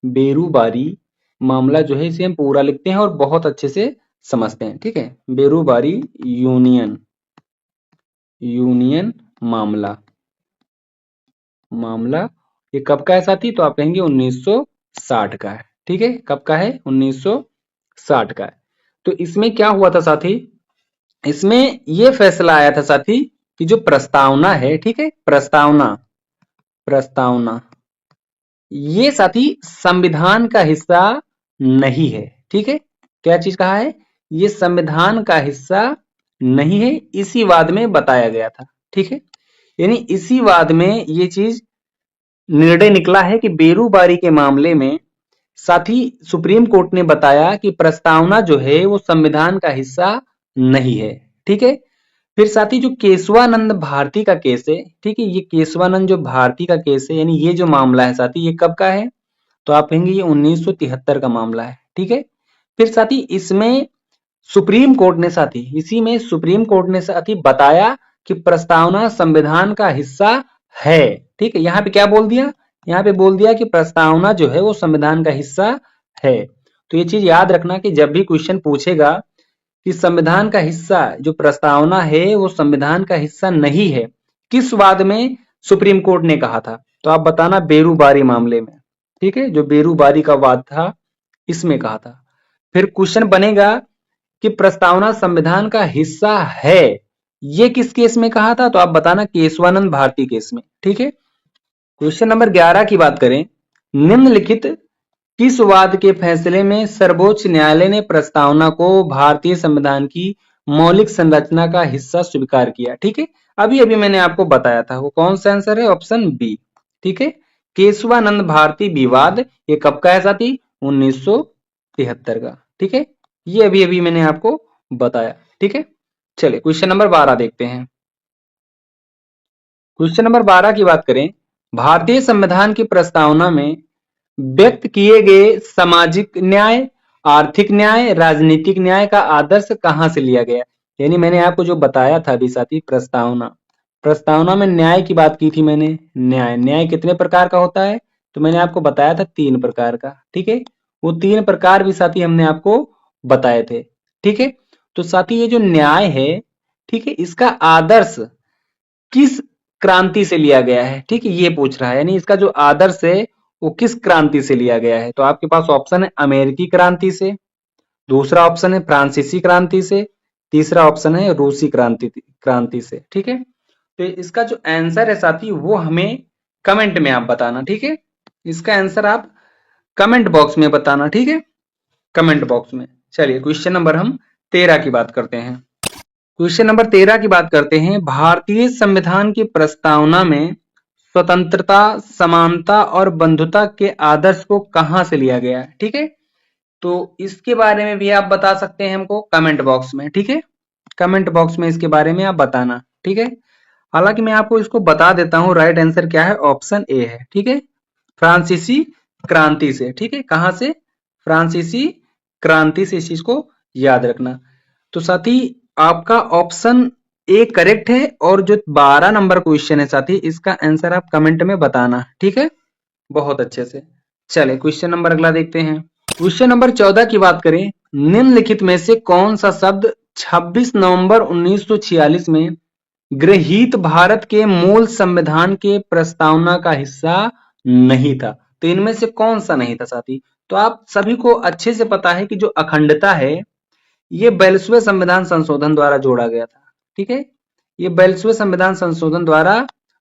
बेरूबारी मामला जो है इसे हम पूरा लिखते हैं और बहुत अच्छे से समझते हैं, ठीक है। बेरूबारी यूनियन, यूनियन मामला, मामला ये कब का है साथी? तो आप कहेंगे 1960 का है, ठीक है। कब का है? 1960 का है। तो इसमें क्या हुआ था साथी? इसमें ये फैसला आया था साथी कि जो प्रस्तावना है, ठीक है, प्रस्तावना, प्रस्तावना ये साथी संविधान का हिस्सा नहीं है, ठीक है। क्या चीज कहा है? ये संविधान का हिस्सा नहीं है, इसी वाद में बताया गया था, ठीक है। यानी इसी वाद में ये चीज निर्णय निकला है कि बेरूबारी के मामले में साथी सुप्रीम कोर्ट ने बताया कि प्रस्तावना जो है वो संविधान का हिस्सा नहीं है, ठीक है। फिर साथी जो केशवानंद भारती का केस है, ठीक है, ये केशवानंद जो भारती का केस है, यानी ये जो मामला है साथी, ये कब का है? तो आप कहेंगे ये 1973 का मामला है, ठीक है। फिर साथी इसमें सुप्रीम कोर्ट ने साथी, इसी में सुप्रीम कोर्ट ने साथी बताया कि प्रस्तावना संविधान का हिस्सा है, ठीक है। यहाँ पे क्या बोल दिया? यहाँ पे बोल दिया कि प्रस्तावना जो है वो संविधान का हिस्सा है। तो ये चीज याद रखना कि जब भी क्वेश्चन पूछेगा कि संविधान का हिस्सा जो प्रस्तावना है वो संविधान का हिस्सा नहीं है, किस वाद में सुप्रीम कोर्ट ने कहा था? तो आप बताना बेरूबारी मामले में, ठीक है, जो बेरूबारी का वाद था इसमें कहा था। फिर क्वेश्चन बनेगा कि प्रस्तावना संविधान का हिस्सा है, ये किस केस में कहा था? तो आप बताना केशवानंद भारती केस में, ठीक है। क्वेश्चन नंबर 11 की बात करें, निम्नलिखित किस वाद के फैसले में सर्वोच्च न्यायालय ने प्रस्तावना को भारतीय संविधान की मौलिक संरचना का हिस्सा स्वीकार किया? ठीक है, अभी अभी मैंने आपको बताया था, वो कौन सा आंसर है? ऑप्शन बी, ठीक है, केशवानंद भारती विवाद। ये कब का है साथी? 1973 का, ठीक है, ये अभी अभी मैंने आपको बताया, ठीक है। चलिए क्वेश्चन नंबर 12 देखते हैं। क्वेश्चन नंबर 12 की बात करें, भारतीय संविधान की प्रस्तावना में व्यक्त किए गए सामाजिक न्याय, आर्थिक न्याय, राजनीतिक न्याय का आदर्श कहां से लिया गया? यानी मैंने आपको जो बताया था अभी साथी, प्रस्तावना, प्रस्तावना में न्याय की बात की थी मैंने। न्याय, न्याय कितने प्रकार का होता है? तो मैंने आपको बताया था 3 प्रकार का, ठीक है। वो 3 प्रकार भी साथी हमने आपको बताए थे। ठीक है, तो साथी ये जो न्याय है, ठीक है, इसका आदर्श किस क्रांति से लिया गया है? ठीक है, ये पूछ रहा है, यानी इसका जो आदर्श है वो किस क्रांति से लिया गया है? तो आपके पास ऑप्शन है अमेरिकी क्रांति से, दूसरा ऑप्शन है फ्रांसीसी क्रांति से, तीसरा ऑप्शन है रूसी क्रांति से। ठीक है, तो इसका जो आंसर है साथी वो हमें कमेंट में आप बताना। ठीक है, इसका आंसर आप कमेंट बॉक्स में बताना। ठीक है, कमेंट बॉक्स में। चलिए क्वेश्चन नंबर हम 13 की बात करते हैं। क्वेश्चन नंबर 13 की बात करते हैं। भारतीय संविधान की प्रस्तावना में स्वतंत्रता, समानता और बंधुता के आदर्श को कहां से लिया गया है? ठीक है, तो इसके बारे में भी आप बता सकते हैं हमको कमेंट बॉक्स में। ठीक है, कमेंट बॉक्स में इसके बारे में आप बताना। ठीक है, हालांकि मैं आपको इसको बता देता हूं, राइट आंसर क्या है? ऑप्शन ए है। ठीक है, फ्रांसीसी क्रांति से। ठीक है, कहां से? फ्रांसीसी क्रांति से, इस चीज को याद रखना। तो साथी आपका ऑप्शन ए करेक्ट है, और जो 12 नंबर क्वेश्चन है साथी, इसका आंसर आप कमेंट में बताना। ठीक है, बहुत अच्छे से। चले क्वेश्चन नंबर अगला देखते हैं। क्वेश्चन नंबर 14 की बात करें। निम्नलिखित में से कौन सा शब्द 26 नवंबर 1946 में गृहीत भारत के मूल संविधान के प्रस्तावना का हिस्सा नहीं था? तो इनमें से कौन सा नहीं था साथी? तो आप सभी को अच्छे से पता है कि जो अखंडता है ये 42वें संविधान संशोधन द्वारा जोड़ा गया था। ठीक है, ये 42वें संविधान संशोधन द्वारा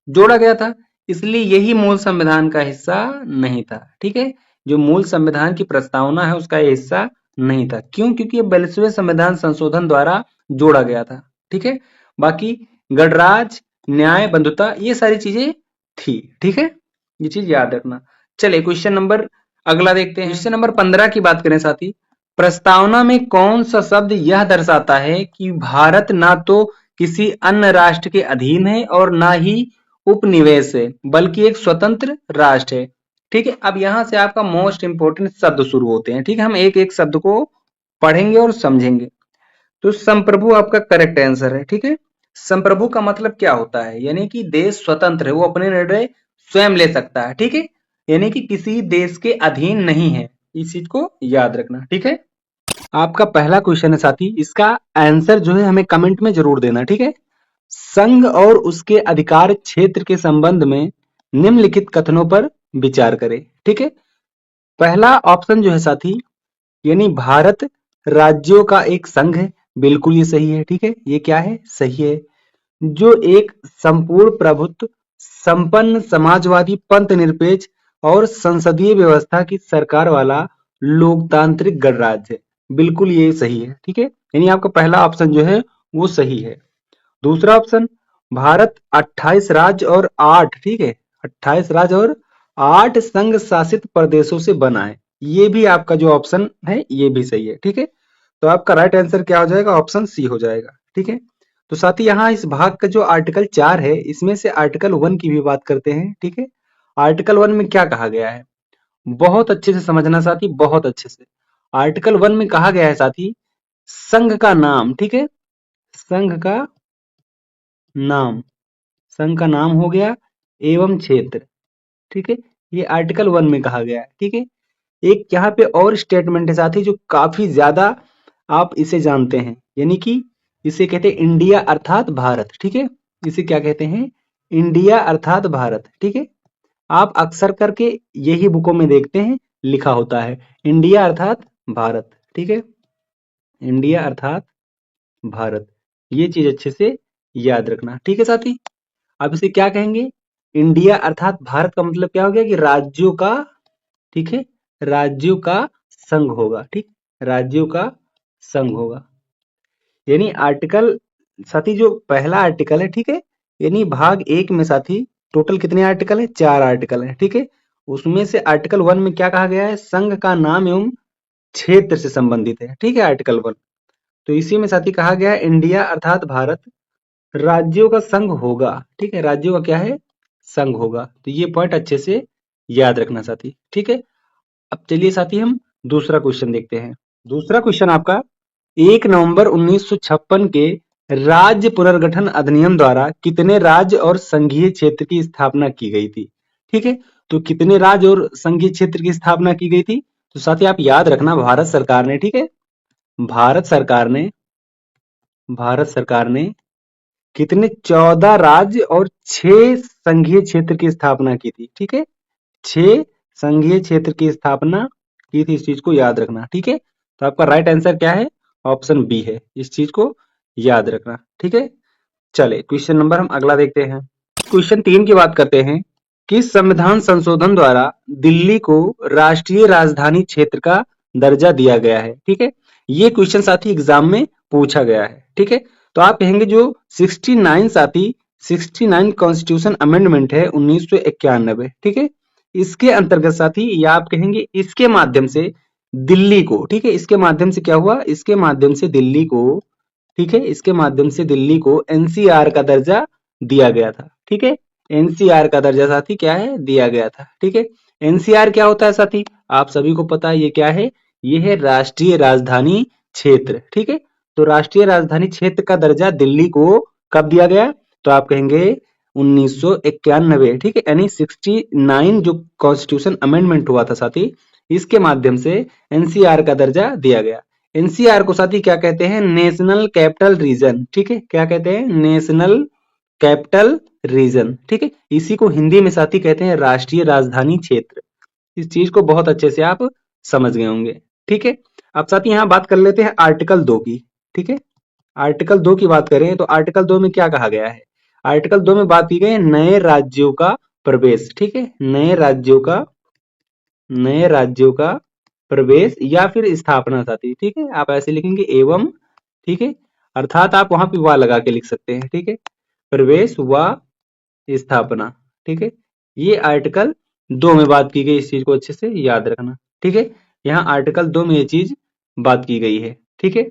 जोड़ा गया था, इसलिए यही मूल संविधान का हिस्सा नहीं था। ठीक है, जो मूल संविधान की प्रस्तावना है उसका ये हिस्सा नहीं था। क्यों? क्योंकि ये 42वें संविधान संशोधन द्वारा जोड़ा गया था। ठीक है, बाकी गणराज, न्याय, बंधुता ये सारी चीजें थी। ठीक है, ये चीज याद रखना। चलिए क्वेश्चन नंबर अगला देखते हैं। क्वेश्चन नंबर 15 की बात करें साथी। प्रस्तावना में कौन सा शब्द यह दर्शाता है कि भारत ना तो किसी अन्य राष्ट्र के अधीन है और ना ही उपनिवेश है, बल्कि एक स्वतंत्र राष्ट्र है? ठीक है, अब यहां से आपका मोस्ट इंपोर्टेंट शब्द शुरू होते हैं। ठीक है, हम एक एक शब्द को पढ़ेंगे और समझेंगे। तो संप्रभु आपका करेक्ट आंसर है। ठीक है, संप्रभु का मतलब क्या होता है? यानी कि देश स्वतंत्र है, वो अपने निर्णय स्वयं ले सकता है। ठीक है, यानी कि किसी देश के अधीन नहीं है, इस चीज को याद रखना। ठीक है, आपका पहला क्वेश्चन है साथी, इसका आंसर जो है हमें कमेंट में जरूर देना। ठीक है, संघ और उसके अधिकार क्षेत्र के संबंध में निम्नलिखित कथनों पर विचार करें। ठीक है, पहला ऑप्शन जो है साथी, यानी भारत राज्यों का एक संघ है, बिल्कुल ये सही है। ठीक है, ये क्या है? सही है। जो एक संपूर्ण प्रभुत्व संपन्न समाजवादी पंथ निरपेक्ष और संसदीय व्यवस्था की सरकार वाला लोकतांत्रिक गणराज्य है, बिल्कुल ये सही है। ठीक है, यानी आपका पहला ऑप्शन जो है वो सही है। दूसरा ऑप्शन, भारत 28 राज्य और 8, ठीक है, 28 राज्य और 8 संघ शासित प्रदेशों से बना है, ये भी आपका जो ऑप्शन है ये भी सही है। ठीक है, तो आपका राइट आंसर क्या हो जाएगा? ऑप्शन सी हो जाएगा। ठीक है, तो साथ ही यहाँ इस भाग का जो आर्टिकल 4 है, इसमें से आर्टिकल 1 की भी बात करते हैं। ठीक है, आर्टिकल 1 में क्या कहा गया है? बहुत अच्छे से समझना साथी, बहुत अच्छे से। आर्टिकल 1 में कहा गया है साथी, संघ का नाम, ठीक है, संघ का नाम, संघ का नाम हो गया एवं क्षेत्र। ठीक है, ये आर्टिकल 1 में कहा गया है। ठीक है, एक यहाँ पे और स्टेटमेंट है साथी जो काफी ज्यादा आप इसे जानते हैं, यानी कि इसे कहते हैं इंडिया अर्थात भारत। ठीक है, इसे क्या कहते हैं? इंडिया अर्थात भारत। ठीक है, आप अक्सर करके यही बुकों में देखते हैं लिखा होता है इंडिया अर्थात भारत। ठीक है, इंडिया अर्थात भारत, ये चीज अच्छे से याद रखना। ठीक है साथी, अब इसे क्या कहेंगे? इंडिया अर्थात भारत का मतलब क्या हो गया कि राज्यों का, ठीक है, राज्यों का संघ होगा। ठीक, राज्यों का संघ होगा। यानी आर्टिकल साथी जो पहला आर्टिकल है, ठीक है, यानी भाग 1 में साथी टोटल कितने आर्टिकल है? 4 आर्टिकल है। ठीक है, उसमें से आर्टिकल 1 में क्या कहा गया है? संघ का नाम एवं क्षेत्र से संबंधित है। ठीक है, आर्टिकल 1, तो इसी में साथी कहा गया है इंडिया अर्थात भारत राज्यों का संघ होगा। ठीक है, राज्यों का क्या है? संघ होगा। तो ये पॉइंट अच्छे से याद रखना साथी। ठीक है, अब चलिए साथी हम दूसरा क्वेश्चन देखते हैं। दूसरा क्वेश्चन आपका 1 नवंबर 1956 के राज्य पुनर्गठन अधिनियम द्वारा कितने राज्य और संघीय क्षेत्र की स्थापना की गई थी? ठीक है, तो कितने राज्य और संघीय क्षेत्र की स्थापना की गई थी? तो साथी आप याद रखना, भारत सरकार ने, ठीक है, भारत सरकार ने भारत सरकार ने कितने 14 राज्य और 6 संघीय क्षेत्र की स्थापना की थी, ठीक है। 6 संघीय क्षेत्र की स्थापना की थी, इस चीज को याद रखना, ठीक है। तो आपका राइट आंसर क्या है? ऑप्शन बी है, इस चीज को याद रखना, ठीक है। चले क्वेश्चन नंबर हम अगला देखते हैं। क्वेश्चन 3 की बात करते हैं। किस संविधान संशोधन द्वारा दिल्ली को राष्ट्रीय राजधानी क्षेत्र का दर्जा दिया गया है, ठीक है। ये क्वेश्चन साथी एग्जाम में पूछा गया है, ठीक है। तो आप कहेंगे जो 69 साथी 69 कॉन्स्टिट्यूशन अमेंडमेंट है 1991, ठीक है। इसके अंतर्गत साथी या आप कहेंगे इसके माध्यम से दिल्ली को, ठीक है, इसके माध्यम से क्या हुआ, इसके माध्यम से दिल्ली को, ठीक है, इसके माध्यम से दिल्ली को एनसीआर का दर्जा दिया गया था, ठीक है। एनसीआर का दर्जा साथी क्या है, दिया गया था, ठीक है। एनसीआर क्या होता है साथी, आप सभी को पता है ये क्या है, ये है राष्ट्रीय राजधानी क्षेत्र, ठीक है। तो राष्ट्रीय राजधानी क्षेत्र का दर्जा दिल्ली को कब दिया गया, तो आप कहेंगे 1991, ठीक है, यानी 69 जो कॉन्स्टिट्यूशन अमेंडमेंट हुआ था साथी, इसके माध्यम से एनसीआर का दर्जा दिया गया। एनसीआर को साथी क्या कहते हैं, नेशनल कैपिटल रीजन, ठीक है, क्या कहते हैं, नेशनल कैपिटल रीजन, ठीक है। इसी को हिंदी में साथी कहते हैं राष्ट्रीय राजधानी क्षेत्र। इस चीज को बहुत अच्छे से आप समझ गए होंगे, ठीक है। अब साथी यहाँ बात कर लेते हैं आर्टिकल 2 की, ठीक है। आर्टिकल 2 की बात करें तो आर्टिकल 2 में क्या कहा गया है, आर्टिकल 2 में बात की गई है नए राज्यों का प्रवेश, ठीक है, नए राज्यों का प्रवेश या फिर स्थापना साथी, ठीक है। आप ऐसे लिखेंगे एवं, ठीक है, अर्थात आप वहां पे व लगा के लिख सकते हैं, ठीक है, प्रवेश व स्थापना, ठीक है। ये आर्टिकल 2 में बात की गई, इस चीज को अच्छे से याद रखना, ठीक है। यहाँ आर्टिकल 2 में ये चीज बात की गई है, ठीक है।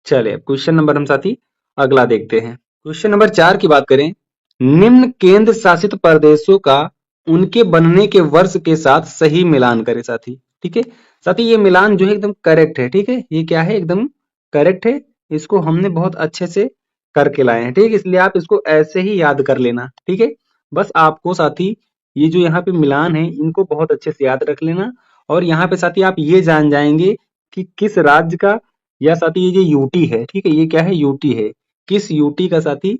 चले अब क्वेश्चन नंबर हम साथी अगला देखते हैं। क्वेश्चन नंबर 4 की बात करें। निम्न केंद्र शासित प्रदेशों का उनके बनने के वर्ष के साथ सही मिलान करें साथी, ठीक है। साथी ये मिलान जो है एकदम करेक्ट है, ठीक है, ये क्या है, एकदम करेक्ट है। इसको हमने बहुत अच्छे से करके लाए हैं, ठीक है, इसलिए आप इसको ऐसे ही याद कर लेना, ठीक है। बस आपको साथी ये जो यहाँ पे मिलान है इनको बहुत अच्छे से याद रख लेना, और यहाँ पे साथी आप ये जान जाएंगे कि किस राज्य का, या साथी ये जो यूटी है, ठीक है, ये क्या है, यूटी है, किस यूटी का साथी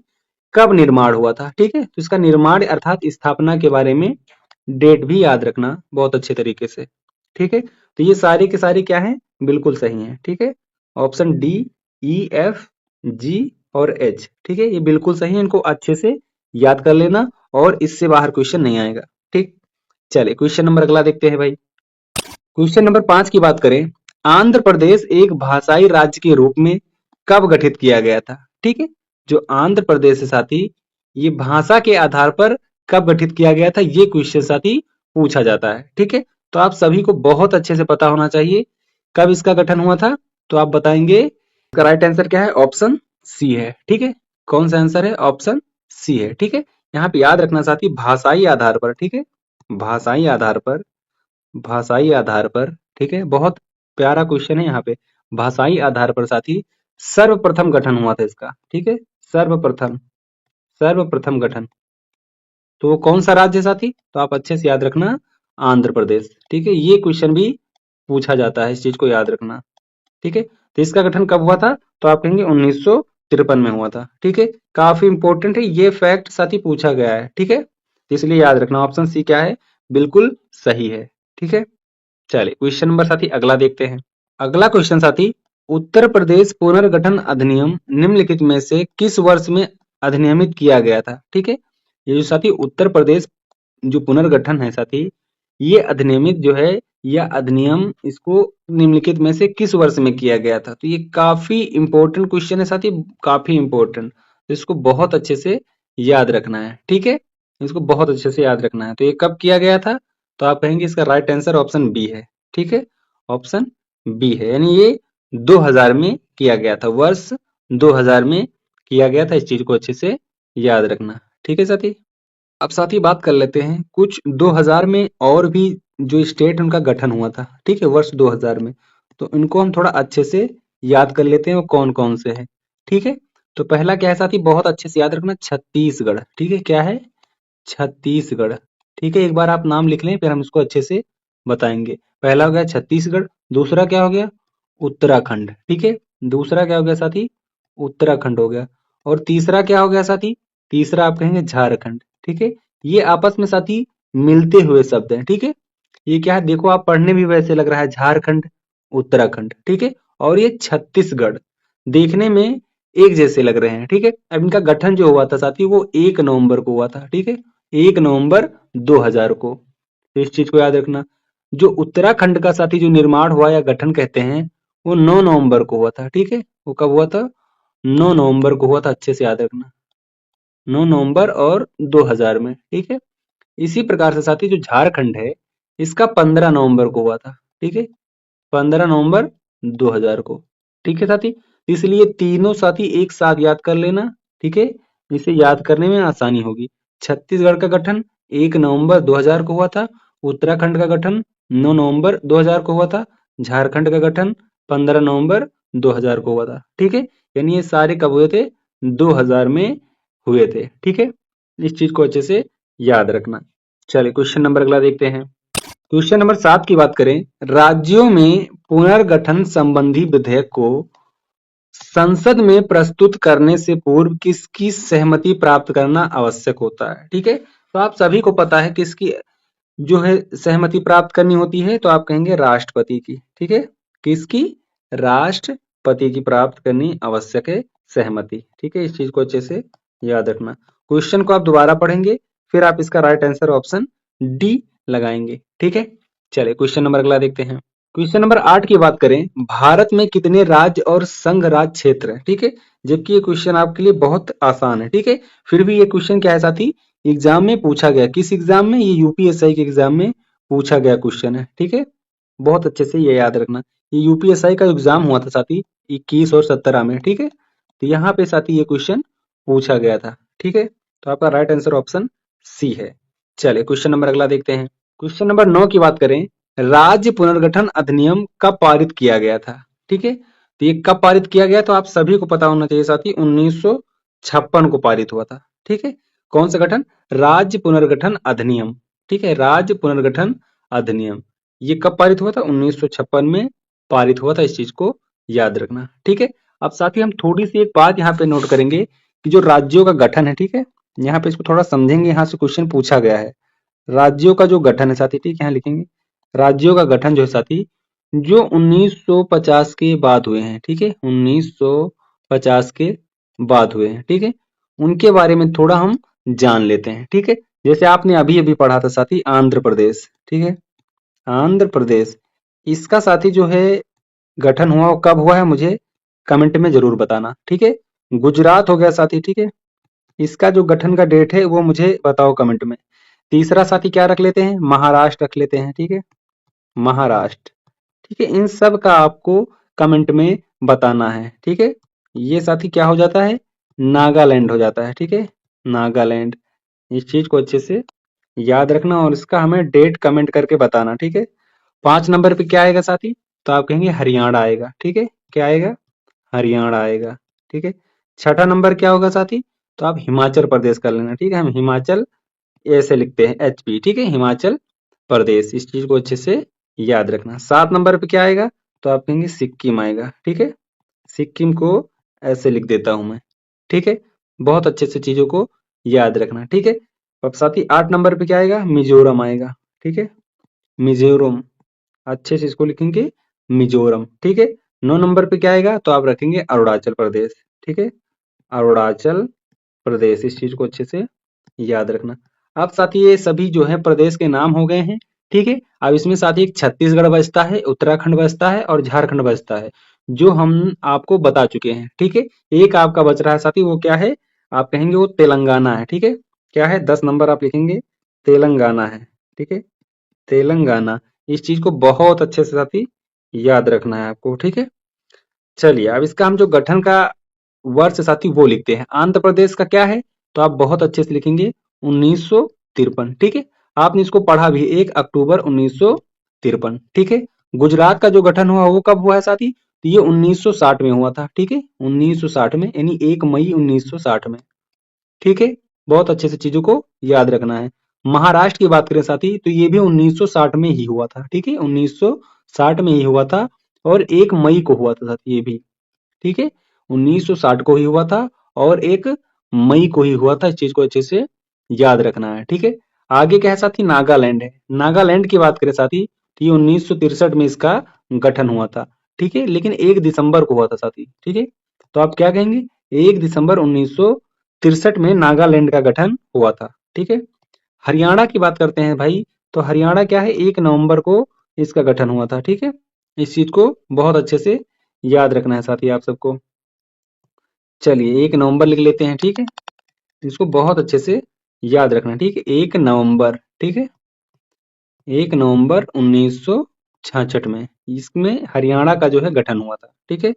कब निर्माण हुआ था, ठीक है। तो इसका निर्माण अर्थात स्थापना के बारे में डेट भी याद रखना बहुत अच्छे तरीके से, ठीक है। तो ये सारे के सारे क्या हैं, बिल्कुल सही हैं, ठीक है। ऑप्शन डी, ई, एफ, जी और एच, ठीक है, ये बिल्कुल सही है, इनको अच्छे से याद कर लेना और इससे बाहर क्वेश्चन नहीं आएगा, ठीक। चलिए क्वेश्चन नंबर अगला देखते हैं भाई। क्वेश्चन नंबर 5 की बात करें। आंध्र प्रदेश एक भाषाई राज्य के रूप में कब गठित किया गया था, ठीक है। जो आंध्र प्रदेश है साथी, ये भाषा के आधार पर कब गठित किया गया था, ये क्वेश्चन साथी पूछा जाता है, ठीक है। तो आप सभी को बहुत अच्छे से पता होना चाहिए कब इसका गठन हुआ था, तो आप बताएंगे इसका राइट आंसर क्या है, ऑप्शन सी है, ठीक है। कौन सा आंसर है, ऑप्शन सी है, ठीक है। यहाँ पे याद रखना साथी भाषाई आधार पर, ठीक है, भाषाई आधार पर, भाषाई आधार पर, ठीक है, बहुत प्यारा क्वेश्चन है यहाँ पे। भाषाई आधार पर साथी सर्वप्रथम गठन हुआ था इसका, ठीक है, सर्वप्रथम, सर्वप्रथम गठन। तो वो कौन सा राज्य है साथी, तो आप अच्छे से याद रखना आंध्र प्रदेश, ठीक है। ये क्वेश्चन भी पूछा जाता है, इस चीज को याद रखना, ठीक है। तो इसका गठन कब हुआ था, तो आप कहेंगे 1953 में हुआ था, ठीक है। काफी इंपॉर्टेंट है ये फैक्ट साथी, पूछा गया है, ठीक है। तो इसलिए याद रखना ऑप्शन सी क्या है, बिल्कुल सही है, ठीक है। चलिए क्वेश्चन नंबर साथी अगला देखते हैं। अगला क्वेश्चन साथी, उत्तर प्रदेश पुनर्गठन अधिनियम निम्नलिखित में से किस वर्ष में अधिनियमित किया गया था, ठीक है। ये जो साथी उत्तर प्रदेश जो पुनर्गठन है साथी, ये अधिनियमित जो है या अधिनियम इसको निम्नलिखित में से किस वर्ष में किया गया था, तो ये काफी इंपॉर्टेंट क्वेश्चन है साथी, काफी इंपॉर्टेंट, तो इसको बहुत अच्छे से याद रखना है, ठीक है, इसको बहुत अच्छे से याद रखना है। तो ये कब किया गया था, तो आप कहेंगे इसका राइट आंसर ऑप्शन बी है, ठीक है, ऑप्शन बी है, यानी ये 2000 में किया गया था, वर्ष 2000 में किया गया था, इस चीज को अच्छे से याद रखना, ठीक है साथी। अब साथी बात कर लेते हैं कुछ 2000 में और भी जो स्टेट उनका गठन हुआ था, ठीक है, वर्ष 2000 में, तो इनको हम थोड़ा अच्छे से याद कर लेते हैं वो कौन कौन से हैं, ठीक है। तो पहला क्या है साथी, बहुत अच्छे से याद रखना, छत्तीसगढ़, ठीक है, क्या है, छत्तीसगढ़, ठीक है। एक बार आप नाम लिख लें फिर हम इसको अच्छे से बताएंगे। पहला हो गया छत्तीसगढ़, दूसरा क्या हो गया, उत्तराखंड, ठीक है। दूसरा क्या हो गया साथी? उत्तराखंड हो गया। और तीसरा क्या हो गया साथी? तीसरा आप कहेंगे झारखंड, ठीक है। ये आपस में साथी मिलते हुए शब्द हैं, ठीक है। ये क्या है? देखो आप पढ़ने भी वैसे लग रहा है, झारखंड, उत्तराखंड, ठीक है। और ये छत्तीसगढ़, देखने में एक जैसे लग रहे हैं, ठीक है। अब इनका गठन जो हुआ था साथी वो 1 नवंबर को हुआ था, ठीक है। 1 नवंबर 2000 को। तो इस चीज को याद रखना। जो उत्तराखंड का साथी जो निर्माण हुआ या गठन कहते हैं, वो 9 नवंबर को हुआ था, ठीक है। वो कब हुआ था? 9 नवंबर को हुआ था, अच्छे से याद रखना। 9 नवंबर और 2000 में, ठीक है। इसी प्रकार से साथी जो झारखंड है, इसका 15 नवंबर को हुआ था, ठीक है। 15 नवंबर 2000 को, ठीक है साथी। इसलिए तीनों साथी एक साथ याद कर लेना, ठीक है। इसे याद करने में आसानी होगी। छत्तीसगढ़ का गठन 1 नवंबर 2000 को हुआ था। उत्तराखंड का गठन 9 नवंबर 2000 को हुआ था। झारखंड का गठन 15 नवंबर 2000 को हुआ था, ठीक है। यानी ये सारे कब हुए थे? 2000 में हुए थे, ठीक है। इस चीज को अच्छे से याद रखना। चलिए क्वेश्चन नंबर अगला देखते हैं। क्वेश्चन नंबर 7 की बात करें। राज्यों में पुनर्गठन संबंधी विधेयक को संसद में प्रस्तुत करने से पूर्व किसकी सहमति प्राप्त करना आवश्यक होता है, ठीक है। तो आप सभी को पता है किसकी जो है सहमति प्राप्त करनी होती है, तो आप कहेंगे राष्ट्रपति की, ठीक है। किसकी? राष्ट्रपति की प्राप्त करनी आवश्यक है सहमति, ठीक है। इस चीज को अच्छे से याद रखना। क्वेश्चन को आप दोबारा पढ़ेंगे, फिर आप इसका राइट आंसर ऑप्शन डी लगाएंगे, ठीक है। चलिए क्वेश्चन नंबर अगला देखते हैं। क्वेश्चन नंबर 8 की बात करें। भारत में कितने राज्य और संघ राज्य क्षेत्र है, ठीक है। जबकि ये क्वेश्चन आपके लिए बहुत आसान है, ठीक है। फिर भी ये क्वेश्चन क्या है साथी? एग्जाम में पूछा गया। किस एग्जाम में? ये यूपीएसआई के एग्जाम में पूछा गया क्वेश्चन है, ठीक है। बहुत अच्छे से ये याद रखना। ये यूपीएसआई का एग्जाम हुआ था साथी 21 और 17 में, ठीक है। तो यहाँ पे साथी ये क्वेश्चन पूछा गया था, ठीक है। तो आपका राइट आंसर ऑप्शन सी है। चलिए क्वेश्चन नंबर अगला देखते हैं। क्वेश्चन नंबर 9 की बात करें। राज्य पुनर्गठन अधिनियम कब पारित किया गया था, ठीक है। तो ये कब पारित किया गया? तो आप सभी को पता होना चाहिए साथी, 1956 को पारित हुआ था, ठीक है। कौन सा गठन? राज्य पुनर्गठन अधिनियम, ठीक है। राज्य पुनर्गठन अधिनियम ये कब पारित हुआ था? 1956 में पारित हुआ था। इस चीज को याद रखना, ठीक है। अब साथी हम थोड़ी सी एक बात यहाँ पे नोट करेंगे कि जो राज्यों का गठन है, ठीक है। यहाँ पे इसको थोड़ा समझेंगे, यहाँ से क्वेश्चन पूछा गया है। राज्यों का जो गठन है साथी, ठीक है, यहाँ लिखेंगे। राज्यों का गठन जो है साथी, जो 1950 के बाद हुए हैं, ठीक है। 1950 के बाद हुए हैं, ठीक है। उनके बारे में थोड़ा हम जान लेते हैं, ठीक है। जैसे आपने अभी अभी पढ़ा था साथी आंध्र प्रदेश, ठीक है। आंध्र प्रदेश, इसका साथी जो है गठन हुआ, वो कब हुआ है मुझे कमेंट में जरूर बताना, ठीक है। गुजरात हो गया साथी, ठीक है। इसका जो गठन का डेट है वो मुझे बताओ कमेंट में। तीसरा साथी क्या रख लेते हैं? महाराष्ट्र रख लेते हैं, ठीक है। महाराष्ट्र, ठीक है। इन सब का आपको कमेंट में बताना है, ठीक है। ये साथी क्या हो जाता है? नागालैंड हो जाता है, ठीक है। नागालैंड। इस चीज को अच्छे से याद रखना और इसका हमें डेट कमेंट करके बताना, ठीक है। 5 नंबर पे क्या आएगा साथी? तो आप कहेंगे हरियाणा आएगा, ठीक है। क्या आएगा? हरियाणा आएगा, ठीक है। छठा नंबर क्या होगा साथी? तो आप हिमाचल प्रदेश कर लेना, ठीक है। हम हिमाचल ऐसे लिखते हैं एचपी, ठीक है। हिमाचल प्रदेश, इस चीज को अच्छे से याद रखना। 7 नंबर पे क्या आएगा? तो आप कहेंगे सिक्किम आएगा, ठीक है। सिक्किम को ऐसे लिख देता हूं मैं, ठीक है। बहुत अच्छे से चीजों को याद रखना, ठीक है। अब साथी 8 नंबर पे क्या आएगा? मिजोरम आएगा, ठीक है। मिजोरम, अच्छे से इसको लिखेंगे मिजोरम, ठीक है। 9 नंबर पे क्या आएगा? तो आप रखेंगे अरुणाचल प्रदेश, ठीक है। अरुणाचल प्रदेश, इस चीज को अच्छे से याद रखना। अब साथी ये सभी जो है प्रदेश के नाम हो गए हैं, ठीक है। अब इसमें साथी एक छत्तीसगढ़ बचता है, उत्तराखंड बचता है और झारखंड बचता है, जो हम आपको बता चुके हैं, ठीक है। एक आपका बच रहा है साथी, वो क्या है? आप कहेंगे वो तेलंगाना है, ठीक है। क्या है? 10 नंबर आप लिखेंगे तेलंगाना है, ठीक है। तेलंगाना, इस चीज को बहुत अच्छे से साथी याद रखना है आपको, ठीक है। चलिए अब इसका हम जो गठन का वर्ष साथी वो लिखते हैं। आंध्र प्रदेश का क्या है? तो आप बहुत अच्छे से लिखेंगे 1953, ठीक है। आपने इसको पढ़ा भी 1 अक्टूबर 1953, ठीक है। गुजरात का जो गठन हुआ वो कब हुआ है साथी? तो ये 1960 में हुआ था, ठीक है। 1960 में, यानी 1 मई 1960 में, ठीक है। बहुत अच्छे से चीजों को याद रखना है। महाराष्ट्र की बात करें साथी, तो ये भी 1960 में ही हुआ था, ठीक है। 1960 में ही हुआ था। और 1 मई को हुआ था साथी ये भी, ठीक है। 1960 को ही हुआ था और 1 मई को ही हुआ था। इस चीज को अच्छे से याद रखना है, ठीक है। आगे क्या है साथी, नागालैंड है। नागालैंड की बात करें साथी तो ये 1963 में इसका गठन हुआ था, ठीक है, लेकिन 1 दिसंबर को हुआ था साथी, ठीक है। तो आप क्या कहेंगे, 1 दिसंबर 1963 में नागालैंड का गठन हुआ था, ठीक है। हरियाणा की बात करते हैं भाई, तो हरियाणा क्या है, 1 नवंबर को इसका गठन हुआ था, ठीक है। इस चीज को बहुत अच्छे से याद रखना है साथी आप सबको। चलिए 1 नवंबर लिख लेते हैं, ठीक है। इसको बहुत अच्छे से याद रखना, ठीक है। 1 नवंबर, ठीक है, 1 नवंबर 1966 में इसमें हरियाणा का जो है गठन हुआ था, ठीक है।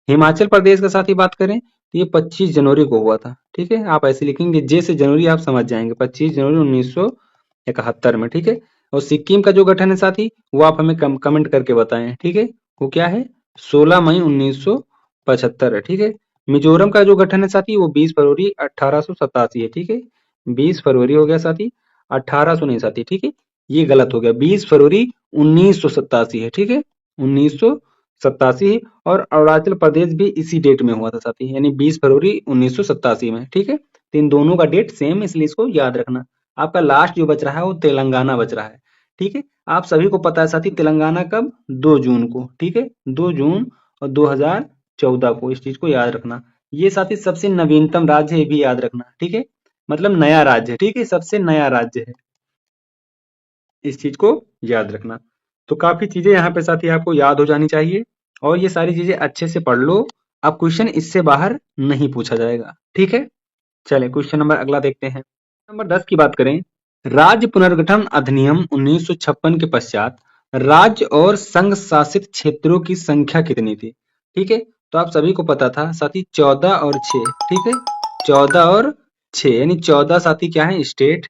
हिमाचल प्रदेश के साथ ही बात करें तो ये 25 जनवरी को हुआ था, ठीक है। आप ऐसे लिखेंगे जे से जनवरी, आप समझ जाएंगे, 25 जनवरी 1971 में, ठीक है। और सिक्किम का जो गठन है साथी वो आप हमें कमेंट करके बताएं, ठीक है। वो क्या है, 16 मई 1975 है, ठीक है। मिजोरम का जो गठन है साथी वो 20 फरवरी 1887 है, ठीक है। 20 फरवरी हो गया साथी, 1800 नहीं साथी, ठीक है, ये गलत हो गया, 20 फरवरी 1987 है, ठीक है, 1987। और अरुणाचल प्रदेश भी इसी डेट में हुआ था साथी, यानी 20 फरवरी 1987 में, ठीक है। तो इन दोनों का डेट सेम, इसलिए इसको याद रखना। आपका लास्ट जो बच रहा है वो तेलंगाना बच रहा है, ठीक है। आप सभी को पता है साथी तेलंगाना कब, 2 जून को, ठीक है, 2 जून और 2014 को, इस चीज को याद रखना। ये साथी सबसे नवीनतम राज्य है, ये भी याद रखना, ठीक है, मतलब नया राज्य है, ठीक है, सबसे नया राज्य है, इस चीज को याद रखना। तो काफी चीजें यहाँ पे साथी आपको याद हो जानी चाहिए, और ये सारी चीजें अच्छे से पढ़ लो, अब क्वेश्चन इससे बाहर नहीं पूछा जाएगा, ठीक है। चलिए क्वेश्चन नंबर अगला देखते हैं। नंबर 10 की बात करें, राज्य पुनर्गठन अधिनियम 1956 के पश्चात राज्य और संघ शासित क्षेत्रों की संख्या कितनी थी, ठीक है। तो आप सभी को पता था साथी 14 और 6, ठीक है, 14 और 6, यानी 14 साथी क्या है, स्टेट,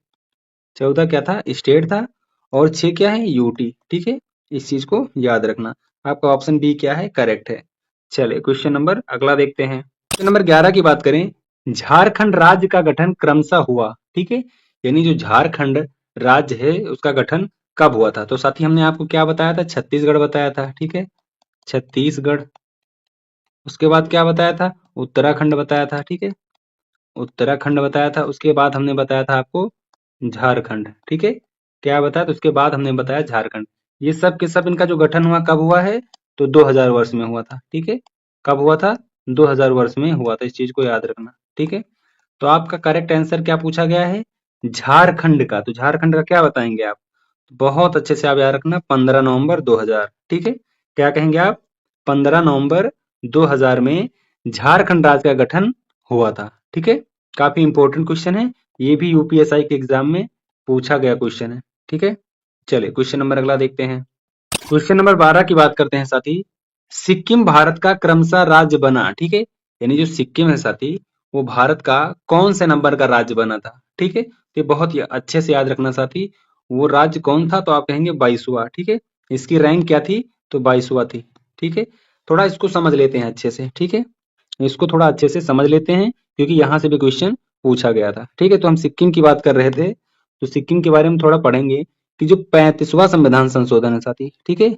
14 क्या था, स्टेट था, और 6 क्या है, यूटी, ठीक है। इस चीज को याद रखना। आपका ऑप्शन बी क्या है, करेक्ट है। चलिए क्वेश्चन नंबर अगला देखते हैं। क्वेश्चन नंबर 11 की बात करें, झारखंड राज्य का गठन क्रमशः हुआ, ठीक है, यानी जो झारखंड राज्य है उसका गठन कब हुआ था। तो साथी हमने आपको क्या बताया था, छत्तीसगढ़ बताया था, ठीक है, छत्तीसगढ़। उसके बाद क्या बताया था, उत्तराखंड बताया था, ठीक है, उत्तराखंड बताया था। उसके बाद हमने बताया था आपको झारखंड, ठीक है, क्या बताया, तो उसके बाद हमने बताया झारखंड। ये सब के सब इनका जो गठन हुआ कब हुआ है, तो 2000 वर्ष में हुआ था, ठीक है। कब हुआ था, 2000 वर्ष में हुआ था, इस चीज को याद रखना, ठीक है। तो आपका करेक्ट आंसर क्या पूछा गया है, झारखंड का। तो झारखंड का क्या बताएंगे आप, बहुत अच्छे से आप याद रखना, 15 नवंबर 2000, ठीक है। क्या कहेंगे आप, 15 नवंबर 2000 में झारखंड राज्य का गठन हुआ था, ठीक है। काफी इंपॉर्टेंट क्वेश्चन है, ये भी यूपीएसआई के एग्जाम में पूछा गया क्वेश्चन है, ठीक है। चलिए क्वेश्चन नंबर अगला देखते हैं। क्वेश्चन नंबर 12 की बात करते हैं साथी, सिक्किम भारत का क्रमशः राज्य बना, ठीक है, यानी जो सिक्किम है साथी वो भारत का कौन से नंबर का राज्य बना था, ठीक है। तो ये बहुत ही अच्छे से याद रखना साथी, वो राज्य कौन था, तो आप कहेंगे 22वां, ठीक है। इसकी रैंक क्या थी, तो 22वां थी, ठीक है। थोड़ा इसको समझ लेते हैं अच्छे से, ठीक है, इसको थोड़ा अच्छे से समझ लेते हैं, क्योंकि यहाँ से भी क्वेश्चन पूछा गया था, ठीक है। तो हम सिक्किम की बात कर रहे थे, तो सिक्किम के बारे में थोड़ा पढ़ेंगे कि जो 35वां संविधान संशोधन है साथी, ठीक है,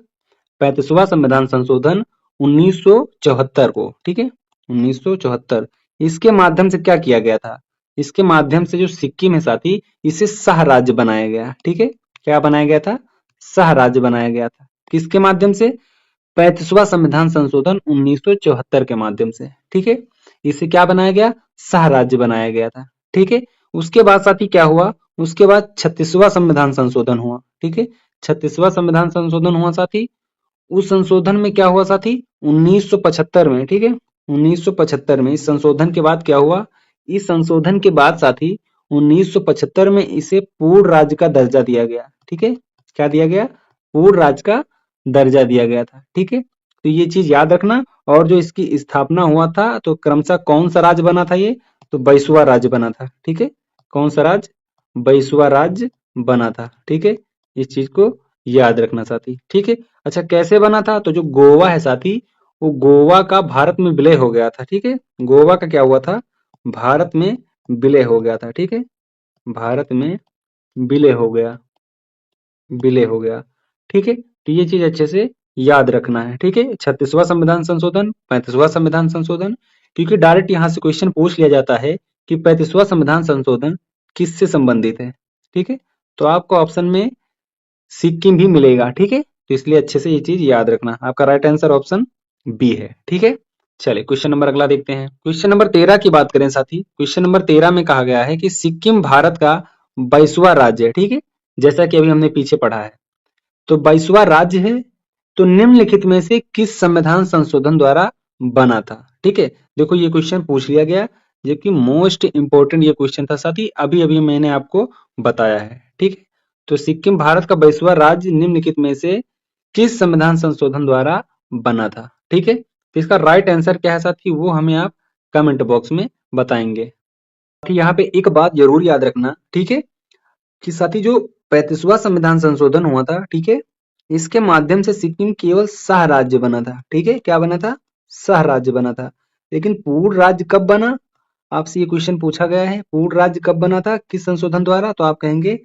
35वां संविधान संशोधन 1974 को, ठीक है, 1974, इसके माध्यम से क्या किया गया था, इसके माध्यम से जो सिक्किम है साथी इसे सह राज्य बनाया गया, ठीक है। क्या बनाया गया था, सह राज्य बनाया गया था, किसके माध्यम से, 35वां संविधान संशोधन 1974 के माध्यम से, ठीक है। इसे क्या बनाया गया, सह राज्य बनाया गया था, ठीक है। उसके बाद साथी क्या हुआ, उसके बाद 36वां संविधान संशोधन हुआ, ठीक है, 36वां संविधान संशोधन हुआ साथी। उस संशोधन में क्या हुआ साथी, 1975 में, ठीक है, 1975 में इस संशोधन के बाद क्या हुआ, इस संशोधन के बाद साथी 1975 में इसे पूर्ण राज्य का दर्जा दिया गया, ठीक है। क्या दिया गया, पूर्ण राज्य का दर्जा दिया गया था, ठीक है। तो ये चीज याद रखना। और जो इसकी स्थापना हुआ था तो क्रमशः कौन सा राज्य बना था ये, तो 22वां राज्य बना था, ठीक है। कौन सा राज्य, 22वां राज्य बना था, ठीक है। इस चीज को याद रखना साथी, ठीक है। अच्छा कैसे बना था, तो जो गोवा है साथी वो गोवा का भारत में विलय हो गया था, ठीक है। गोवा का क्या हुआ था, भारत में विलय हो गया था, ठीक है, भारत में विलय हो गया, विलय हो गया, ठीक है। तो ये चीज अच्छे से याद रखना है, ठीक है। 36वां संविधान संशोधन, 35वां संविधान संशोधन, क्योंकि डायरेक्ट यहाँ से क्वेश्चन पूछ लिया जाता है कि 35वां संविधान संशोधन किससे संबंधित है, ठीक है। तो आपको ऑप्शन में सिक्किम भी मिलेगा, ठीक है। तो इसलिए अच्छे से ये चीज याद रखना। आपका राइट आंसर ऑप्शन बी है, ठीक है। चलिए क्वेश्चन नंबर अगला देखते हैं। क्वेश्चन नंबर 13 की बात करें साथी, क्वेश्चन नंबर 13 में कहा गया है कि सिक्किम भारत का 22वां राज्य है, ठीक है। जैसा कि अभी हमने पीछे पढ़ा है, तो 22वां राज्य है, तो निम्नलिखित में से किस संविधान संशोधन द्वारा बना था, ठीक है। देखो ये क्वेश्चन पूछ लिया गया, जो कि मोस्ट इंपोर्टेंट ये क्वेश्चन था साथी, अभी अभी मैंने आपको बताया है, ठीक है। तो सिक्किम भारत का 22वां राज्य निम्नलिखित में से किस संविधान संशोधन द्वारा बना था, ठीक है। तो इसका राइट आंसर क्या है साथी, वो हमें आप कमेंट बॉक्स में बताएंगे। यहाँ पे एक बात जरूर याद रखना, ठीक है, कि साथी जो 35वां संविधान संशोधन हुआ था, ठीक है, इसके माध्यम से सिक्किम केवल सह राज्य बना था, ठीक है। क्या बना था, सह राज्य बना था। लेकिन पूर्ण राज्य कब बना, आपसे ये क्वेश्चन पूछा गया है, पूर्ण राज्य कब बना था, किस संशोधन द्वारा, तो आप कहेंगे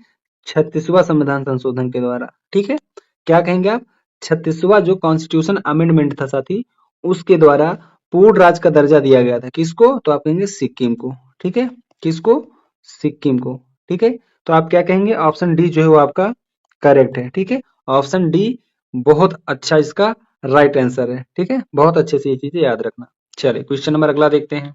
36वां संविधान संशोधन के द्वारा, ठीक है। क्या कहेंगे आप, 36वां जो कॉन्स्टिट्यूशन अमेंडमेंट था साथी, उसके द्वारा पूर्ण राज्य का दर्जा दिया गया था, किसको, तो आप कहेंगे सिक्किम को, ठीक है। किसको, सिक्किम को, ठीक है। तो आप क्या कहेंगे, ऑप्शन डी जो है वो आपका करेक्ट है, ठीक है। ऑप्शन डी बहुत अच्छा इसका राइट आंसर है, ठीक है। बहुत अच्छे से ये चीजें याद रखना। चलिए क्वेश्चन नंबर अगला देखते हैं।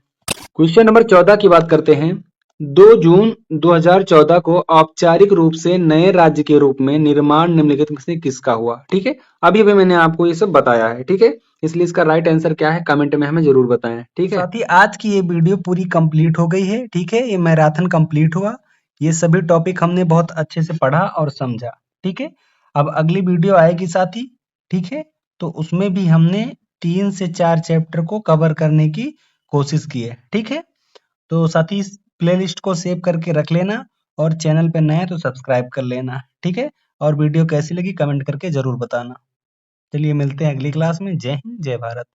क्वेश्चन नंबर 14 की बात करते हैं। 2 जून 2014 को औपचारिक रूप से नए राज्य के रूप में निर्माण निम्नलिखित में से किसका हुआ, ठीक है। अभी अभी मैंने आपको ये सब बताया है, ठीक है। इसलिए इसका राइट आंसर क्या है, कमेंट में हमें जरूर बताएं, ठीक है। साथ ही आज की ये वीडियो पूरी कंप्लीट हो गई है, ठीक है। ये मैराथन कंप्लीट हुआ, ये सभी टॉपिक हमने बहुत अच्छे से पढ़ा और समझा, ठीक है। अब अगली वीडियो आएगी साथी, ठीक है, तो उसमें भी हमने 3 से 4 चैप्टर को कवर करने की कोशिश की है, ठीक है। तो साथी इस प्लेलिस्ट को सेव करके रख लेना, और चैनल पे नए हैं तो सब्सक्राइब कर लेना, ठीक है। और वीडियो कैसी लगी कमेंट करके जरूर बताना। चलिए मिलते हैं अगली क्लास में। जय हिंद, जय भारत।